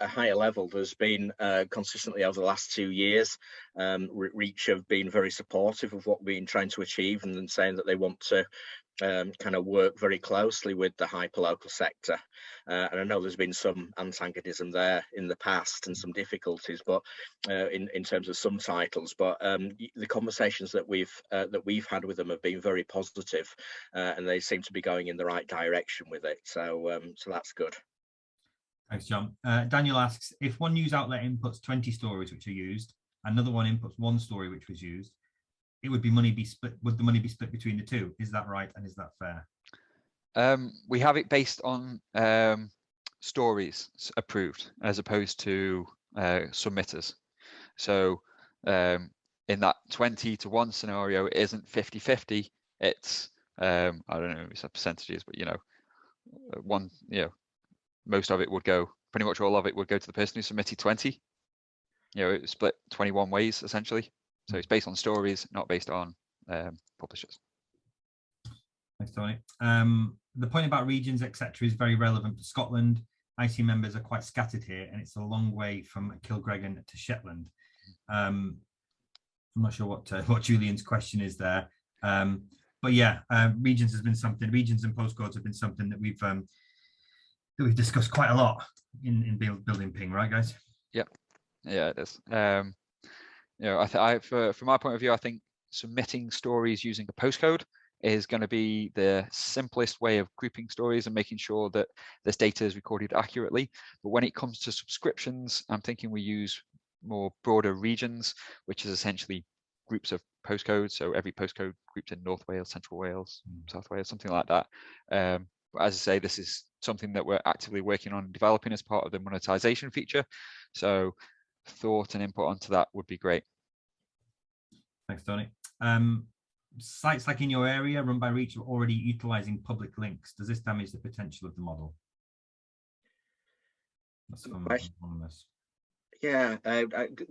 higher level, there's been consistently over the last 2 years, Reach have been very supportive of what we've been trying to achieve, and then saying that they want to kind of work very closely with the hyperlocal sector. And I know there's been some antagonism there in the past and some difficulties, but in terms of some titles. But the conversations that we've had with them have been very positive, and they seem to be going in the right direction with it. So so that's good. Thanks, John. Daniel asks, if one news outlet inputs 20 stories which are used, another one inputs 1 story which was used, it would the money be split between the two? Is that right, and is that fair? We have it based on stories approved as opposed to submitters. So in that 20-to-1 scenario, it isn't 50-50. It's I don't know, it's percentages, but most of it would go, pretty much all of it would go to the person who submitted 20. It's split 21 ways essentially. So it's based on stories, not based on publishers. Thanks, Tony. The point about regions, etc., is very relevant for Scotland. IC members are quite scattered here, and it's a long way from Kilgreggan to Shetland. I'm not sure what Julian's question is there, but yeah, regions has been something. Regions and postcodes have been something that we've discussed quite a lot in building Ping, right, guys? Yep. Yeah, it is. From my point of view, I think submitting stories using a postcode is going to be the simplest way of grouping stories and making sure that this data is recorded accurately. But when it comes to subscriptions, I'm thinking we use more broader regions, which is essentially groups of postcodes. So every postcode grouped in North Wales, Central Wales, South Wales, something like that. But as I say, this is something that we're actively working on developing as part of the monetization feature. So thought and input onto that would be great. Thanks, Tony. Sites like in your area run by Reach are already utilizing public links. Does this damage the potential of the model? That's anonymous. Yeah,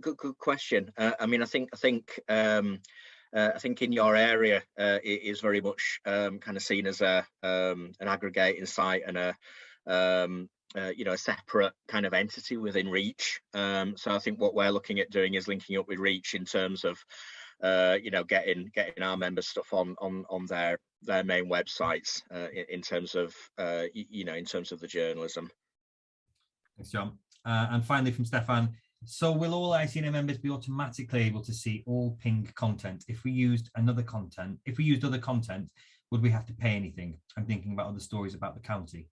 good question. I mean, I think in your area it is very much kind of seen as an aggregating site and a separate kind of entity within Reach. So I think what we're looking at doing is linking up with Reach in terms of getting our members stuff on their main websites in terms of in terms of the journalism. Thanks, John. And finally from Stefan, so will all Icnn members be automatically able to see all Ping content? If we used other content, would we have to pay anything? I'm thinking about other stories about the county.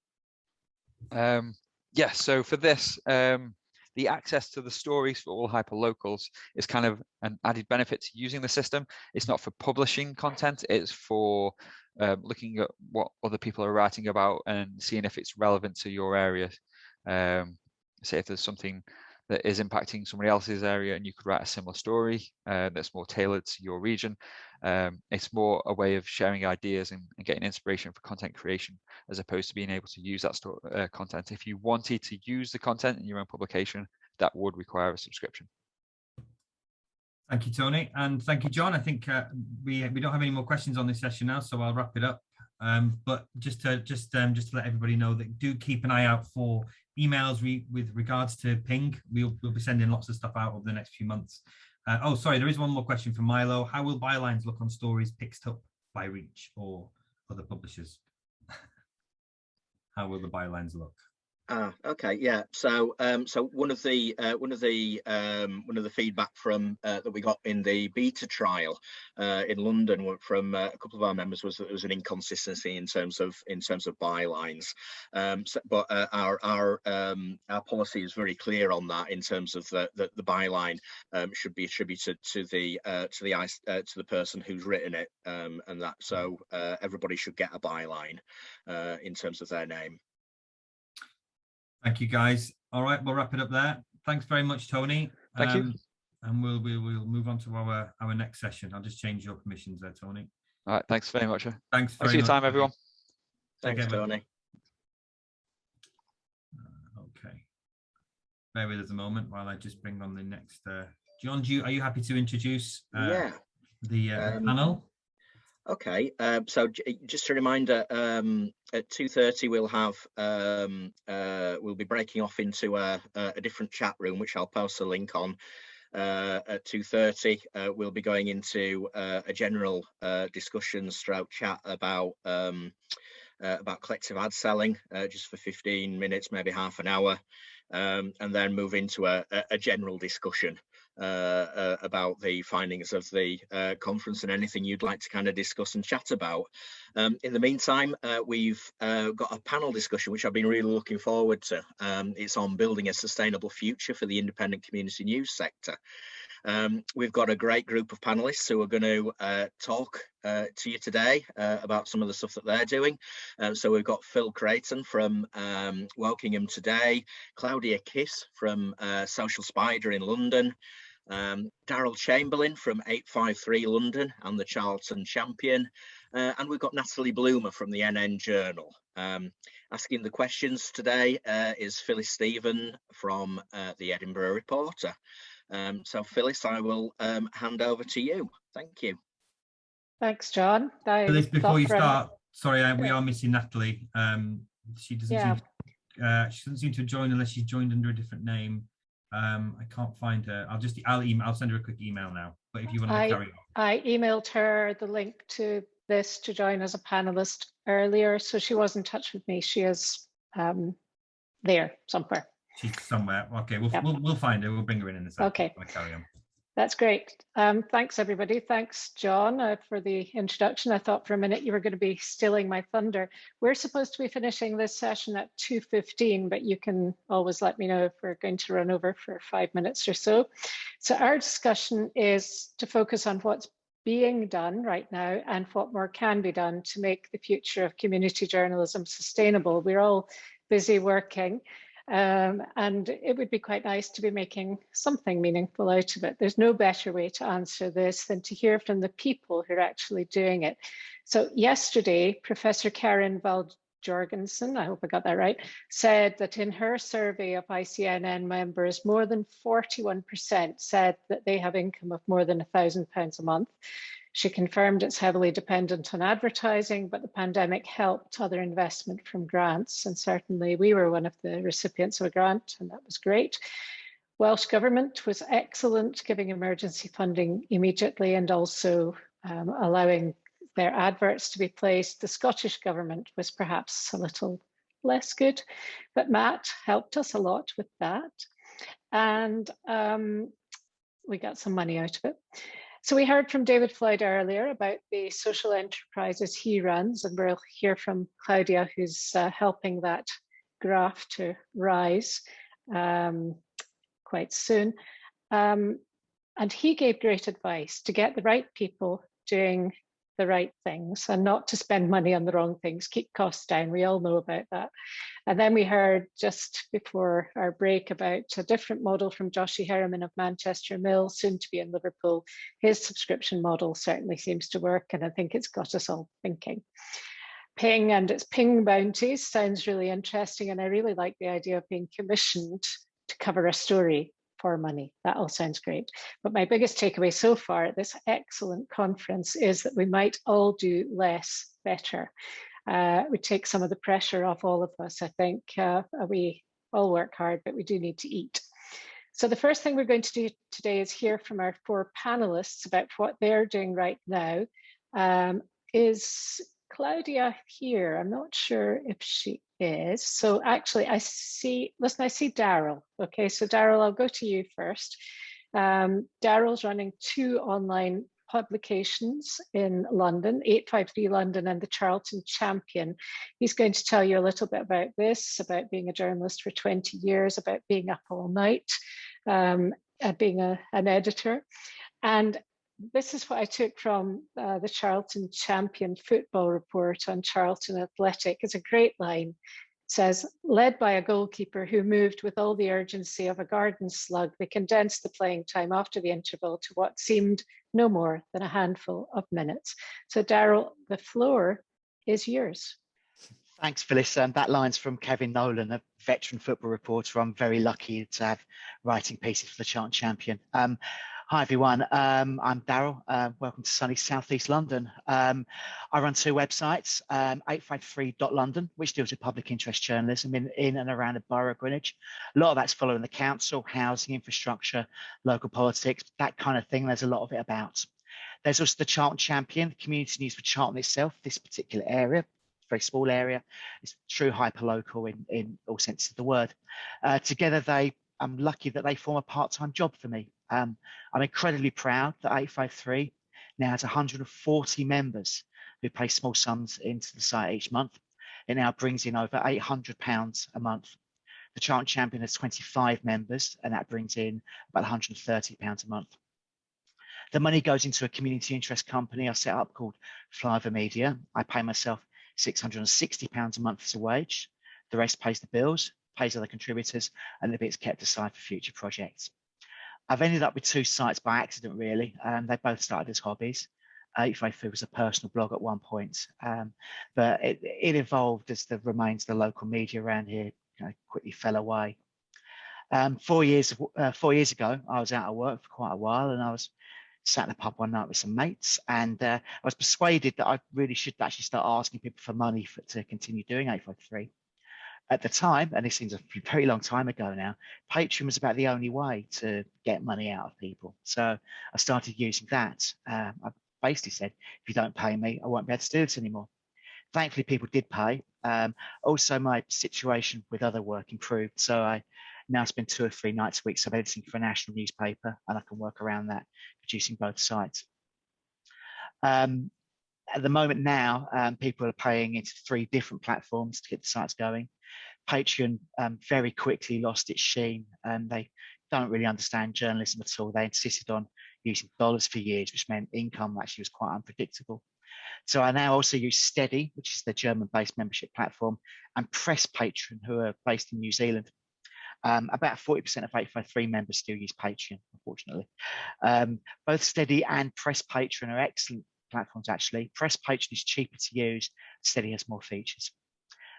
Yes, so for this, the access to the stories for all hyperlocals is kind of an added benefit to using the system. It's not for publishing content, it's for looking at what other people are writing about and seeing if it's relevant to your area. Say if there's something that is impacting somebody else's area and you could write a similar story that's more tailored to your region. It's more a way of sharing ideas and getting inspiration for content creation, as opposed to being able to use that content. If you wanted to use the content in your own publication, that would require a subscription. Thank you, Tony, and thank you, John. I think we don't have any more questions on this session now, so I'll wrap it up. But just to let everybody know that do keep an eye out for emails with regards to Ping. We'll be sending lots of stuff out over the next few months. Oh, sorry, there is one more question from Milo. How will bylines look on stories picked up by Reach or other publishers? How will the bylines look? Okay, yeah. So one of the feedback from that we got in the beta trial in London from a couple of our members was that there was an inconsistency in terms of bylines. But our policy is very clear on that in terms of the byline should be attributed to the person who's written it, and that so everybody should get a byline in terms of their name. Thank you, guys. All right, we'll wrap it up there. Thanks very much, Tony. Thank you. And we'll move on to our next session. I'll just change your permissions there, Tony. All right, thanks very much. Thanks for your time, everyone. Thanks, Tony. Okay. Bear with us a moment while I just bring on the next. John, are you happy to introduce the panel? Okay, so just a reminder, at 2:30 we'll have we'll be breaking off into a different chat room, which I'll post a link on. At 2:30 we'll be going into a general discussion stroke chat about collective ad selling, just for 15 minutes, maybe half an hour, and then move into a general discussion about the findings of the conference and anything you'd like to kind of discuss and chat about. In the meantime, we've got a panel discussion which I've been really looking forward to. It's on building a sustainable future for the independent community news sector. We've got a great group of panelists who are going to talk to you today about some of the stuff that they're doing. So we've got Phil Creighton from Wokingham Today, Claudia Kiss from Social Spider in London, Daryl Chamberlain from 853 London and the Charlton Champion, and we've got Natalie Bloomer from the NN Journal. Asking the questions today is Phyllis Stephen from the Edinburgh Reporter. So Phyllis, I will hand over to you. Thank you. Thanks, John. Phyllis, before you start, sorry, we are missing Natalie. She doesn't seem to have joined unless she's joined under a different name. I can't find her. I'll send her a quick email now. But if you want to carry on. I emailed her the link to this to join as a panelist earlier, so she was in touch with me. She is there somewhere. She's somewhere. Okay, we'll find her. We'll bring her in a second. Okay. I'll carry on. That's great. Thanks, everybody. Thanks, John, for the introduction. I thought for a minute you were going to be stealing my thunder. We're supposed to be finishing this session at 2:15, but you can always let me know if we're going to run over for 5 minutes or so. So our discussion is to focus on what's being done right now and what more can be done to make the future of community journalism sustainable. We're all busy working. And it would be quite nice to be making something meaningful out of it. There's no better way to answer this than to hear from the people who are actually doing it. So yesterday, Professor Karen Val-Jorgensen, I hope I got that right, said that in her survey of Icnn members, more than 41% said that they have income of more than £1,000 a month. She confirmed it's heavily dependent on advertising, but the pandemic helped other investment from grants. And certainly we were one of the recipients of a grant, and that was great. Welsh Government was excellent, giving emergency funding immediately and also allowing their adverts to be placed. The Scottish Government was perhaps a little less good, but Matt helped us a lot with that. And we got some money out of it. So we heard from David Floyd earlier about the social enterprises he runs, and we'll hear from Claudia, who's helping that graph to rise quite soon. And he gave great advice to get the right people doing the right things and not to spend money on the wrong things, keep costs down. We all know about that. And then we heard just before our break about a different model from Joshi Herriman of Manchester Mill, soon to be in Liverpool. His subscription model certainly seems to work, and I think it's got us all thinking. Ping and its ping bounties sounds really interesting, and I really like the idea of being commissioned to cover a story for money. That all sounds great. But my biggest takeaway so far at this excellent conference is that we might all do less better. We take some of the pressure off all of us. I think we all work hard, but we do need to eat. So the first thing we're going to do today is hear from our 4 panelists about what they're doing right now. Is Claudia here? I'm not sure if she is. So actually I see Daryl. Okay, so Daryl, I'll go to you first. Daryl's running 2 online publications in London, 853 London and the Charlton Champion. He's going to tell you a little bit about this, about being a journalist for 20 years, about being up all night, being an editor. And this is what I took from the Charlton Champion football report on Charlton Athletic. It's a great line. It says, led by a goalkeeper who moved with all the urgency of a garden slug, they condensed the playing time after the interval to what seemed no more than a handful of minutes. So Daryl, the floor is yours. Thanks, Phyllis. That line's from Kevin Nolan, a veteran football reporter. I'm very lucky to have writing pieces for the Charlton Champion. Hi everyone, I'm Daryl. Welcome to sunny southeast London. I run two websites, 853.london, which deals with public interest journalism in and around the borough of Greenwich. A lot of that's following the council, housing, infrastructure, local politics, that kind of thing. There's a lot of it about. There's also the Charlton Champion, the community news for Charlton itself, this particular area, very small area. It's true hyperlocal in all senses of the word. Together, I'm lucky that they form a part-time job for me. I'm incredibly proud that 853 now has 140 members who pay small sums into the site each month. It now brings in over £800 a month. The Charlton Champion has 25 members, and that brings in about £130 a month. The money goes into a community interest company I set up called Flyover Media. I pay myself £660 a month as a wage. The rest pays the bills, pays other contributors, and the bit's kept aside for future projects. I've ended up with two sites by accident, really. They both started as hobbies. 853 was a personal blog at one point, but it evolved as the remains of the local media around here quickly fell away. 4 years ago, I was out of work for quite a while, and I was sat in a pub one night with some mates, and I was persuaded that I really should actually start asking people for money to continue doing 853. At the time, and this seems a very long time ago now, Patreon was about the only way to get money out of people. So I started using that. I basically said, if you don't pay me, I won't be able to do this anymore. Thankfully, people did pay. Also, my situation with other work improved. So I now spend 2 or 3 nights a week so I'm editing for a national newspaper, and I can work around that, producing both sites. At the moment now, people are paying into 3 different platforms to get the sites going. Patreon very quickly lost its sheen, and they don't really understand journalism at all. They insisted on using dollars for years, which meant income actually was quite unpredictable. So I now also use Steady, which is the German-based membership platform, and Press Patron, who are based in New Zealand. About 40% of 853 members still use Patreon, unfortunately. Both Steady and Press Patron are excellent platforms, actually. Press Patron is cheaper to use. Steady has more features.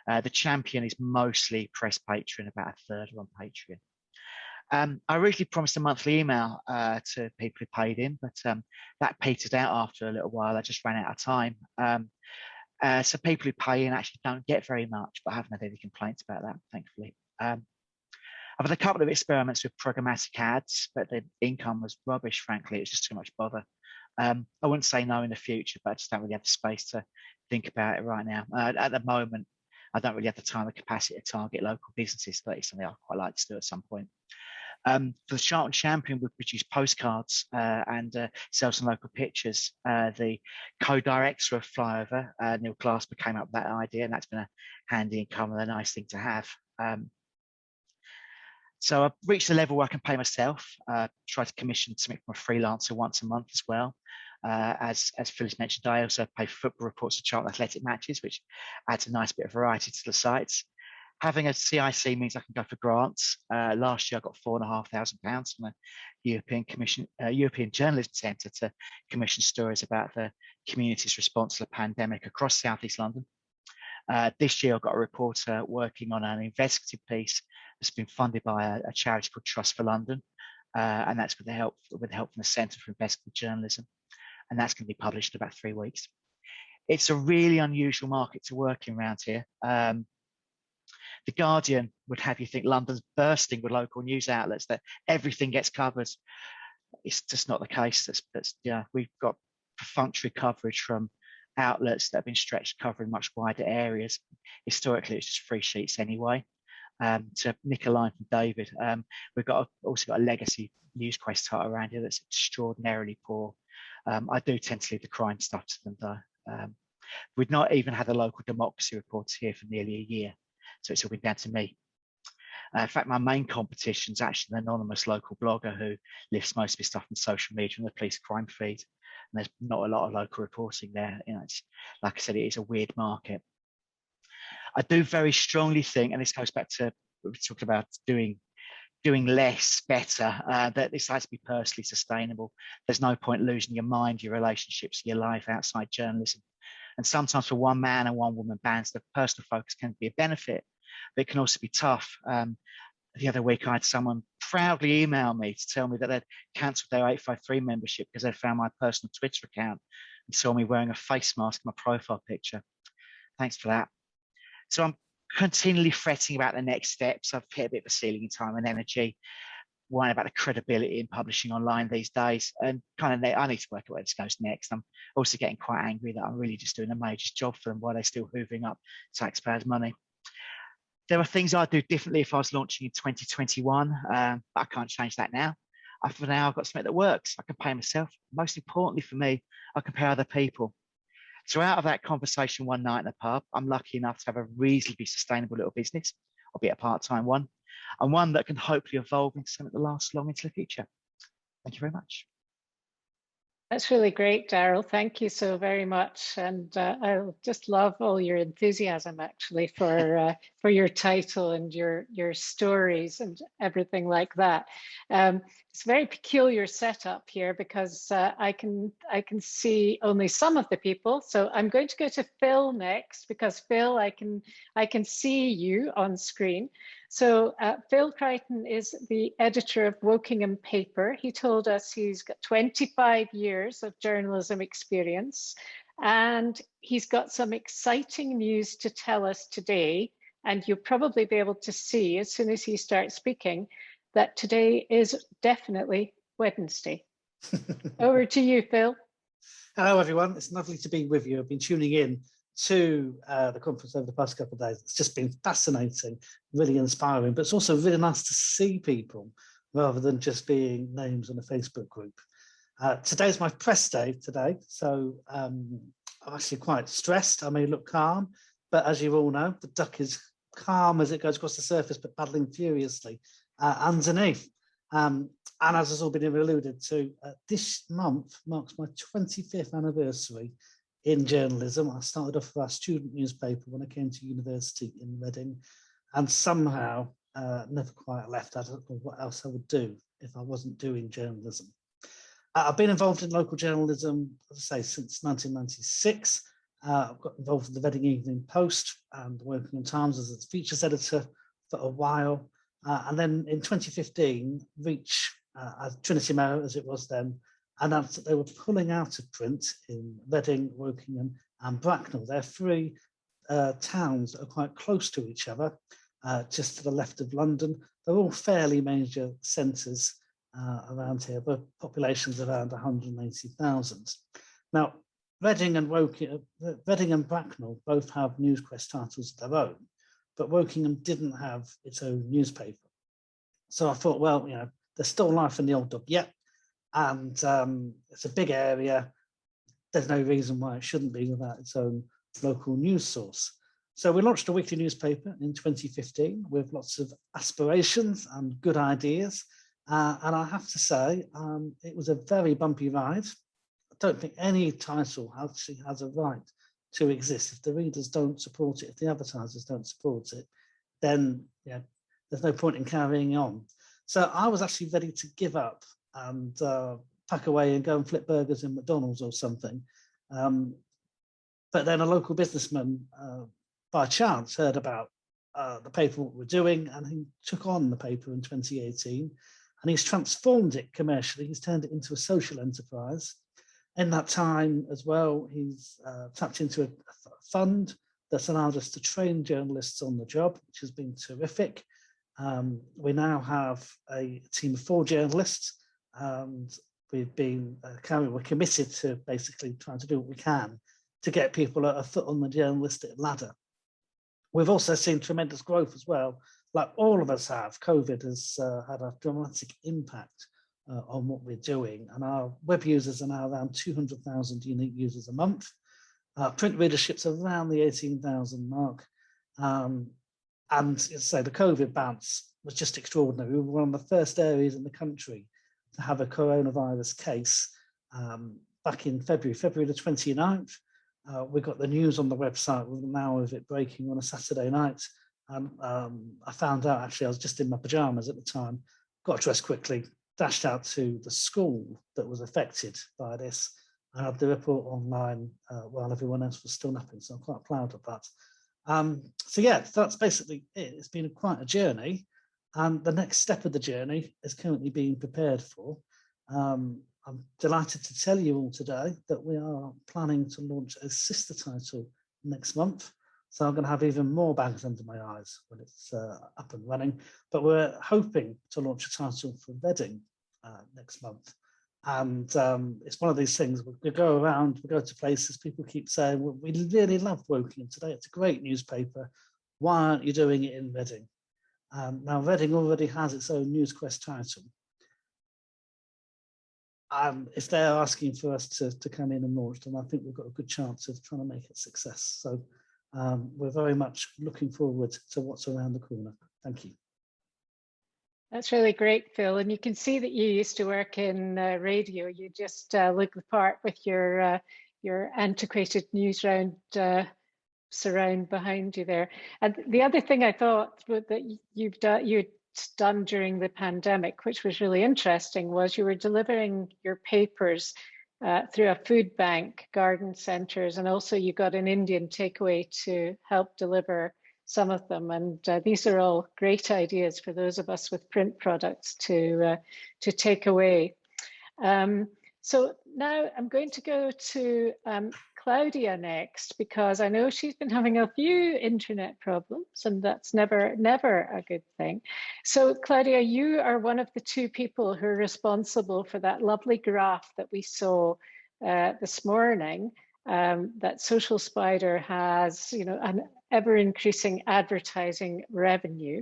The Champion is mostly Press Patron, about a third are on Patreon. I originally promised a monthly email to people who paid in, but that petered out after a little while. I just ran out of time. So people who pay in actually don't get very much, but I haven't had any complaints about that, thankfully. I've had a couple of experiments with programmatic ads, but the income was rubbish, frankly. It was just too much bother. I wouldn't say no in the future, but I just don't really have the space to think about it right now. At the moment, I don't really have the time or capacity to target local businesses, but it's something I'd quite like to do at some point. For the Charlton Champion, we produce postcards and sell some local pictures. The co-director of Flyover, Neil Clasper, came up with that idea, and that's been a handy income and a nice thing to have. So I've reached the level where I can pay myself, try to commission something from a freelancer once a month as well. As Phyllis mentioned, I also pay football reports to Charlton Athletic matches, which adds a nice bit of variety to the sites. Having a CIC means I can go for grants. Last year I got £4,500 from the European Journalism Centre to commission stories about the community's response to the pandemic across South East London. This year I've got a reporter working on an investigative piece that's been funded by a charity called Trust for London, and that's with the help from the Centre for Investigative Journalism, and that's going to be published in about 3 weeks. It's a really unusual market to work in around here. The Guardian would have you think London's bursting with local news outlets, that everything gets covered. It's just not the case. We've got perfunctory coverage from outlets that have been stretched covering much wider areas. Historically, it's just free sheets anyway. To nick a line from David, we've also got a legacy Newsquest title around here that's extraordinarily poor. I do tend to leave the crime stuff to them, though. We've not even had a local democracy reporter here for nearly a year, so it's all been down to me. In fact, my main competition is actually an anonymous local blogger who lifts most of his stuff from social media and the police crime feed. And there's not a lot of local reporting there. It's, like I said, it is a weird market. I do very strongly think, and this goes back to what we talked about doing less better, that this has to be personally sustainable. There's no point losing your mind, your relationships, your life outside journalism. And sometimes for one man and one woman bands, the personal focus can be a benefit, but it can also be tough. The other week, I had someone proudly email me to tell me that they'd cancelled their 853 membership because they'd found my personal Twitter account and saw me wearing a face mask in my profile picture. Thanks for that. So I'm continually fretting about the next steps. I've hit a bit of a ceiling in time and energy, worrying about the credibility in publishing online these days, and I need to work out where this goes next. I'm also getting quite angry that I'm really just doing a major job for them while they're still hoovering up taxpayers' money. There are things I'd do differently if I was launching in 2021, but I can't change that now. For now, I've got something that works. I can pay myself. Most importantly for me, I can pay other people. So out of that conversation one night in a pub, I'm lucky enough to have a reasonably sustainable little business, albeit a part-time one, and one that can hopefully evolve into something that lasts long into the future. Thank you very much. That's really great, Daryl. Thank you so very much. And I just love all your enthusiasm, actually, for your title and your stories and everything like that. It's a very peculiar setup here because I can see only some of the people. So I'm going to go to Phil next because Phil, I can see you on screen. So Phil Crichton is the editor of Wokingham Paper. He told us he's got 25 years of journalism experience, and he's got some exciting news to tell us today. And you'll probably be able to see as soon as he starts speaking that today is definitely Wednesday. Over to you, Phil. Hello, everyone. It's lovely to be with you. I've been tuning in to the conference over the past couple of days. It's just been fascinating, really inspiring, but it's also really nice to see people rather than just being names on a Facebook group. Today's my press day today, so I'm actually quite stressed. I may look calm, but as you all know, the duck is calm as it goes across the surface, but paddling furiously underneath. And as has all been alluded to, this month marks my 25th anniversary in journalism. I started off with our student newspaper when I came to university in Reading, and somehow never quite left. I don't know what else I would do if I wasn't doing journalism. I've been involved in local journalism, as I say, since 1996. I've got involved in the Reading Evening Post and working in Times as its features editor for a while. And then in 2015, Reach, as Trinity Mirror as it was then, announced that they were pulling out of print in Reading, Wokingham and Bracknell. They're three towns that are quite close to each other, just to the left of London. They're all fairly major centres around here, but populations around 180,000. Now, Reading and Bracknell both have Newsquest titles of their own, but Wokingham didn't have its own newspaper. So I thought, well, there's still life in the old dog yet, and it's a big area. There's no reason why it shouldn't be without its own local news source. So we launched a weekly newspaper in 2015 with lots of aspirations and good ideas. And I have to say, it was a very bumpy ride. I don't think any title actually has a right to exist. If the readers don't support it, if the advertisers don't support it, then there's no point in carrying on. So I was actually ready to give up and pack away and go and flip burgers in McDonald's or something. But then a local businessman, by chance, heard about the paper, what we're doing, and he took on the paper in 2018, and he's transformed it commercially. He's turned it into a social enterprise. In that time as well, he's tapped into a fund that's allowed us to train journalists on the job, which has been terrific. We now have a team of 4 journalists, and we're committed to basically trying to do what we can to get people a foot on the journalistic ladder. We've also seen tremendous growth as well, like all of us have. COVID has had a dramatic impact on what we're doing, and our web users are now around 200,000 unique users a month. Print readership's around the 18,000 mark. And as I say, the COVID bounce was just extraordinary. We were one of the first areas in the country to have a coronavirus case back in February the 29th. We got the news on the website with an hour of it breaking on a Saturday night. And I found out, actually, I was just in my pajamas at the time, got dressed quickly, dashed out to the school that was affected by this. I had the report online while everyone else was still napping, so I'm quite proud of that. So yeah, that's basically it. It's been quite a journey. And the next step of the journey is currently being prepared for. I'm delighted to tell you all today that we are planning to launch a sister title next month. So I'm going to have even more bags under my eyes when it's up and running. But we're hoping to launch a title for Reading next month. And it's one of these things, we go around, we go to places, people keep saying, well, we really love Woking today. It's a great newspaper. Why aren't you doing it in Reading? Now, Reading already has its own NewsQuest title. If they're asking for us to come in and launch, then I think we've got a good chance of trying to make it a success. So we're very much looking forward to what's around the corner. Thank you. That's really great, Phil. And you can see that you used to work in radio. You just look the part with your antiquated newsround surround behind you there. And the other thing I thought that you'd done during the pandemic, which was really interesting, was you were delivering your papers through a food bank, garden centres, and also you got an Indian takeaway to help deliver some of them. And these are all great ideas for those of us with print products to take away. So now I'm going to go to Claudia next, because I know she's been having a few internet problems, and that's never a good thing. So Claudia, you are one of the two people who are responsible for that lovely graph that we saw this morning, that Social Spider has, an ever-increasing advertising revenue.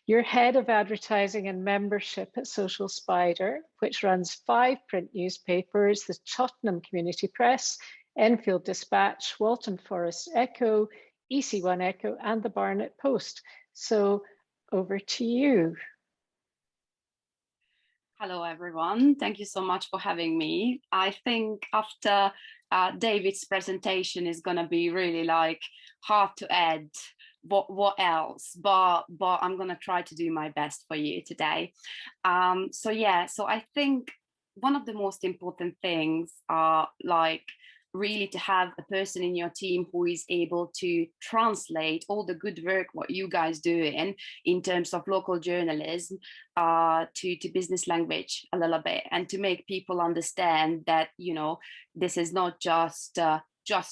You're head of advertising and membership at Social Spider, which runs 5 print newspapers: the Tottenham Community Press, Enfield Dispatch, Walton Forest Echo, EC1 Echo, and the Barnet Post. So over to you. Hello, everyone. Thank you so much for having me. I think after David's presentation is going to be really hard to add what else, but I'm going to try to do my best for you today. So I think one of the most important things are really to have a person in your team who is able to translate all the good work what you guys do in terms of local journalism to business language a little bit, and to make people understand that this is not just a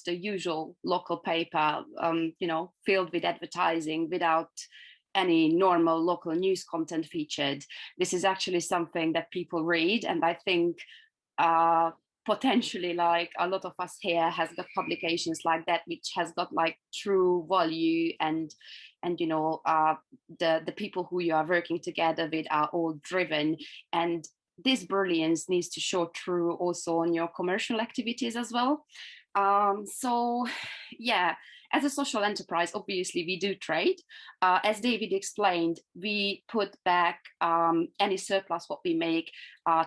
usual local paper filled with advertising without any normal local news content featured. This is actually something that people read, and I think potentially a lot of us here has got publications like that, which has got true value, and the people who you are working together with are all driven, and this brilliance needs to show through also on your commercial activities as well. As a social enterprise, obviously we do trade. As David explained, we put back any surplus what we make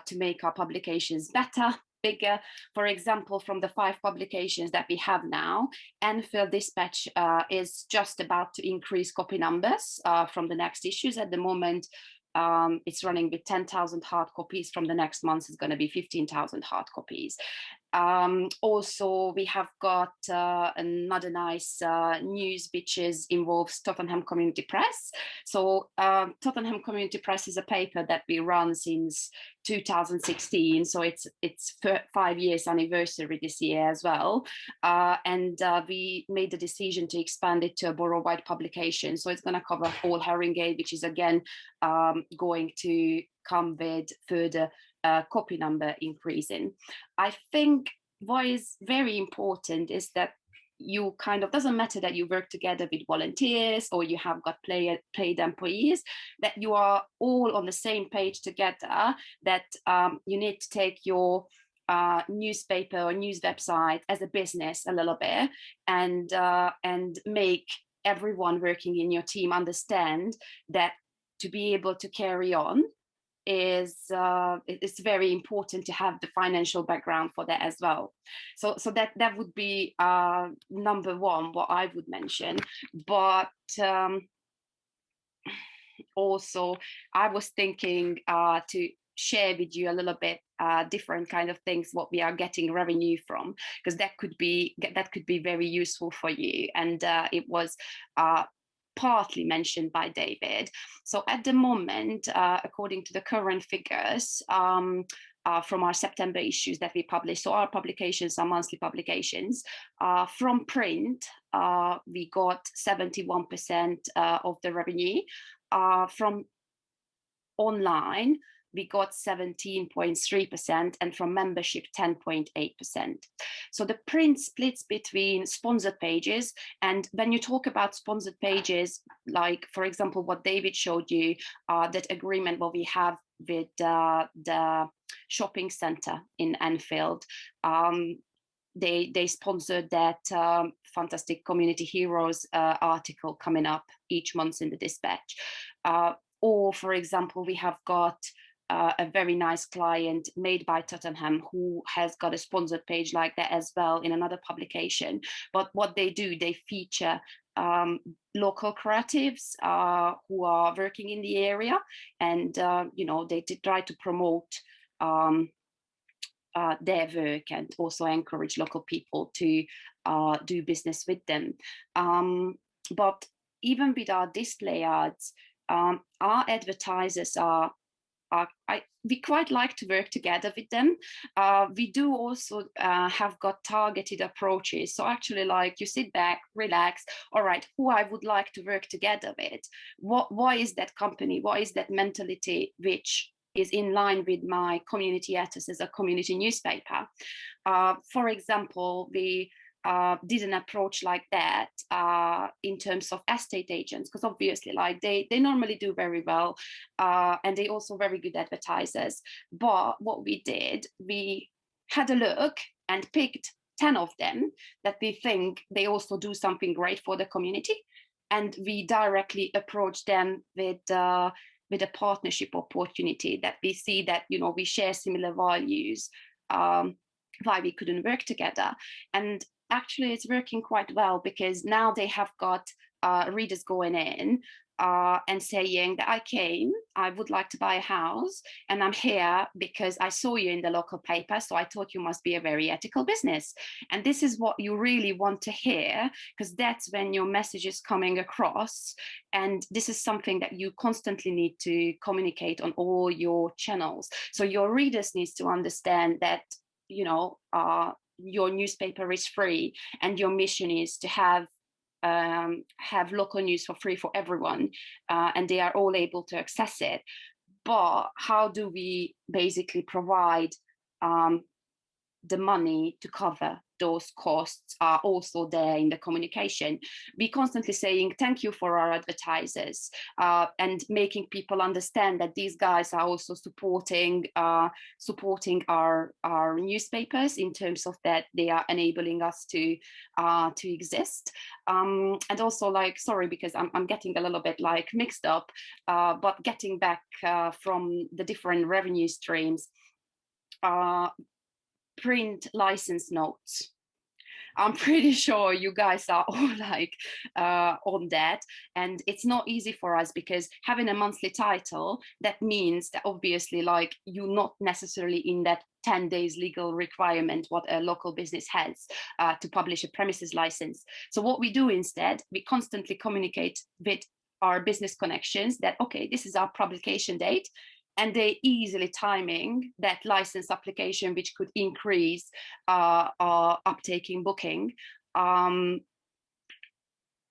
to make our publications better, bigger. For example, from the 5 publications that we have now, Enfield Dispatch is just about to increase copy numbers from the next issues. At the moment, it's running with 10,000 hard copies. From the next month, it's going to be 15,000 hard copies. Also, we have got another nice news which involves Tottenham Community Press. So Tottenham Community Press is a paper that we run since 2016, so it's 5 years anniversary this year as well, and we made the decision to expand it to a borough-wide publication, so it's going to cover all Haringey, which is again going to come with further copy number increasing. I think what is very important is that you doesn't matter that you work together with volunteers or you have got paid employees, that you are all on the same page together, that you need to take your newspaper or news website as a business a little bit, and make everyone working in your team understand that to be able to carry on it's very important to have the financial background for that as well. So that would be number one, what I would mention. But also I was thinking to share with you a little bit different kind of things what we are getting revenue from, because that could be very useful for you. And it was partly mentioned by David. So at the moment, according to the current figures, from our September issues that we publish. So our publications are monthly publications. From print, we got 71% of the revenue. From online, we got 17.3%, and from membership, 10.8%. So the print splits between sponsored pages. And when you talk about sponsored pages, like, for example, what David showed you, that agreement what we have with the shopping center in Enfield, they sponsored that fantastic Community Heroes article coming up each month in the Dispatch. Or, for example, we have got a very nice client made by Tottenham who has got a sponsored page like that as well in another publication. But what they do, they feature local creatives who are working in the area, and they try to promote their work and also encourage local people to do business with them. But even with our display ads, our advertisers we quite like to work together with them. We do also have got targeted approaches. So actually, like, you sit back, relax, all right, who I would like to work together with? Why is that company? What is that mentality which is in line with my community ethos as a community newspaper? For example, we did an approach like that in terms of estate agents, because obviously, like, they normally do very well, and they also very good advertisers. But what we did, we had a look and picked 10 of them that we think they also do something great for the community, and we directly approached them with a partnership opportunity that we see that, we share similar values, why we couldn't work together. And actually, it's working quite well, because now they have got readers going in and saying that I would like to buy a house, and I'm here because I saw you in the local paper, so I thought you must be a very ethical business. And this is what you really want to hear, because that's when your message is coming across. And this is something that you constantly need to communicate on all your channels. So your readers needs to understand that, your newspaper is free, and your mission is to have local news for free for everyone, and they are all able to access it. But how do we basically provide the money to cover those costs are also there in the communication? We constantly saying thank you for our advertisers, and making people understand that these guys are also supporting our newspapers in terms of that they are enabling us to exist. And also, like, sorry, because I'm getting a little bit like mixed up, but getting back from the different revenue streams, print license notes. I'm pretty sure you guys are all like on that, and it's not easy for us, because having a monthly title, that means that obviously, like, you're not necessarily in that 10 days legal requirement what a local business has to publish a premises license. So what we do instead, we constantly communicate with our business connections that, okay, this is our publication date, and they easily timing that license application, which could increase our uptake in booking. And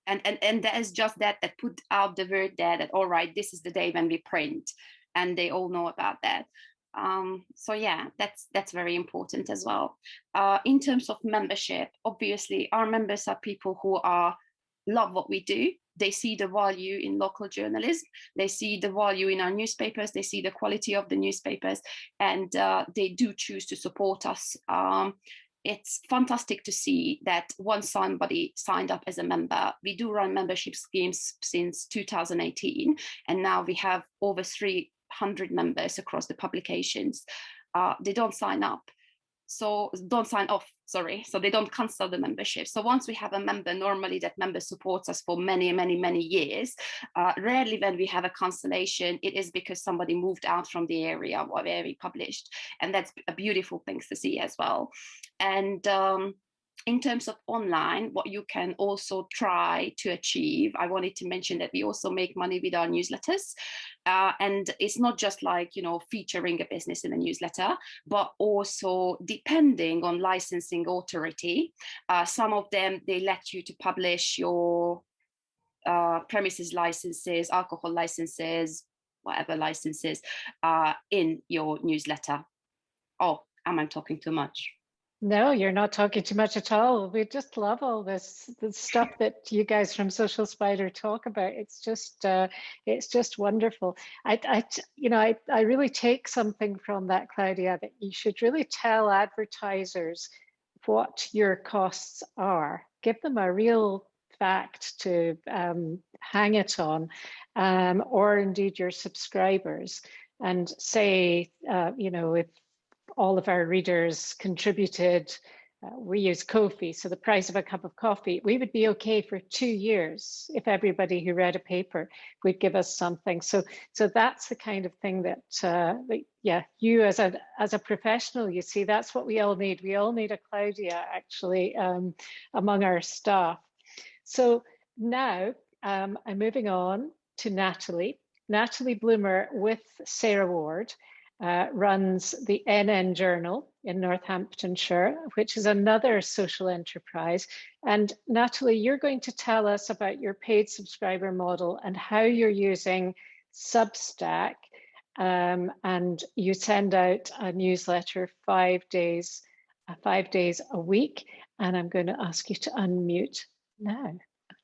that is just that put out the word there that, all right, this is the day when we print, and they all know about that. So yeah, that's very important as well. In terms of membership, obviously our members are people who love what we do. They see the value in local journalism. They see the value in our newspapers. They see the quality of the newspapers, and they do choose to support us. It's fantastic to see that once somebody signed up as a member, we do run membership schemes since 2018, and now we have over 300 members across the publications. They don't sign up. So don't sign off, sorry. So they don't cancel the membership. So once we have a member, normally that member supports us for many, many, many years. Rarely when we have a cancellation, it is because somebody moved out from the area where we published. And that's a beautiful thing to see as well. And in terms of online, what you can also try to achieve, I wanted to mention that we also make money with our newsletters. And it's not just like, featuring a business in a newsletter, but also depending on licensing authority. Some of them, they let you to publish your premises licenses, alcohol licenses, whatever licenses, in your newsletter. Oh, am I talking too much? No, you're not talking too much at all. We just love all this the stuff that you guys from Social Spider talk about. It's just wonderful. I really take something from that, Claudia, that you should really tell advertisers what your costs are. Give them a real fact to hang it on, or indeed your subscribers, and say, if all of our readers contributed, we use Ko-fi, so the price of a cup of coffee, we would be okay for 2 years if everybody who read a paper would give us something. So that's the kind of thing that, you as a professional, you see, that's what we all need. We all need a Claudia, actually, among our staff. So now I'm moving on to Natalie. Natalie Bloomer with Sarah Ward runs the NN Journal in Northamptonshire, which is another social enterprise. And Natalie, you're going to tell us about your paid subscriber model and how you're using Substack. And you send out a newsletter 5 days a week. And I'm going to ask you to unmute now.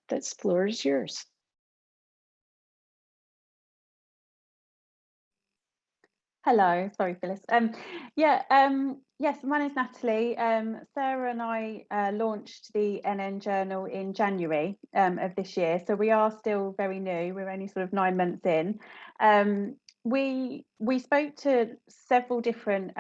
The floor is yours. Hello, sorry, Phyllis. Yes, my name's Natalie. Sarah and I launched the NN Journal in January of this year, so we are still very new. We're only sort of 9 months in. We spoke to several different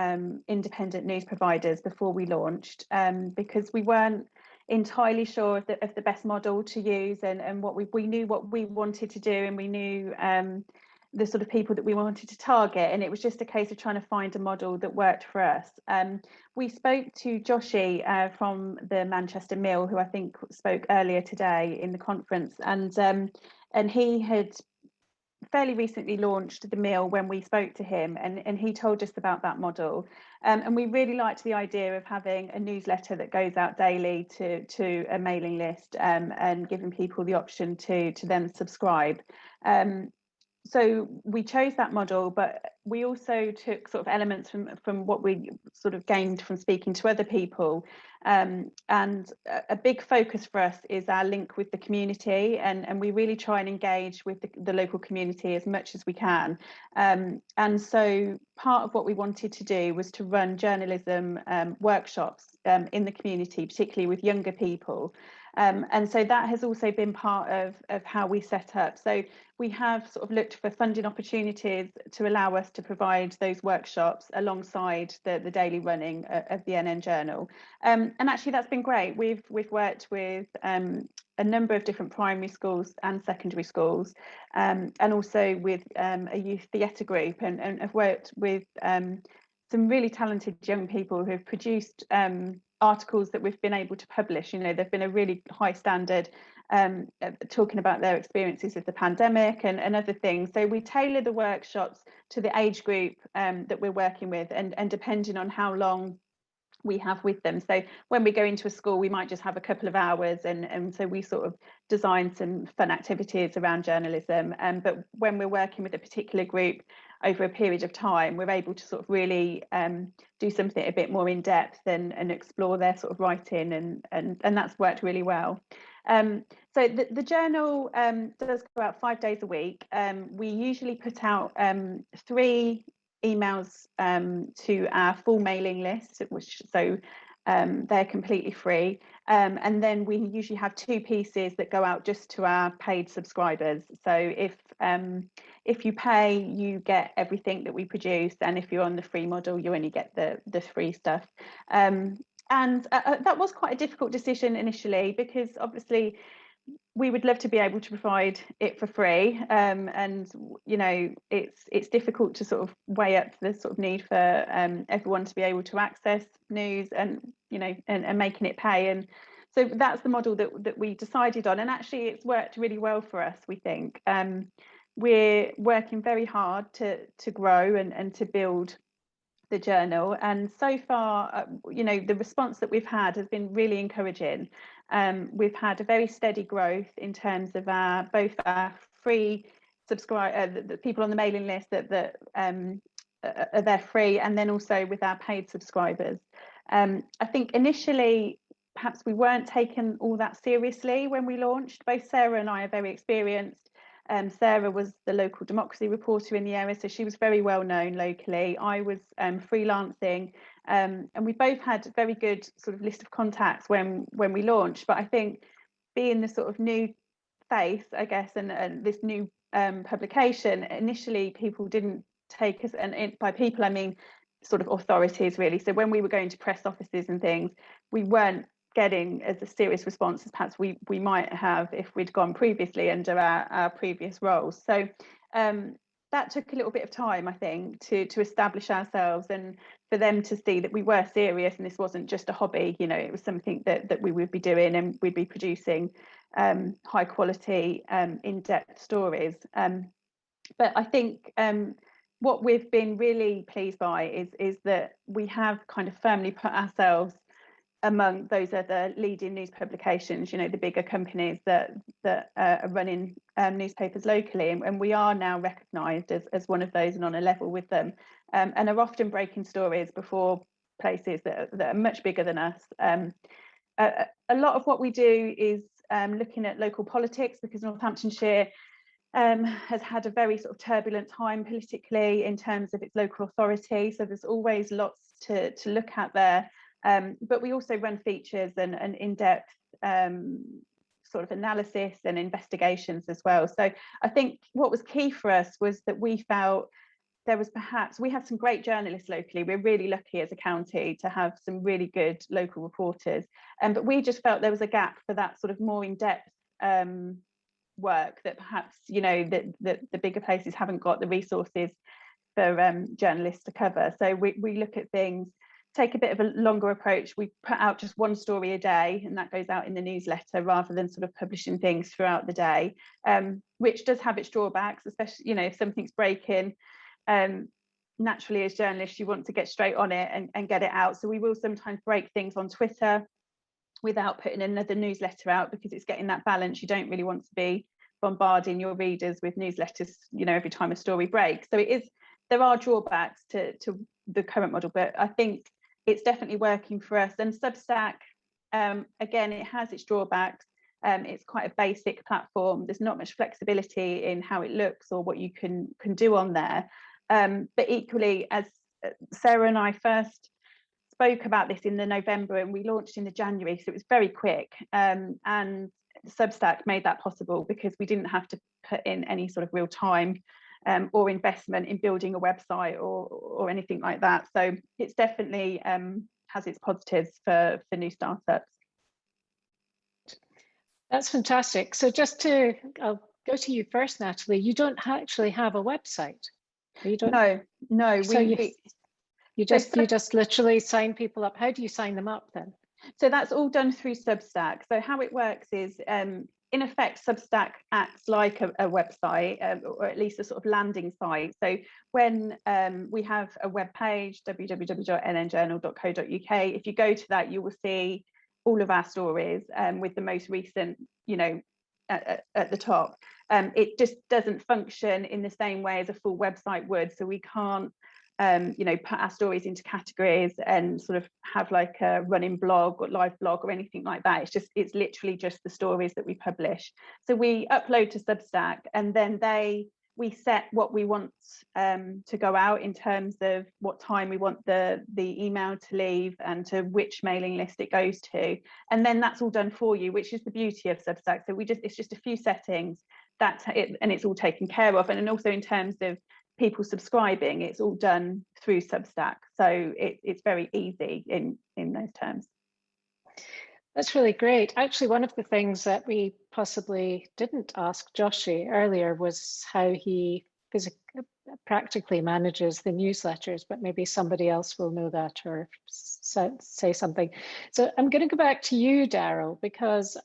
independent news providers before we launched, because we weren't entirely sure of the best model to use, and what we knew what we wanted to do, and we knew the sort of people that we wanted to target, and it was just a case of trying to find a model that worked for us. We spoke to Joshi from the Manchester Mill, who I think spoke earlier today in the conference, and he had fairly recently launched the Mill when we spoke to him, and he told us about that model, and we really liked the idea of having a newsletter that goes out daily to a mailing list, and giving people the option to then subscribe. So we chose that model, but we also took sort of elements from what we sort of gained from speaking to other people. And a big focus for us is our link with the community, and we really try and engage with the local community as much as we can. And so part of what we wanted to do was to run journalism workshops in the community, particularly with younger people. And so that has also been part of how we set up. So we have sort of looked for funding opportunities to allow us to provide those workshops alongside the daily running of the NN Journal. And actually that's been great. We've worked with a number of different primary schools and secondary schools, and also with a youth theatre group, and have worked with some really talented young people who have produced articles that we've been able to publish. They've been a really high standard, talking about their experiences of the pandemic and other things. So we tailor the workshops to the age group that we're working with, and depending on how long we have with them. So when we go into a school, we might just have a couple of hours, and so we sort of design some fun activities around journalism. But when we're working with a particular group over a period of time, we're able to sort of really do something a bit more in depth and explore their sort of writing, and that's worked really well. So the journal does go out 5 days a week. We usually put out 3 emails to our full mailing list, which they're completely free, and then we usually have 2 pieces that go out just to our paid subscribers. So if you pay, you get everything that we produce, and if you're on the free model, you only get the free stuff. And that was quite a difficult decision initially, because obviously we would love to be able to provide it for free, and you know, it's difficult to sort of weigh up the sort of need for everyone to be able to access news, and you know, and making it pay. And so that's the model that we decided on, and actually it's worked really well for us, we think. We're working very hard to grow and to build the journal, and so far you know, the response that we've had has been really encouraging. We've had a very steady growth in terms of both our free the people on the mailing list that are there free, and then also with our paid subscribers. I think initially perhaps we weren't taken all that seriously when we launched. Both Sarah and I are very experienced. Sarah was the local democracy reporter in the area, so she was very well known locally. I was freelancing, and we both had a very good sort of list of contacts when we launched. But I think being the sort of new face, I guess, and this new publication, initially people didn't take us, and by people I mean sort of authorities really. So when we were going to press offices and things, we weren't getting as a serious response as perhaps we might have if we'd gone previously under our previous roles. So that took a little bit of time, I think, to establish ourselves, and for them to see that we were serious and this wasn't just a hobby. You know, it was something that we would be doing, and we'd be producing high quality, in-depth stories. But I think what we've been really pleased by is that we have kind of firmly put ourselves among those other leading news publications, you know, the bigger companies that are running newspapers locally, and we are now recognised as one of those and on a level with them, and are often breaking stories before places that are much bigger than us. A lot of what we do is looking at local politics, because Northamptonshire has had a very sort of turbulent time politically in terms of its local authority, so there's always lots to look at there. But we also run features and in-depth sort of analysis and investigations as well. So I think what was key for us was that we felt there was we have some great journalists locally. We're really lucky as a county to have some really good local reporters. But we just felt there was a gap for that sort of more in-depth work that perhaps, you know, that the bigger places haven't got the resources for journalists to cover. So we look at things, take a bit of a longer approach. We put out just one story a day, and that goes out in the newsletter rather than sort of publishing things throughout the day, which does have its drawbacks, especially, you know, if something's breaking. Naturally, as journalists, you want to get straight on it and get it out. So we will sometimes break things on Twitter without putting another newsletter out, because it's getting that balance. You don't really want to be bombarding your readers with newsletters, you know, every time a story breaks. So there are drawbacks to the current model, but I think it's definitely working for us. And Substack, again, it has its drawbacks. It's quite a basic platform. There's not much flexibility in how it looks or what you can do on there. But equally, as Sarah and I first spoke about this in the November, and we launched in the January, so it was very quick. And Substack made that possible because we didn't have to put in any sort of real time or investment in building a website or anything like that. So it's definitely has its positives for new startups. That's fantastic. So I'll go to you first, Natalie. You don't actually have a website. You don't. No. So you just literally sign people up. How do you sign them up then? So that's all done through Substack. So how it works is, in effect, Substack acts like a website, or at least a sort of landing site. So when we have a web page, www.nnjournal.co.uk, if you go to that, you will see all of our stories with the most recent, you know, at the top. It just doesn't function in the same way as a full website would. So we can't, you know, put our stories into categories and sort of have like a running blog or live blog or anything like that. It's literally just the stories that we publish. So we upload to Substack, and then we set what we want to go out in terms of what time we want the email to leave and to which mailing list it goes to, and then that's all done for you, which is the beauty of Substack. So it's just a few settings and it's all taken care of. And then also in terms of people subscribing, it's all done through Substack, so it's very easy in those terms. That's really great. Actually, one of the things that we possibly didn't ask Joshi earlier was how he practically manages the newsletters, but maybe somebody else will know that or say something. So I'm going to go back to you, Daryl, because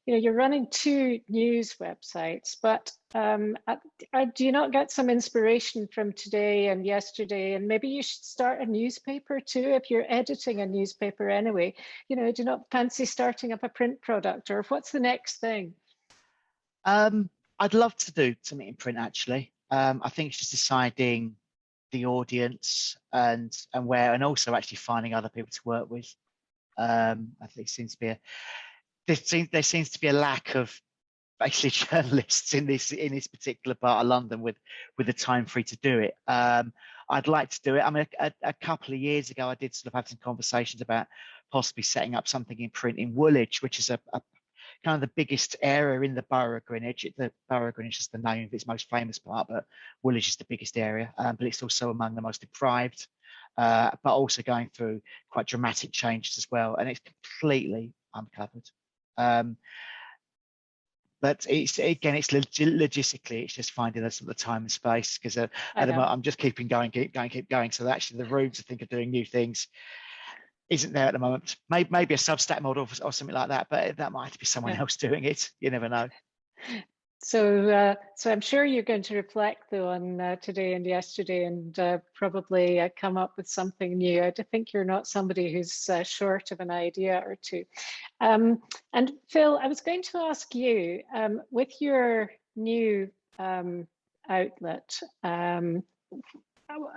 you're running 2 news websites, but do you not get some inspiration from today and yesterday? And maybe you should start a newspaper too, if you're editing a newspaper anyway. Do you not fancy starting up a print product, or what's the next thing? I'd love to do something in print, actually. I think it's just deciding the audience and where, and also actually finding other people to work with. I think there seems to be a lack of basically journalists in this particular part of London with the time free to do it. I'd like to do it. I mean, a couple of years ago, I did sort of have some conversations about possibly setting up something in print in Woolwich, which is a kind of the biggest area in the borough of Greenwich. The borough of Greenwich is the name of its most famous part, but Woolwich is the biggest area, but it's also among the most deprived, but also going through quite dramatic changes as well, and it's completely uncovered. But it's logistically, it's just finding the time and space, because at the moment I'm just keep going. So actually the room to think of doing new things isn't there at the moment. Maybe a Substack model or something like that, but that might have to be someone else doing it. You never know. So I'm sure you're going to reflect though on today and yesterday, and probably come up with something new. I think you're not somebody who's short of an idea or two. And Phil, I was going to ask you, with your new outlet,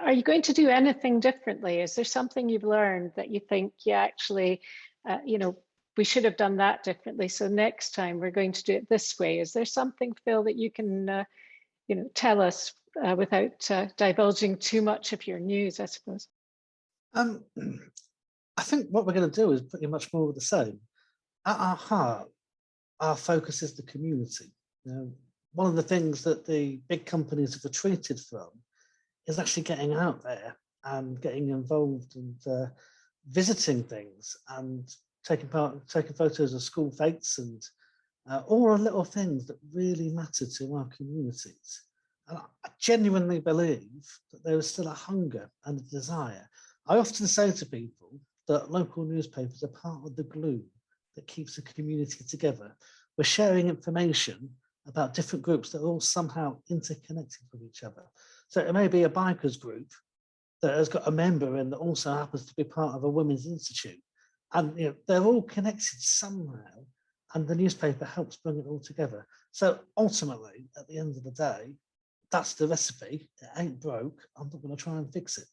are you going to do anything differently? Is there something you've learned that you think, yeah, actually, we should have done that differently, so next time we're going to do it this way? Is there something, Phil, that you can, tell us without divulging too much of your news, I suppose? I think what we're going to do is pretty much more of the same. At our heart, our focus is the community. One of the things that the big companies have retreated from is actually getting out there and getting involved and visiting things and taking photos of school fates and all the little things that really matter to our communities. And I genuinely believe that there is still a hunger and a desire. I often say to people that local newspapers are part of the glue that keeps the community together. We're sharing information about different groups that are all somehow interconnected with each other. So it may be a bikers group that has got a member in that also happens to be part of a women's institute. And they're all connected somehow, and the newspaper helps bring it all together. So ultimately, at the end of the day, that's the recipe. It ain't broke. I'm not going to try and fix it.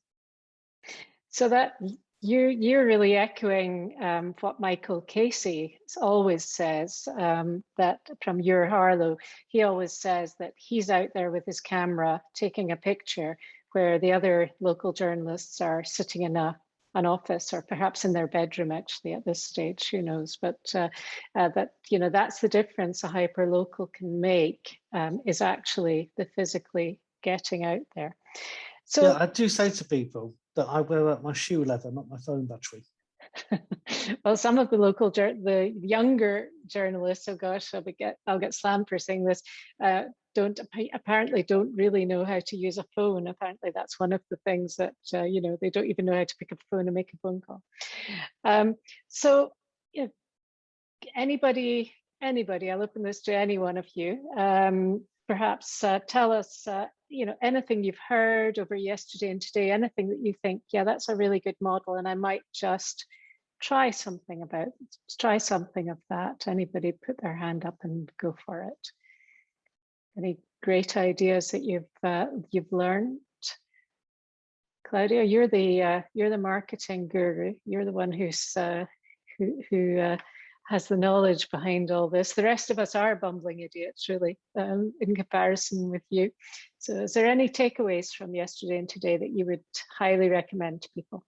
So that you're really echoing what Michael Casey always says, that from your Harlow, he always says that he's out there with his camera taking a picture where the other local journalists are sitting in an office, or perhaps in their bedroom actually at this stage, who knows, but that's the difference a hyperlocal can make, is actually the physically getting out there. So yeah, I do say to people that I wear out my shoe leather, not my phone battery. Well, some of the younger journalists, oh gosh, I'll get slammed for saying this, apparently don't really know how to use a phone. Apparently that's one of the things that, they don't even know how to pick up a phone and make a phone call. So anybody, I'll open this to any one of you. Perhaps tell us, anything you've heard over yesterday and today, anything that you think, yeah, that's a really good model, and I might just try something of that. Anybody put their hand up and go for it. Any great ideas that you've learned? Claudia, you're the marketing guru. You're the one who has the knowledge behind all this. The rest of us are bumbling idiots, really, in comparison with you. So is there any takeaways from yesterday and today that you would highly recommend to people?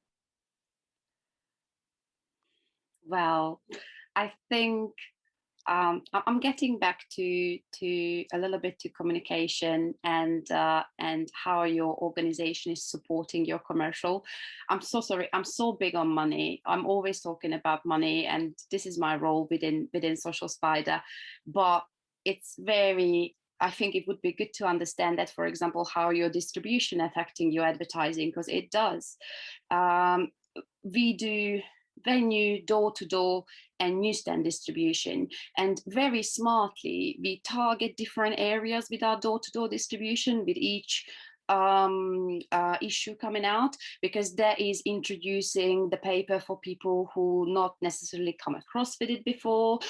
Well, I think I'm getting back to a little bit to communication and how your organization is supporting your commercial. I'm so sorry. I'm so big on money. I'm always talking about money, and this is my role within Social Spider. But it's very. I think it would be good to understand that, for example, how your distribution affecting your advertising, because it does. We do venue, door-to-door, and newsstand distribution, and very smartly we target different areas with our door-to-door distribution with each issue coming out, because that is introducing the paper for people who not necessarily come across with it before,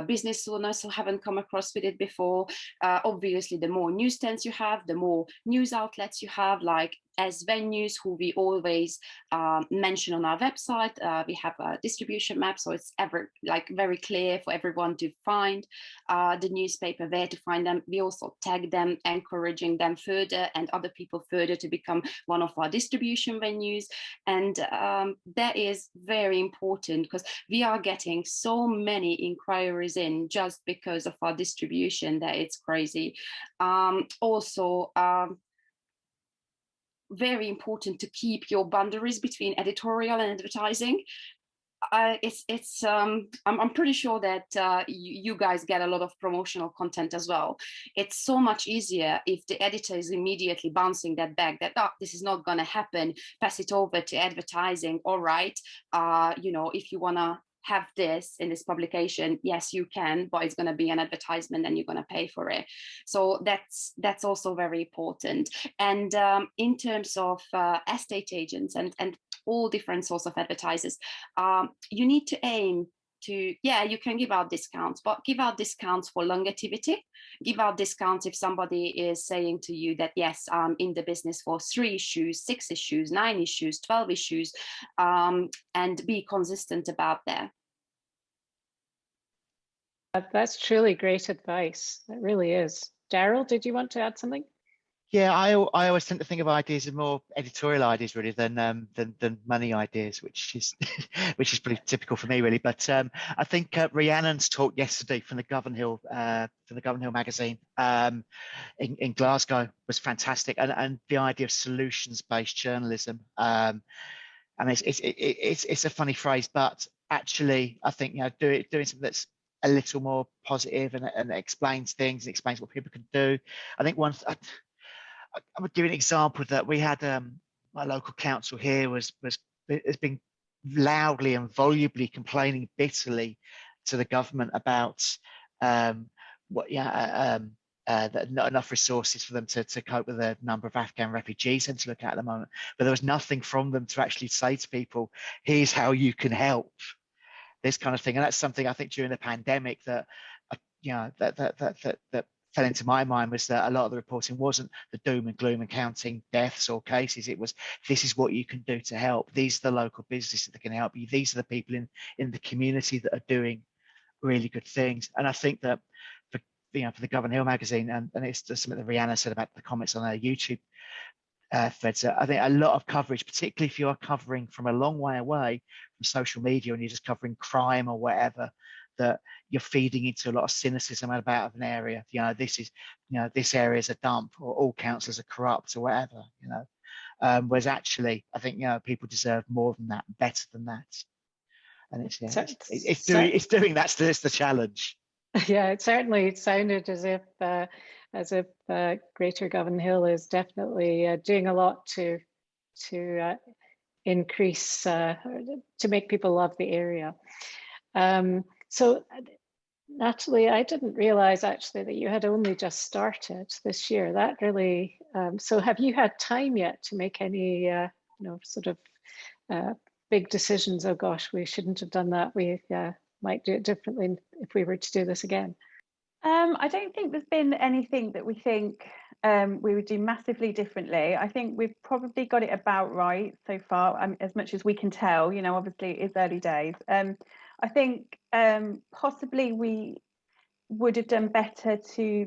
business owners who haven't come across with it before. Obviously, the more newsstands you have, the more news outlets you have, like as venues who we always mention on our website. We have a distribution map, so it's very clear for everyone to find the newspaper, where to find them. We also tag them, encouraging them further and other people further to become one of our distribution venues. And that is very important, because we are getting so many inquiries in just because of our distribution that it's crazy. Also, very important to keep your boundaries between editorial and advertising. I'm pretty sure that you guys get a lot of promotional content as well. It's so much easier if the editor is immediately bouncing that back, that this is not going to happen, pass it over to advertising. All right, if you want to have this in this publication, yes, you can, but it's going to be an advertisement and you're going to pay for it. So that's also very important. And in terms of estate agents and all different sorts of advertisers, you need to aim to, you can give out discounts, but give out discounts for longevity. Give out discounts if somebody is saying to you that, yes, I'm in the business for 3 issues, 6 issues, 9 issues, 12 issues, and be consistent about that. That's truly great advice. It really is. Daryl, did you want to add something? Yeah, I always tend to think of ideas as more editorial ideas really than money ideas, which is which is pretty typical for me really. But I think Rhiannon's talk yesterday from the Govanhill magazine in Glasgow was fantastic, and the idea of solutions-based journalism. I mean, it's a funny phrase, but actually, I think doing something that's a little more positive and explains things and explains what people can do. I think I would give an example that we had my local council here has been loudly and volubly complaining bitterly to the government about that not enough resources for them to cope with the number of Afghan refugees and to look at the moment. But there was nothing from them to actually say to people, here's how you can help, this kind of thing. And that's something I think during the pandemic that that fell into my mind, was that a lot of the reporting wasn't the doom and gloom and counting deaths or cases. It was, this is what you can do to help. These are the local businesses that can help you. These are the people in the community that are doing really good things. And I think that for the Govanhill magazine, and it's just something that Rhiannon said about the comments on her YouTube threads, I think a lot of coverage, particularly if you are covering from a long way away from social media and you're just covering crime or whatever, that you're feeding into a lot of cynicism about an area. This area is a dump, or all councillors are corrupt, or whatever. Whereas actually, I think people deserve more than that, better than that. And it's doing that's the challenge. Yeah, it certainly sounded as if Greater Govanhill is definitely doing a lot to increase to make people love the area. So Natalie, I didn't realize actually that you had only just started this year. That really, so have you had time yet to make any, sort of big decisions? Oh gosh, we shouldn't have done that. We might do it differently if we were to do this again. I don't think there's been anything that we think we would do massively differently. I think we've probably got it about right so far, as much as we can tell. Obviously it is early days. I think possibly we would have done better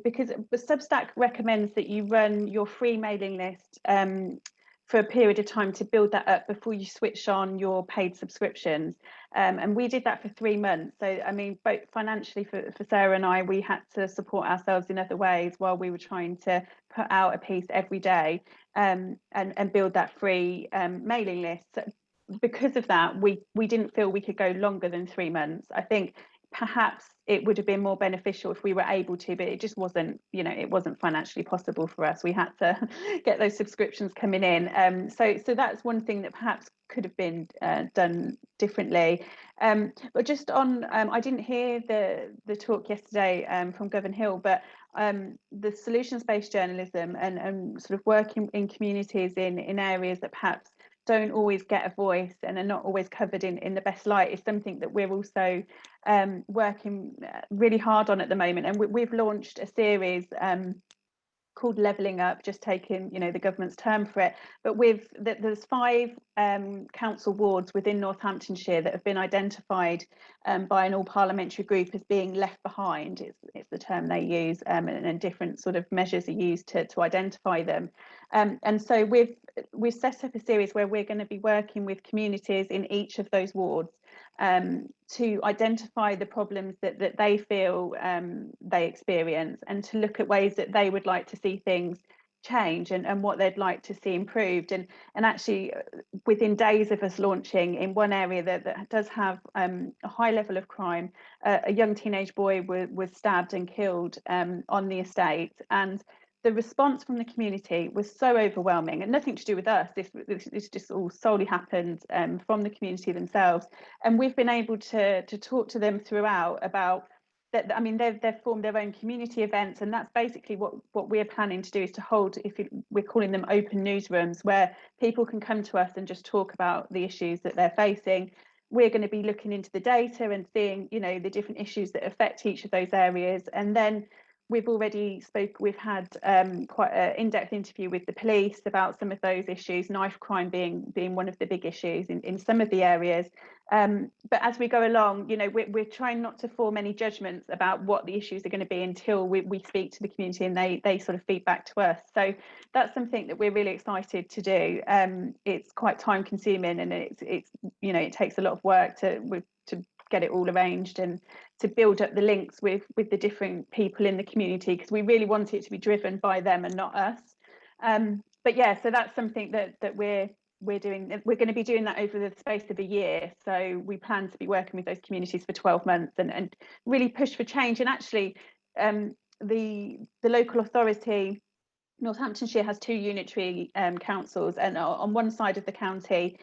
because Substack recommends that you run your free mailing list for a period of time to build that up before you switch on your paid subscriptions. And we did that for 3 months. So, I mean, both financially for Sarah and I, we had to support ourselves in other ways while we were trying to put out a piece every day and build that free mailing list. So because of that, we didn't feel we could go longer than 3 months. I think perhaps it would have been more beneficial if we were able to, but it just wasn't, you know, it wasn't financially possible for us. We had to get those subscriptions coming in. So that's one thing that perhaps could have been done differently. But just on, I didn't hear the talk yesterday from Govan Hill, but the solutions-based journalism and sort of working in communities in areas that perhaps don't always get a voice and are not always covered in the best light is something that we're also working really hard on at the moment. And we've launched a series called Levelling Up, just taking, you know, the government's term for it. But there's 5 council wards within Northamptonshire that have been identified by an all-parliamentary group as being left behind. It's the term they use, and different sort of measures are used to identify them. And so we've set up a series where we're going to be working with communities in each of those wards to identify the problems that they feel they experience, and to look at ways that they would like to see things change and what they'd like to see improved. And actually, within days of us launching, in one area that does have a high level of crime, a young teenage boy was stabbed and killed on the estate. And the response from the community was so overwhelming, and nothing to do with us. This just all solely happened from the community themselves. And we've been able to talk to them throughout about that. I mean, they've formed their own community events, and that's basically what we're planning to do, is to hold, we're calling them open newsrooms, where people can come to us and just talk about the issues that they're facing. We're going to be looking into the data and seeing, you know, the different issues that affect each of those areas. And then we've had quite an in-depth interview with the police about some of those issues, knife crime being one of the big issues in some of the areas. But as we go along, you know, we're trying not to form any judgments about what the issues are going to be until we speak to the community and they sort of feed back to us. So that's something that we're really excited to do. It's quite time consuming, and it's you know, it takes a lot of work to get it all arranged and to build up the links with the different people in the community, because we really want it to be driven by them and not us. But yeah, so that's something that we're doing. We're going to be doing that over the space of a year. So we plan to be working with those communities for 12 months and really push for change. And actually, the local authority, Northamptonshire, has 2 unitary councils, and on one side of the county,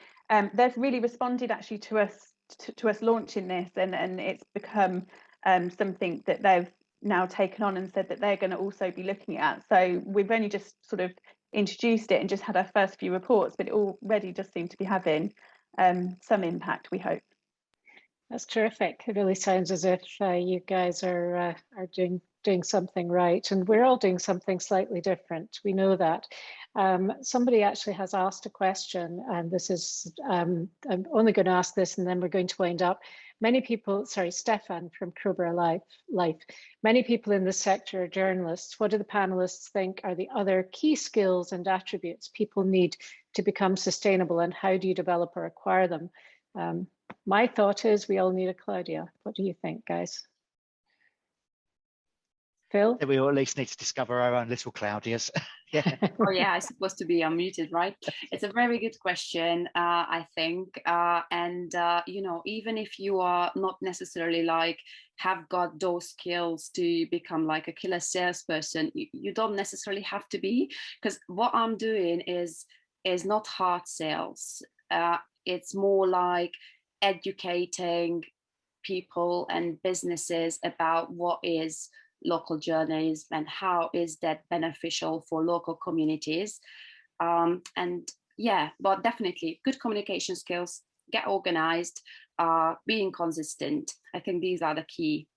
they've really responded actually to us launching this, and it's become something that they've now taken on and said that they're going to also be looking at. So we've only just sort of introduced it and just had our first few reports, but it already does seem to be having some impact, we hope. That's terrific. It really sounds as if you guys are doing something right, and we're all doing something slightly different. We know that. Somebody actually has asked a question, and this is, I'm only going to ask this and then we're going to wind up. Many people, sorry, Stefan from Crowborough Life, many people in this sector are journalists. What do the panelists think are the other key skills and attributes people need to become sustainable, and how do you develop or acquire them? My thought is we all need a Claudia. What do you think, guys? Phil? We all at least need to discover our own little Claudias. Yeah. Oh yeah, I'm supposed to be unmuted, right? It's a very good question, I think. You know, even if you are not necessarily like have got those skills to become like a killer salesperson, you don't necessarily have to be, because what I'm doing is not hard sales. It's more like educating people and businesses about what is local journalism and how is that beneficial for local communities. And yeah, but definitely good communication skills, get organized, being consistent. I think these are the key.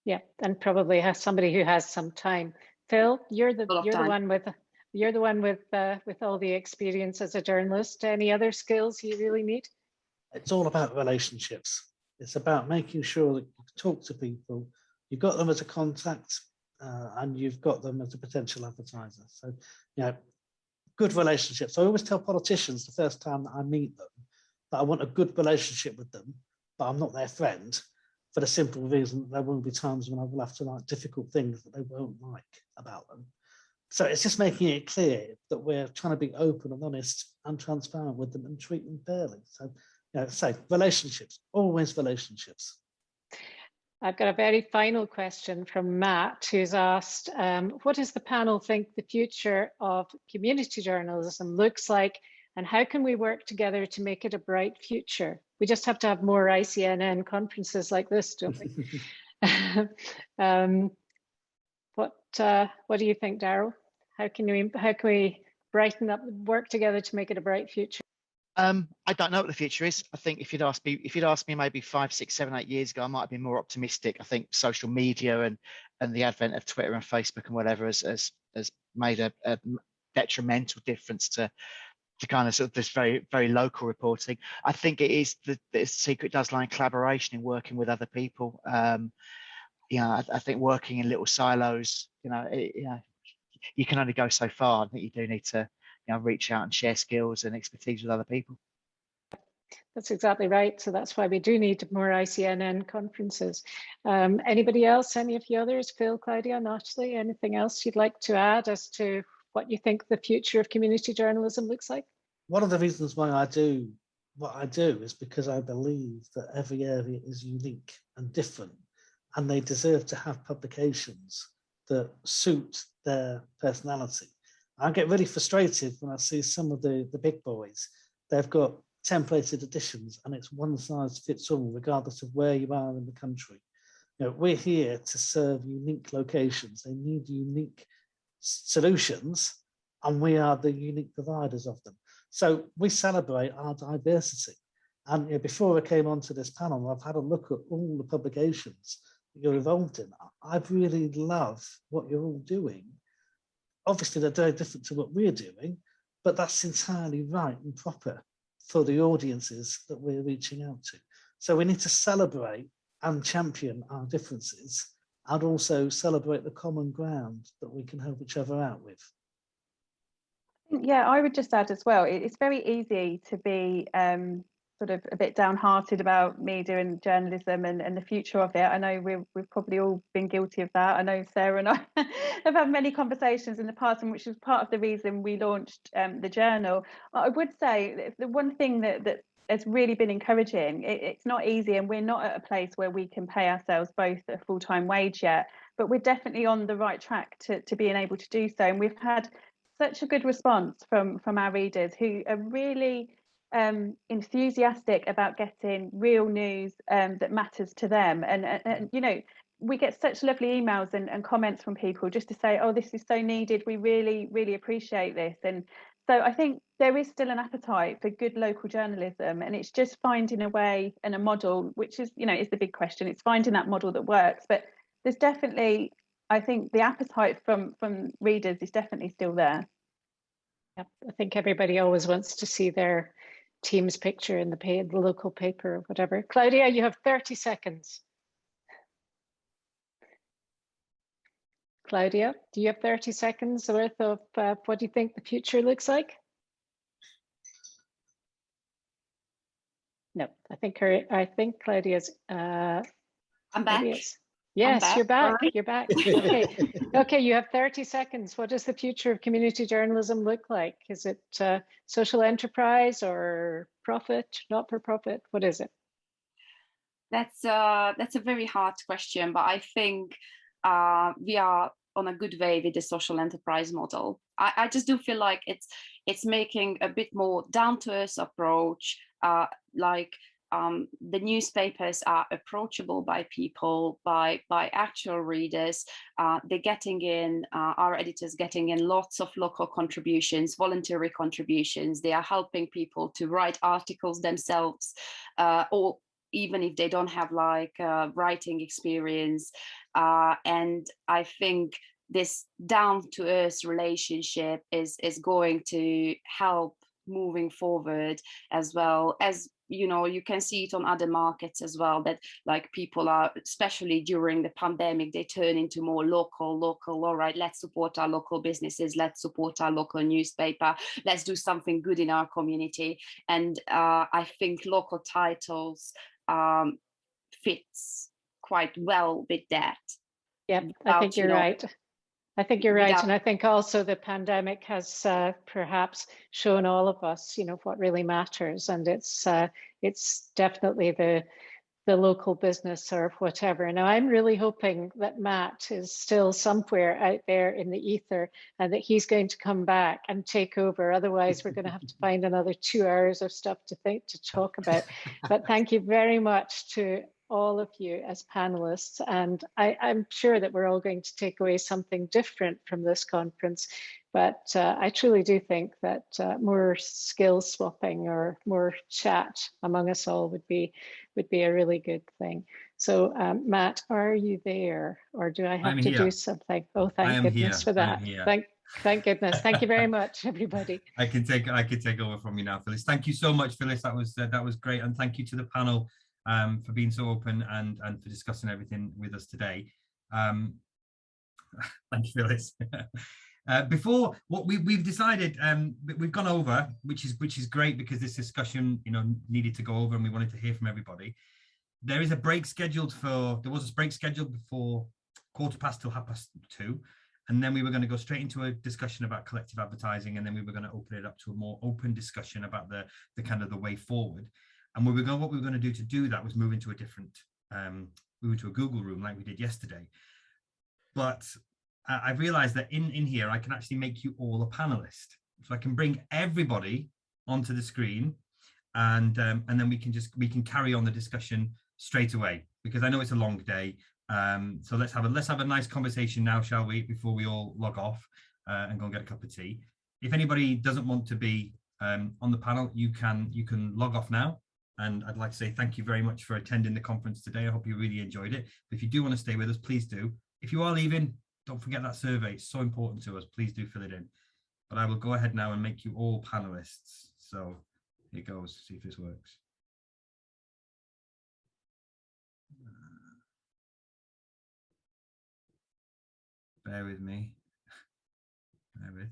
Yeah, and probably has somebody who has some time. Phil, you're the one with all the experience as a journalist. Any other skills you really need? It's all about relationships. It's about making sure that you talk to people. You've got them as a contact, and you've got them as a potential advertiser. So, you know, good relationships. I always tell politicians the first time that I meet them that I want a good relationship with them, but I'm not their friend, for the simple reason that there will be times when I will have to write difficult things that they won't like about them. So it's just making it clear that we're trying to be open and honest and transparent with them and treat them fairly. So, so relationships, always relationships. I've got a very final question from Matt, who's asked, what does the panel think the future of community journalism looks like, and how can we work together to make it a bright future? We just have to have more ICNN conferences like this, don't we? What do you think, Daryl? How can we brighten up, work together to make it a bright future? I don't know what the future is. I think if you'd asked me maybe 5, 6, 7, 8 years ago, I might have been more optimistic. I think social media and the advent of Twitter and Facebook and whatever has made a detrimental difference to kind of sort of this very, very local reporting. I think it is the secret does lie in collaboration and working with other people. I think working in little silos, you can only go so far. I think you do need to reach out and share skills and expertise with other people. That's exactly right. So that's why we do need more ICNN conferences. Anybody else, any of the others, Phil, Claudia, Natalie, anything else you'd like to add as to what you think the future of community journalism looks like? One of the reasons why I do what I do is because I believe that every area is unique and different, and they deserve to have publications that suit their personality. I get really frustrated when I see some of the big boys. They've got templated editions and it's one size fits all, regardless of where you are in the country. We're here to serve unique locations. They need unique solutions, and we are the unique providers of them. So we celebrate our diversity. And before I came onto this panel, I've had a look at all the publications that you're involved in. I really love what you're all doing. Obviously, they're very different to what we're doing, but that's entirely right and proper for the audiences that we're reaching out to. So we need to celebrate and champion our differences, and also celebrate the common ground that we can help each other out with. Yeah, I would just add as well, it's very easy to be sort of a bit downhearted about media and journalism and the future of it. I know we've probably all been guilty of that. I know Sarah and I have had many conversations in the past, and which was part of the reason we launched the journal. I would say the one thing that has really been encouraging, it's not easy, and we're not at a place where we can pay ourselves both a full-time wage yet, but we're definitely on the right track to being able to do so. And we've had such a good response from our readers, who are really enthusiastic about getting real news that matters to them. And we get such lovely emails and comments from people just to say, oh, this is so needed, we really appreciate this. And so I think there is still an appetite for good local journalism, and it's just finding a way and a model, which is is the big question. It's finding that model that works. But there's definitely, I think the appetite from readers is definitely still there. Yep. I think everybody always wants to see their team's picture in the local paper or whatever. Claudia, you have 30 seconds. Claudia, do you have 30 seconds worth of what do you think the future looks like? No, I think Claudia's. I'm back. Yes, you're back. Right. You're back. Okay. Okay, you have 30 seconds. What does the future of community journalism look like? Is it social enterprise or profit, not for profit? What is it? That's a very hard question, but I think we are on a good way with the social enterprise model. I just do feel like it's making a bit more down-to-earth approach, the newspapers are approachable by people, by actual readers. They're getting in, our editors getting in lots of local contributions, voluntary contributions. They are helping people to write articles themselves, or even if they don't have writing experience. And I think this down-to-earth relationship is going to help moving forward, as well as you can see it on other markets as well, that people are, especially during the pandemic, they turn into more local. All right, let's support our local businesses, let's support our local newspaper, let's do something good in our community. And I think local titles fits quite well with that. Yeah, I think you're right. I think you're right. without- And I think also the pandemic has perhaps shown all of us, what really matters. And it's definitely the local business or whatever. Now, I'm really hoping that Matt is still somewhere out there in the ether and that he's going to come back and take over. Otherwise, we're going to have to find another 2 hours of stuff to talk about. But thank you very much to all of you as panelists. And I'm sure that we're all going to take away something different from this conference. But I truly do think that more skill swapping or more chat among us all would be a really good thing. So Matt, are you there, or do I have to do something? Oh, thank goodness for that. Thank goodness. Thank you very much, everybody. I can take over from you now, Phyllis. Thank you so much, Phyllis. That was great, and thank you to the panel for being so open and for discussing everything with us today. Thank you, Phyllis. Before what we've decided, we've gone over, which is great because this discussion, needed to go over, and we wanted to hear from everybody. There was a break scheduled before 2:15 till 2:30, and then we were going to go straight into a discussion about collective advertising, and then we were going to open it up to a more open discussion about the kind of the way forward. And what we were going to do that was move into a different, move into a Google room like we did yesterday. But I realized that in here, I can actually make you all a panelist. So I can bring everybody onto the screen, and then we can carry on the discussion straight away, because I know it's a long day. So let's have a nice conversation now, shall we, before we all log off and go and get a cup of tea. If anybody doesn't want to be on the panel, you can log off now. And I'd like to say thank you very much for attending the conference today. I hope you really enjoyed it. But if you do want to stay with us, please do. If you are leaving, don't forget that survey. It's so important to us. Please do fill it in. But I will go ahead now and make you all panelists. So here goes. See if this works. Bear with me. Bear with.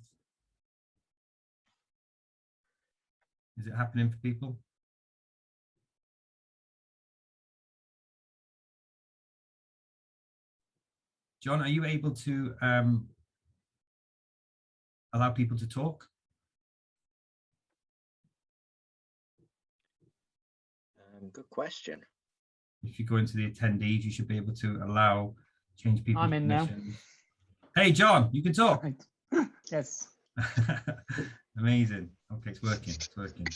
Is it happening for people? John, are you able to allow people to talk? Good question. If you go into the attendees, you should be able to change people's I'm in now. Hey, John, you can talk. Right. Yes. Amazing. Okay, it's working. It's working.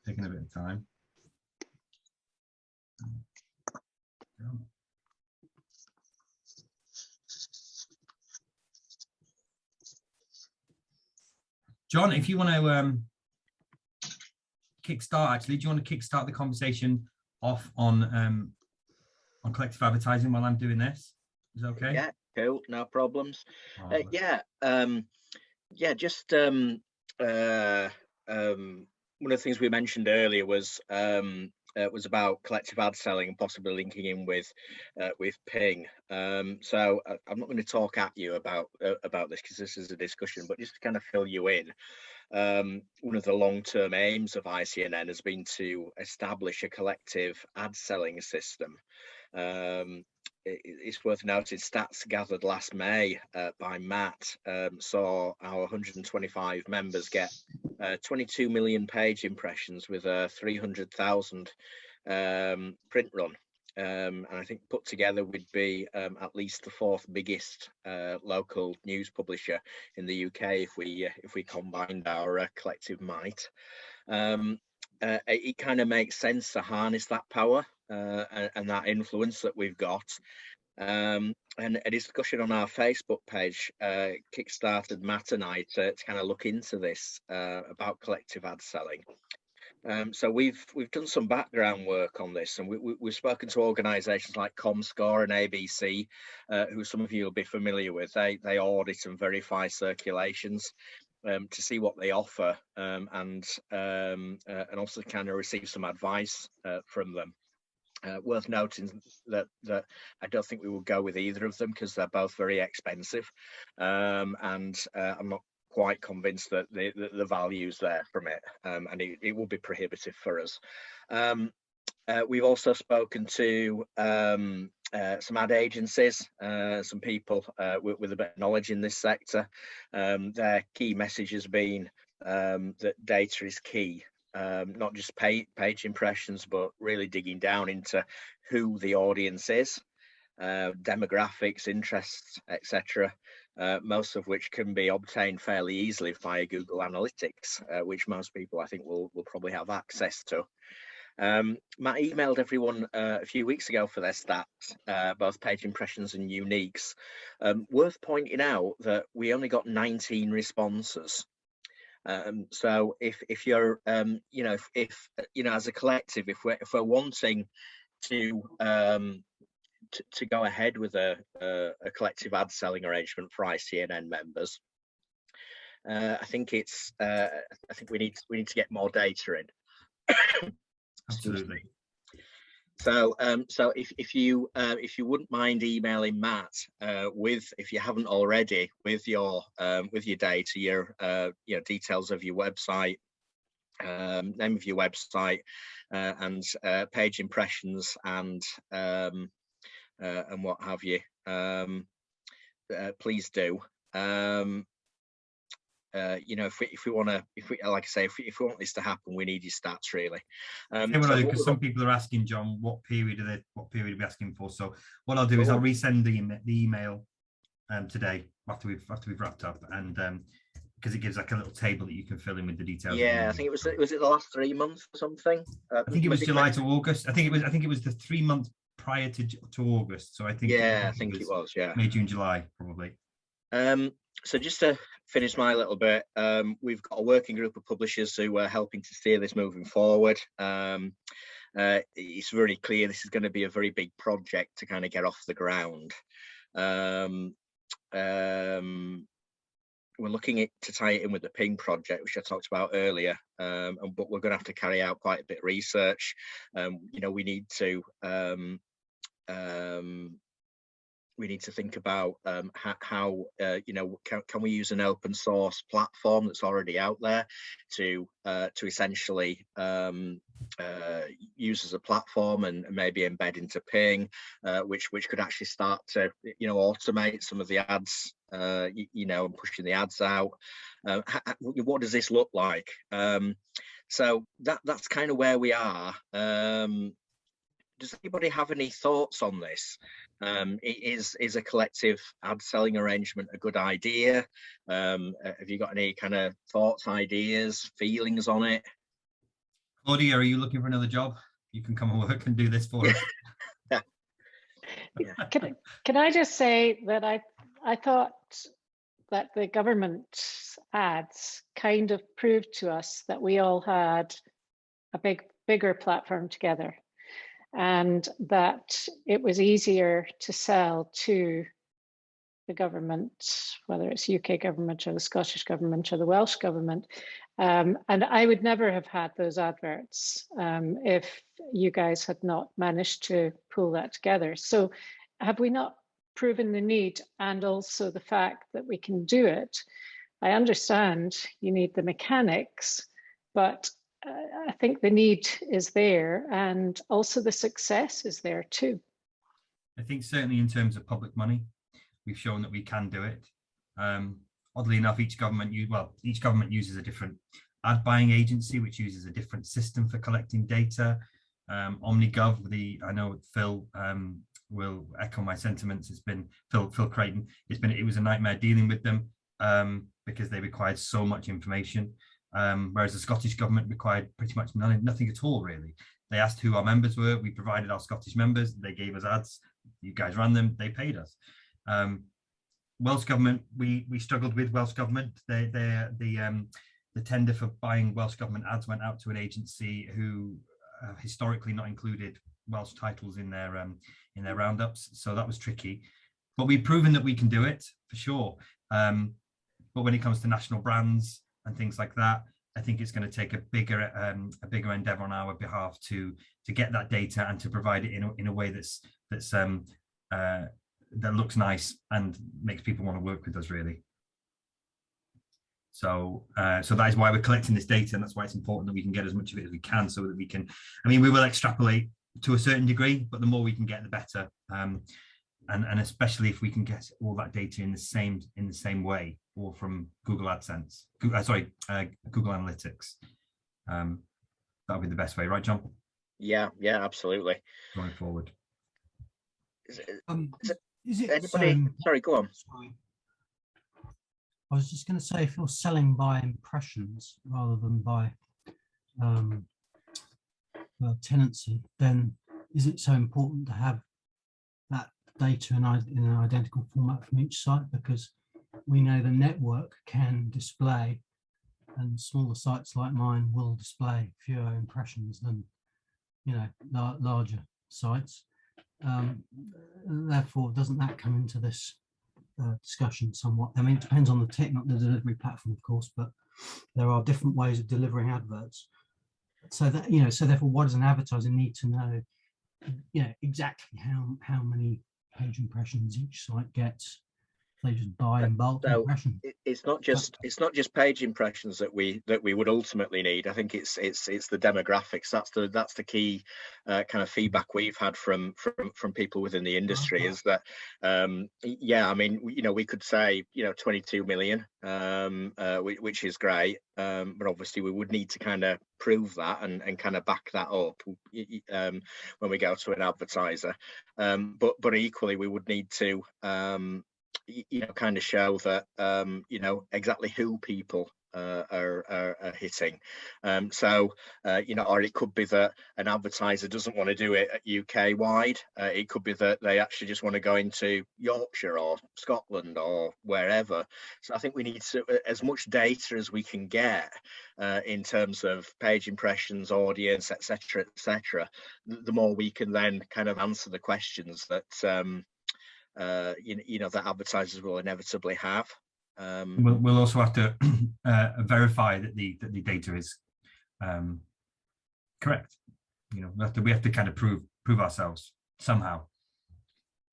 Taking a bit of time. John, if you want to kickstart, actually, do you want to kickstart the conversation off on collective advertising while I'm doing this? Is that okay? Yeah, cool, no problems. Just one of the things we mentioned earlier was about collective ad selling and possibly linking in with Ping. So I'm not going to talk at you about this because this is a discussion, but just to kind of fill you in. One of the long-term aims of Icnn has been to establish a collective ad selling system. It's worth noting stats gathered last May by Matt saw our 125 members get 22 million page impressions with a 300,000 print run. And I think put together we'd be at least the fourth biggest local news publisher in the UK if we combined our collective might. It kind of makes sense to harness that power and that influence that we've got. And a discussion on our Facebook page kickstarted Matt and I to kind of look into this about collective ad selling. So we've done some background work on this, and we've spoken to organisations like ComScore and ABC, who some of you will be familiar with. They audit and verify circulations to see what they offer, and also kind of receive some advice from them. Worth noting that I don't think we will go with either of them because they're both very expensive, and I'm not quite convinced that the value's there from it, and it will be prohibitive for us. We've also spoken to some ad agencies, some people with a bit of knowledge in this sector. Their key message has been that data is key, not just page impressions, but really digging down into who the audience is, demographics, interests, etc. Most of which can be obtained fairly easily via Google Analytics, which most people I think will probably have access to. Matt emailed everyone a few weeks ago for their stats, both page impressions and uniques. Worth pointing out that we only got 19 responses. So if you're, if as a collective, if we're wanting to go ahead with a collective ad selling arrangement for Icnn members, I think we need to get more data in. Absolutely. So if you wouldn't mind emailing Matt if you haven't already, with your data, your details of your website, name of your website, and page impressions and what have you, please do. If we like I say, if we want this to happen, we need your stats really. Because some people are asking, John, what period are we asking for? So what I'll do is I'll resend the email today after we've wrapped up, and because it gives like a little table that you can fill in with the details. Yeah, I think was it the last 3 months or something? I think it was July to August. I think it was the 3 months prior to August. So I think it was May, June, July probably. So just to finish my little bit, we've got a working group of publishers who are helping to steer this moving forward. It's very clear this is going to be a very big project to kind of get off the ground. We're looking to tie it in with the Ping project, which I talked about earlier, but we're going to have to carry out quite a bit of research. We need to think about how can we use an open source platform that's already out there to essentially use as a platform and maybe embed into Ping, which could actually start to automate some of the ads, and pushing the ads out. What does this look like? So that's kind of where we are. Does anybody have any thoughts on this? Is a collective ad selling arrangement a good idea? Have you got any kind of thoughts, ideas, feelings on it? Claudia, are you looking for another job? You can come and work and do this for us. Yeah. Can I just say that I thought that the government ads kind of proved to us that we all had a bigger platform together, and that it was easier to sell to the government, whether it's UK government or the Scottish government or the Welsh government. And I would never have had those adverts if you guys had not managed to pull that together. So have we not proven the need, and also the fact that we can do it? I understand you need the mechanics, but I think the need is there, and also the success is there too. I think certainly in terms of public money, we've shown that we can do it. Oddly enough, each government uses a different ad buying agency, which uses a different system for collecting data. Omnigov, I know Phil will echo my sentiments. It's been Phil Creighton. It was a nightmare dealing with them because they required so much information. Whereas the Scottish government required pretty much nothing at all, really. They asked who our members were. We provided our Scottish members. They gave us ads. You guys ran them. They paid us. Welsh government, we struggled with Welsh government. The tender for buying Welsh government ads went out to an agency who historically not included Welsh titles in their roundups. So that was tricky. But we've proven that we can do it for sure. But when it comes to national brands and things like that, I think it's going to take a bigger endeavor on our behalf to get that data and to provide it in a way that looks nice and makes people want to work with us, really. So so that is why we're collecting this data, and that's why it's important that we can get as much of it as we can, so that we can, I mean, we will extrapolate to a certain degree, but the more we can get, the better. And especially if we can get all that data in the same way, or from Google AdSense, Google Analytics. That'll be the best way, right, John? Yeah, absolutely. Going forward. Is it anybody? Sorry, go on. Sorry. I was just going to say, if you're selling by impressions rather than by tenancy, then is it so important to have that data in an identical format from each site? Because we know the network can display, and smaller sites like mine will display fewer impressions than, you know, larger sites. Therefore, doesn't that come into this discussion somewhat? I mean, it depends on the delivery platform, of course, but there are different ways of delivering adverts. So that, you know, so therefore, what does an advertiser need to know, you know, exactly how many page impressions each site gets? They just buy in bulk impressions. It's not just page impressions that we would ultimately need. I think it's the demographics. That's the key kind of feedback we've had from people within the industry, is that yeah, I mean, you know, we could say, you know, 22 million, which is great, but obviously we would need to kind of prove that and kind of back that up when we go to an advertiser, but equally we would need to you know, kind of show that you know, exactly who people are hitting. So you know, or it could be that an advertiser doesn't want to do it UK wide. It could be that they actually just want to go into Yorkshire or Scotland or wherever. So I think we need to, as much data as we can get in terms of page impressions, audience, etc., the more we can then kind of answer the questions that you know, that advertisers will inevitably have. We'll also have to verify that the data is correct. You know, we have to kind of prove ourselves somehow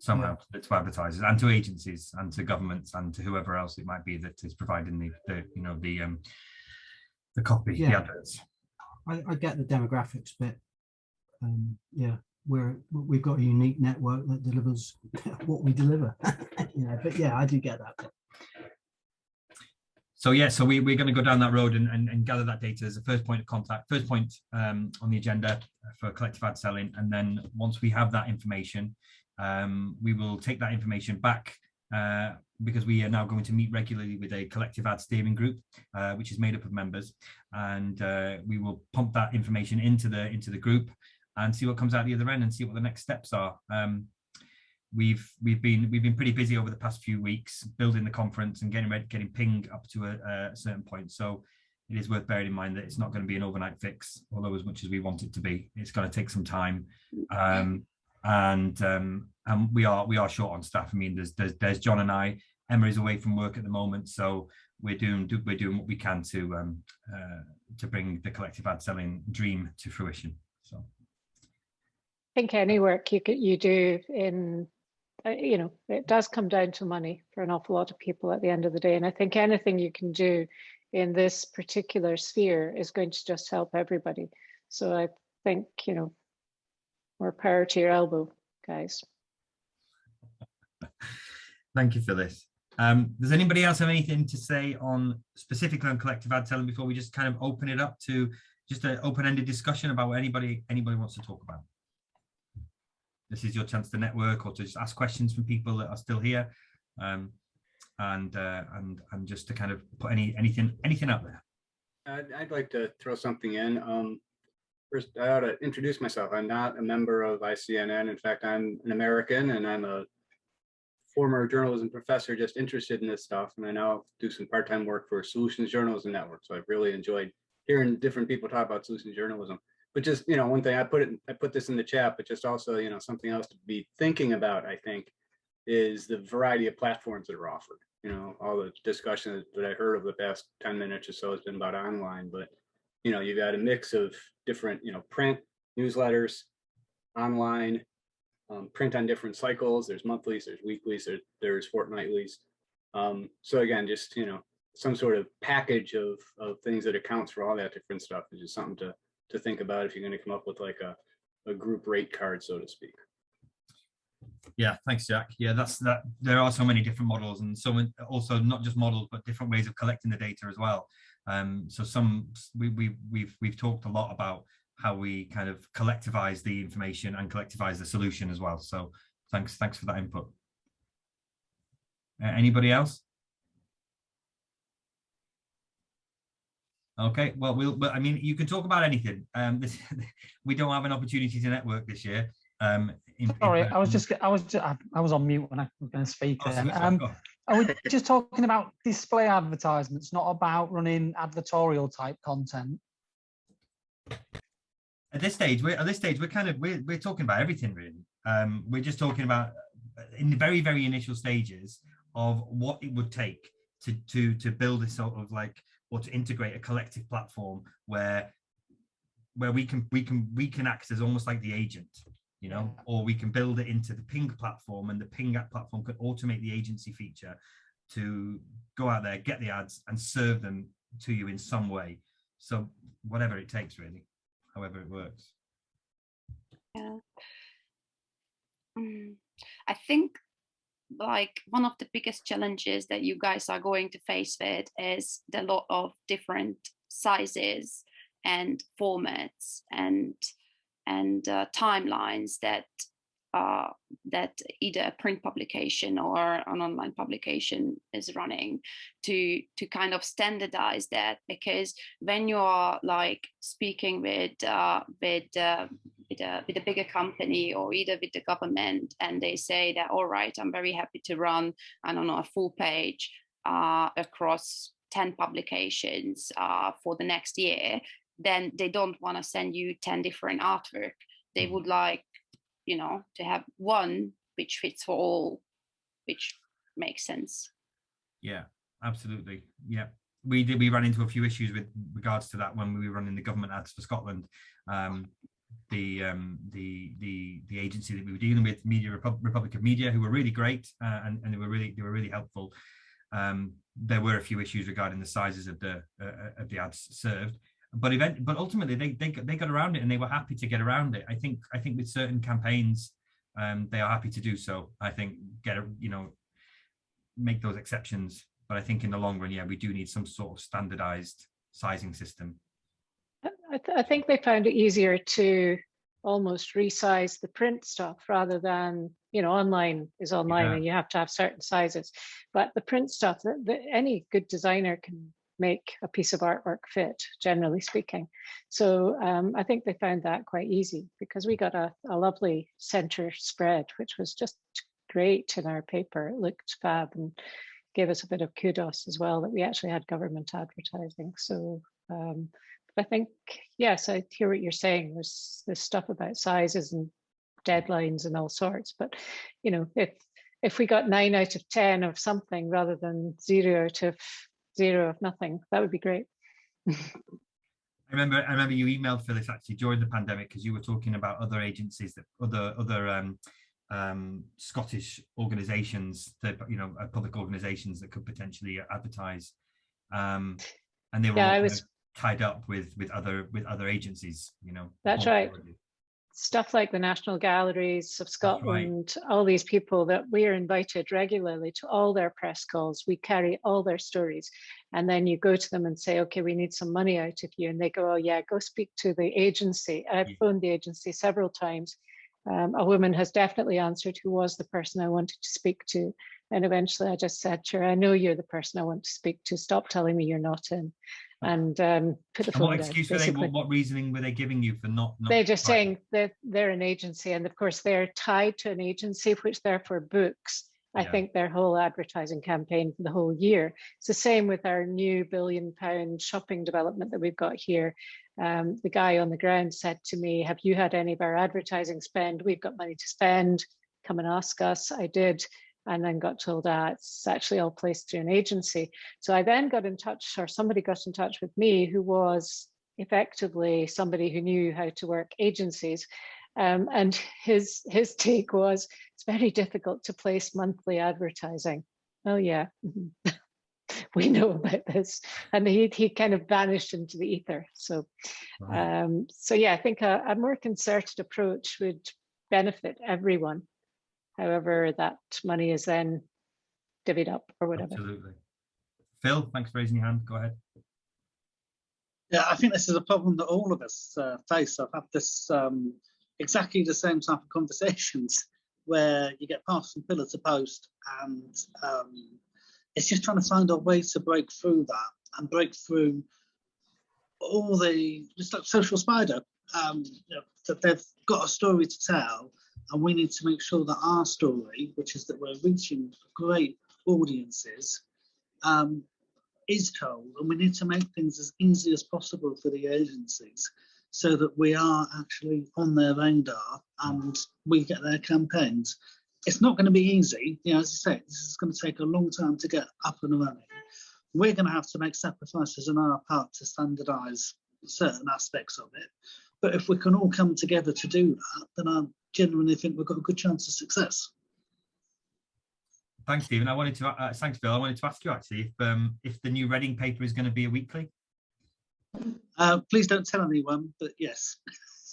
to advertisers and to agencies and to governments and to whoever else it might be that is providing the you know, the copy, the adverts. I get the demographics bit. Yeah. We've got a unique network that delivers what we deliver, you know, but yeah, I do get that bit. So yeah, so we're going to go down that road and gather that data as a first point of contact, first point on the agenda for collective ad selling. And then once we have that information, we will take that information back because we are now going to meet regularly with a collective ad steering group, which is made up of members, and we will pump that information into the group and see what comes out the other end and see what the next steps are. We've been pretty busy over the past few weeks building the conference and getting ping up to a certain point. So it is worth bearing in mind that it's not going to be an overnight fix, although as much as we want it to be, it's going to take some time. And we are short on staff. I mean, there's John and I. Emma is away from work at the moment, so we're doing what we can to bring the collective ad selling dream to fruition. So. I think any work you do in, you know, it does come down to money for an awful lot of people at the end of the day. And I think anything you can do in this particular sphere is going to just help everybody. So I think, you know, more power to your elbow, guys. Thank you for this. Does anybody else have anything to say specifically on collective ad selling before we just kind of open it up to just an open-ended discussion about what anybody wants to talk about? This is your chance to network or to just ask questions from people that are still here, and just to kind of put anything out there. I'd like to throw something in. First, I ought to introduce myself. I'm not a member of Icnn. In fact, I'm an American, and I'm a former journalism professor just interested in this stuff. And I now do some part-time work for Solutions Journalism Network. So I've really enjoyed hearing different people talk about solutions journalism. But just, you know, one thing I put this in the chat, but just also, you know, something else to be thinking about, I think, is the variety of platforms that are offered. You know, all the discussion that I heard over the past 10 minutes or so has been about online, but, you know, you've got a mix of different, you know, print, newsletters, online, print on different cycles. There's monthlies, there's weeklies, there's fortnightlies. So again, just, you know, some sort of package of things that accounts for all that different stuff is just something to think about if you're going to come up with like a group rate card, so to speak. Yeah, thanks, Jack. Yeah, that. There are so many different models, and so also not just models, but different ways of collecting the data as well. So we've talked a lot about how we kind of collectivize the information and collectivize the solution as well. So thanks for that input. Anybody else? Okay, well, I mean, you can talk about anything. We don't have an opportunity to network this year. Sorry, I was on mute when I was going to speak. Are we just talking about display advertisements, not about running advertorial type content? At this stage, we're talking about everything really. We're just talking about in the very, very initial stages of what it would take to build a sort of like, or to integrate a collective platform where we can act as almost like the agent, you know, or we can build it into the Ping platform, and the Ping app platform could automate the agency feature to go out there, get the ads and serve them to you in some way. So whatever it takes really, however it works. Yeah. I think like one of the biggest challenges that you guys are going to face with is the lot of different sizes and formats and timelines that either a print publication or an online publication is running, to kind of standardize that. Because when you are like speaking with a bigger company or either with the government, and they say that, all right, I'm very happy to run, I don't know, a full page across 10 publications for the next year, then they don't want to send you 10 different artwork. They would like, you know, to have one which fits for all, which makes sense. Yeah, absolutely. Yeah, we ran into a few issues with regards to that when we were running the government ads for Scotland. The agency that we were dealing with, Republic of Media, who were really great, and they were really helpful. There were a few issues regarding the sizes of the ads served, but ultimately they got around it, and they were happy to get around it. I think with certain campaigns, they are happy to do so. I think make those exceptions, but I think in the long run, yeah, we do need some sort of standardized sizing system. I think they found it easier to almost resize the print stuff rather than, you know, online is online and you have to have certain sizes. But the print stuff, any good designer can make a piece of artwork fit, generally speaking. So I think they found that quite easy, because we got a lovely center spread, which was just great in our paper. It looked fab and gave us a bit of kudos as well that we actually had government advertising. So I think, yes, I hear what you're saying. There's this stuff about sizes and deadlines and all sorts, but you know, if we got 9 out of 10 of something rather than 0 out of 0 of nothing, that would be great. I remember you emailed Phyllis actually during the pandemic, because you were talking about other agencies, that other Scottish organisations, that, you know, public organisations that could potentially advertise, and they were all tied up with other agencies, you know. That's right. Stuff like the National Galleries of Scotland, all these people that we are invited regularly to all their press calls. We carry all their stories, and then you go to them and say, okay, we need some money out of you, and they go, oh yeah, go speak to the agency. I've phoned the agency several times. A woman has definitely answered who was the person I wanted to speak to, and eventually I just said to her, I know you're the person I want to speak to, stop telling me you're not in. And put the phone down. What excuse were they? What reasoning were they giving you for not? They're just saying that they're an agency, and of course they're tied to an agency, which therefore books, I think, their whole advertising campaign for the whole year. It's the same with our new £1 billion shopping development that we've got here. The guy on the ground said to me, have you had any of our advertising spend? We've got money to spend, come and ask us. I did. And then got told, it's actually all placed through an agency. So I then got in touch, or somebody got in touch with me who was effectively somebody who knew how to work agencies. And his take was, it's very difficult to place monthly advertising. Oh yeah. we know about this. And he kind of vanished into the ether. So, so yeah, I think a more concerted approach would benefit everyone, however that money is then divvied up or whatever. Absolutely. Phil, thanks for raising your hand. Go ahead. Yeah, I think this is a problem that all of us face. I've had this exactly the same type of conversations where you get passed from pillar to post, and it's just trying to find a way to break through that and break through all the, just like Social Spider, that they've got a story to tell, and we need to make sure that our story, which is that we're reaching great audiences, is told, and we need to make things as easy as possible for the agencies so that we are actually on their radar and we get their campaigns. It's not going to be easy, you know, as I say, this is going to take a long time to get up and running. We're going to have to make sacrifices on our part to standardise certain aspects of it. But if we can all come together to do that, then I genuinely think we've got a good chance of success. Thanks, Stephen. I wanted to thanks, Phil. I wanted to ask you actually if the new Reading paper is going to be a weekly. Please don't tell anyone, but yes.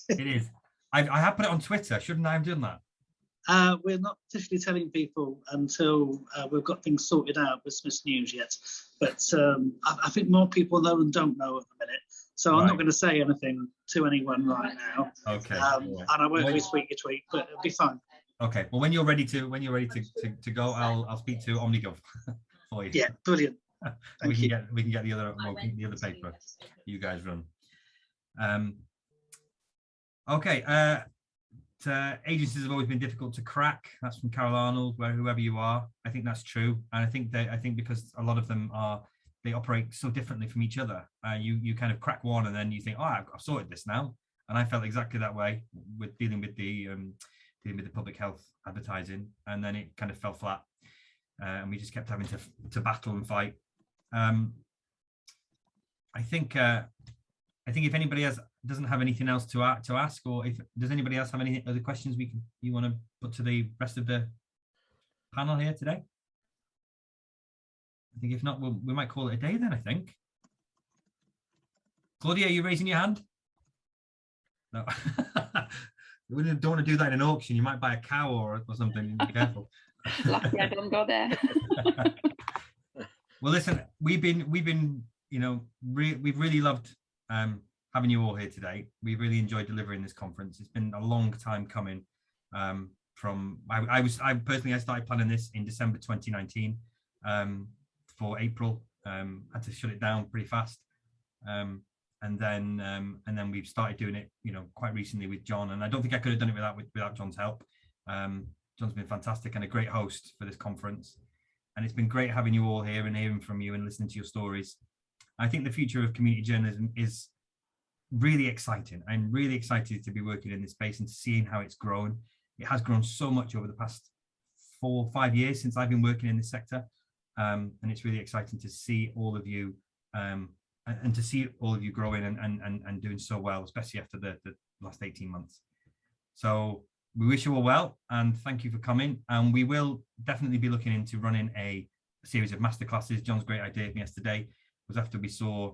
It is. I have put it on Twitter. Shouldn't I have done that? We're not officially telling people until we've got things sorted out with Smith's News yet. But I think more people know and don't know at the minute. So I'm not going to say anything to anyone right now. Okay. And I won't retweet your tweet, but it'll be fine. Okay. Well, when you're ready to go, I'll speak to Omnigov for you. Yeah, brilliant. we can get the other paper you guys run. Okay. Agencies have always been difficult to crack. That's from Carol Arnold. Whoever you are, I think that's true, and I think because a lot of them they operate so differently from each other. You kind of crack one, and then you think, oh, I've sorted this now. And I felt exactly that way with dealing with the public health advertising, and then it kind of fell flat, and we just kept having to battle and fight. I think if anybody doesn't have anything else to ask, or if does anybody else have any other questions you want to put to the rest of the panel here today? I think if not, we might call it a day then. I think. Claudia, are you raising your hand? No. We don't want to do that in an auction. You might buy a cow or something. Be careful. Lucky I don't go there. Well, listen, we've been, you know, we've really loved having you all here today. We really enjoyed delivering this conference. It's been a long time coming. I started planning this in December 2019 for April. Had to shut it down pretty fast. And then we've started doing it, you know, quite recently with John. And I don't think I could have done it without John's help. John's been fantastic and a great host for this conference. And it's been great having you all here and hearing from you and listening to your stories. I think the future of community journalism is really exciting. I'm really excited to be working in this space and seeing how it's grown. It has grown so much over the past 4 or 5 years since I've been working in this sector. And it's really exciting to see all of you and to see all of you growing and doing so well, especially after the last 18 months. So we wish you all well and thank you for coming. And we will definitely be looking into running a series of masterclasses. John's great idea from yesterday was after we saw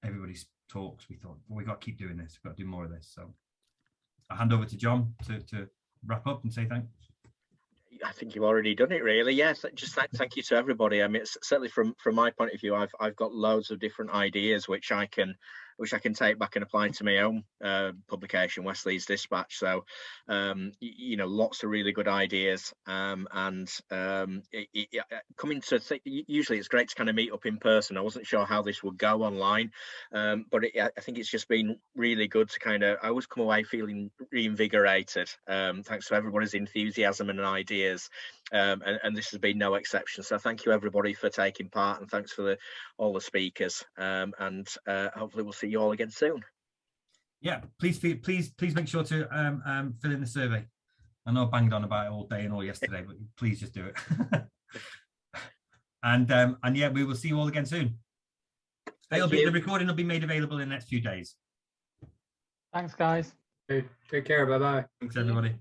everybody's talks, we thought, well, we've got to keep doing this. We've got to do more of this. So I'll hand over to John to wrap up and say thanks. I think you've already done it, really. Yes, just thank you to everybody. I mean, it's certainly from my point of view, I've got loads of different ideas which I can take back and apply to my own publication, Wesley's Dispatch. So, you know, lots of really good ideas. Coming to usually it's great to kind of meet up in person. I wasn't sure how this would go online, but I think it's just been really good to kind of, I always come away feeling reinvigorated. Thanks to everybody's enthusiasm and ideas. And this has been no exception. So thank you everybody for taking part, and thanks for all the speakers. And hopefully we'll see you all again soon. Yeah, please make sure to fill in the survey. I know I banged on about it all day and all yesterday, but please just do it. And yeah, we will see you all again soon. The recording will be made available in the next few days. Thanks, guys. Hey, take care. Bye-bye. Thanks, everybody.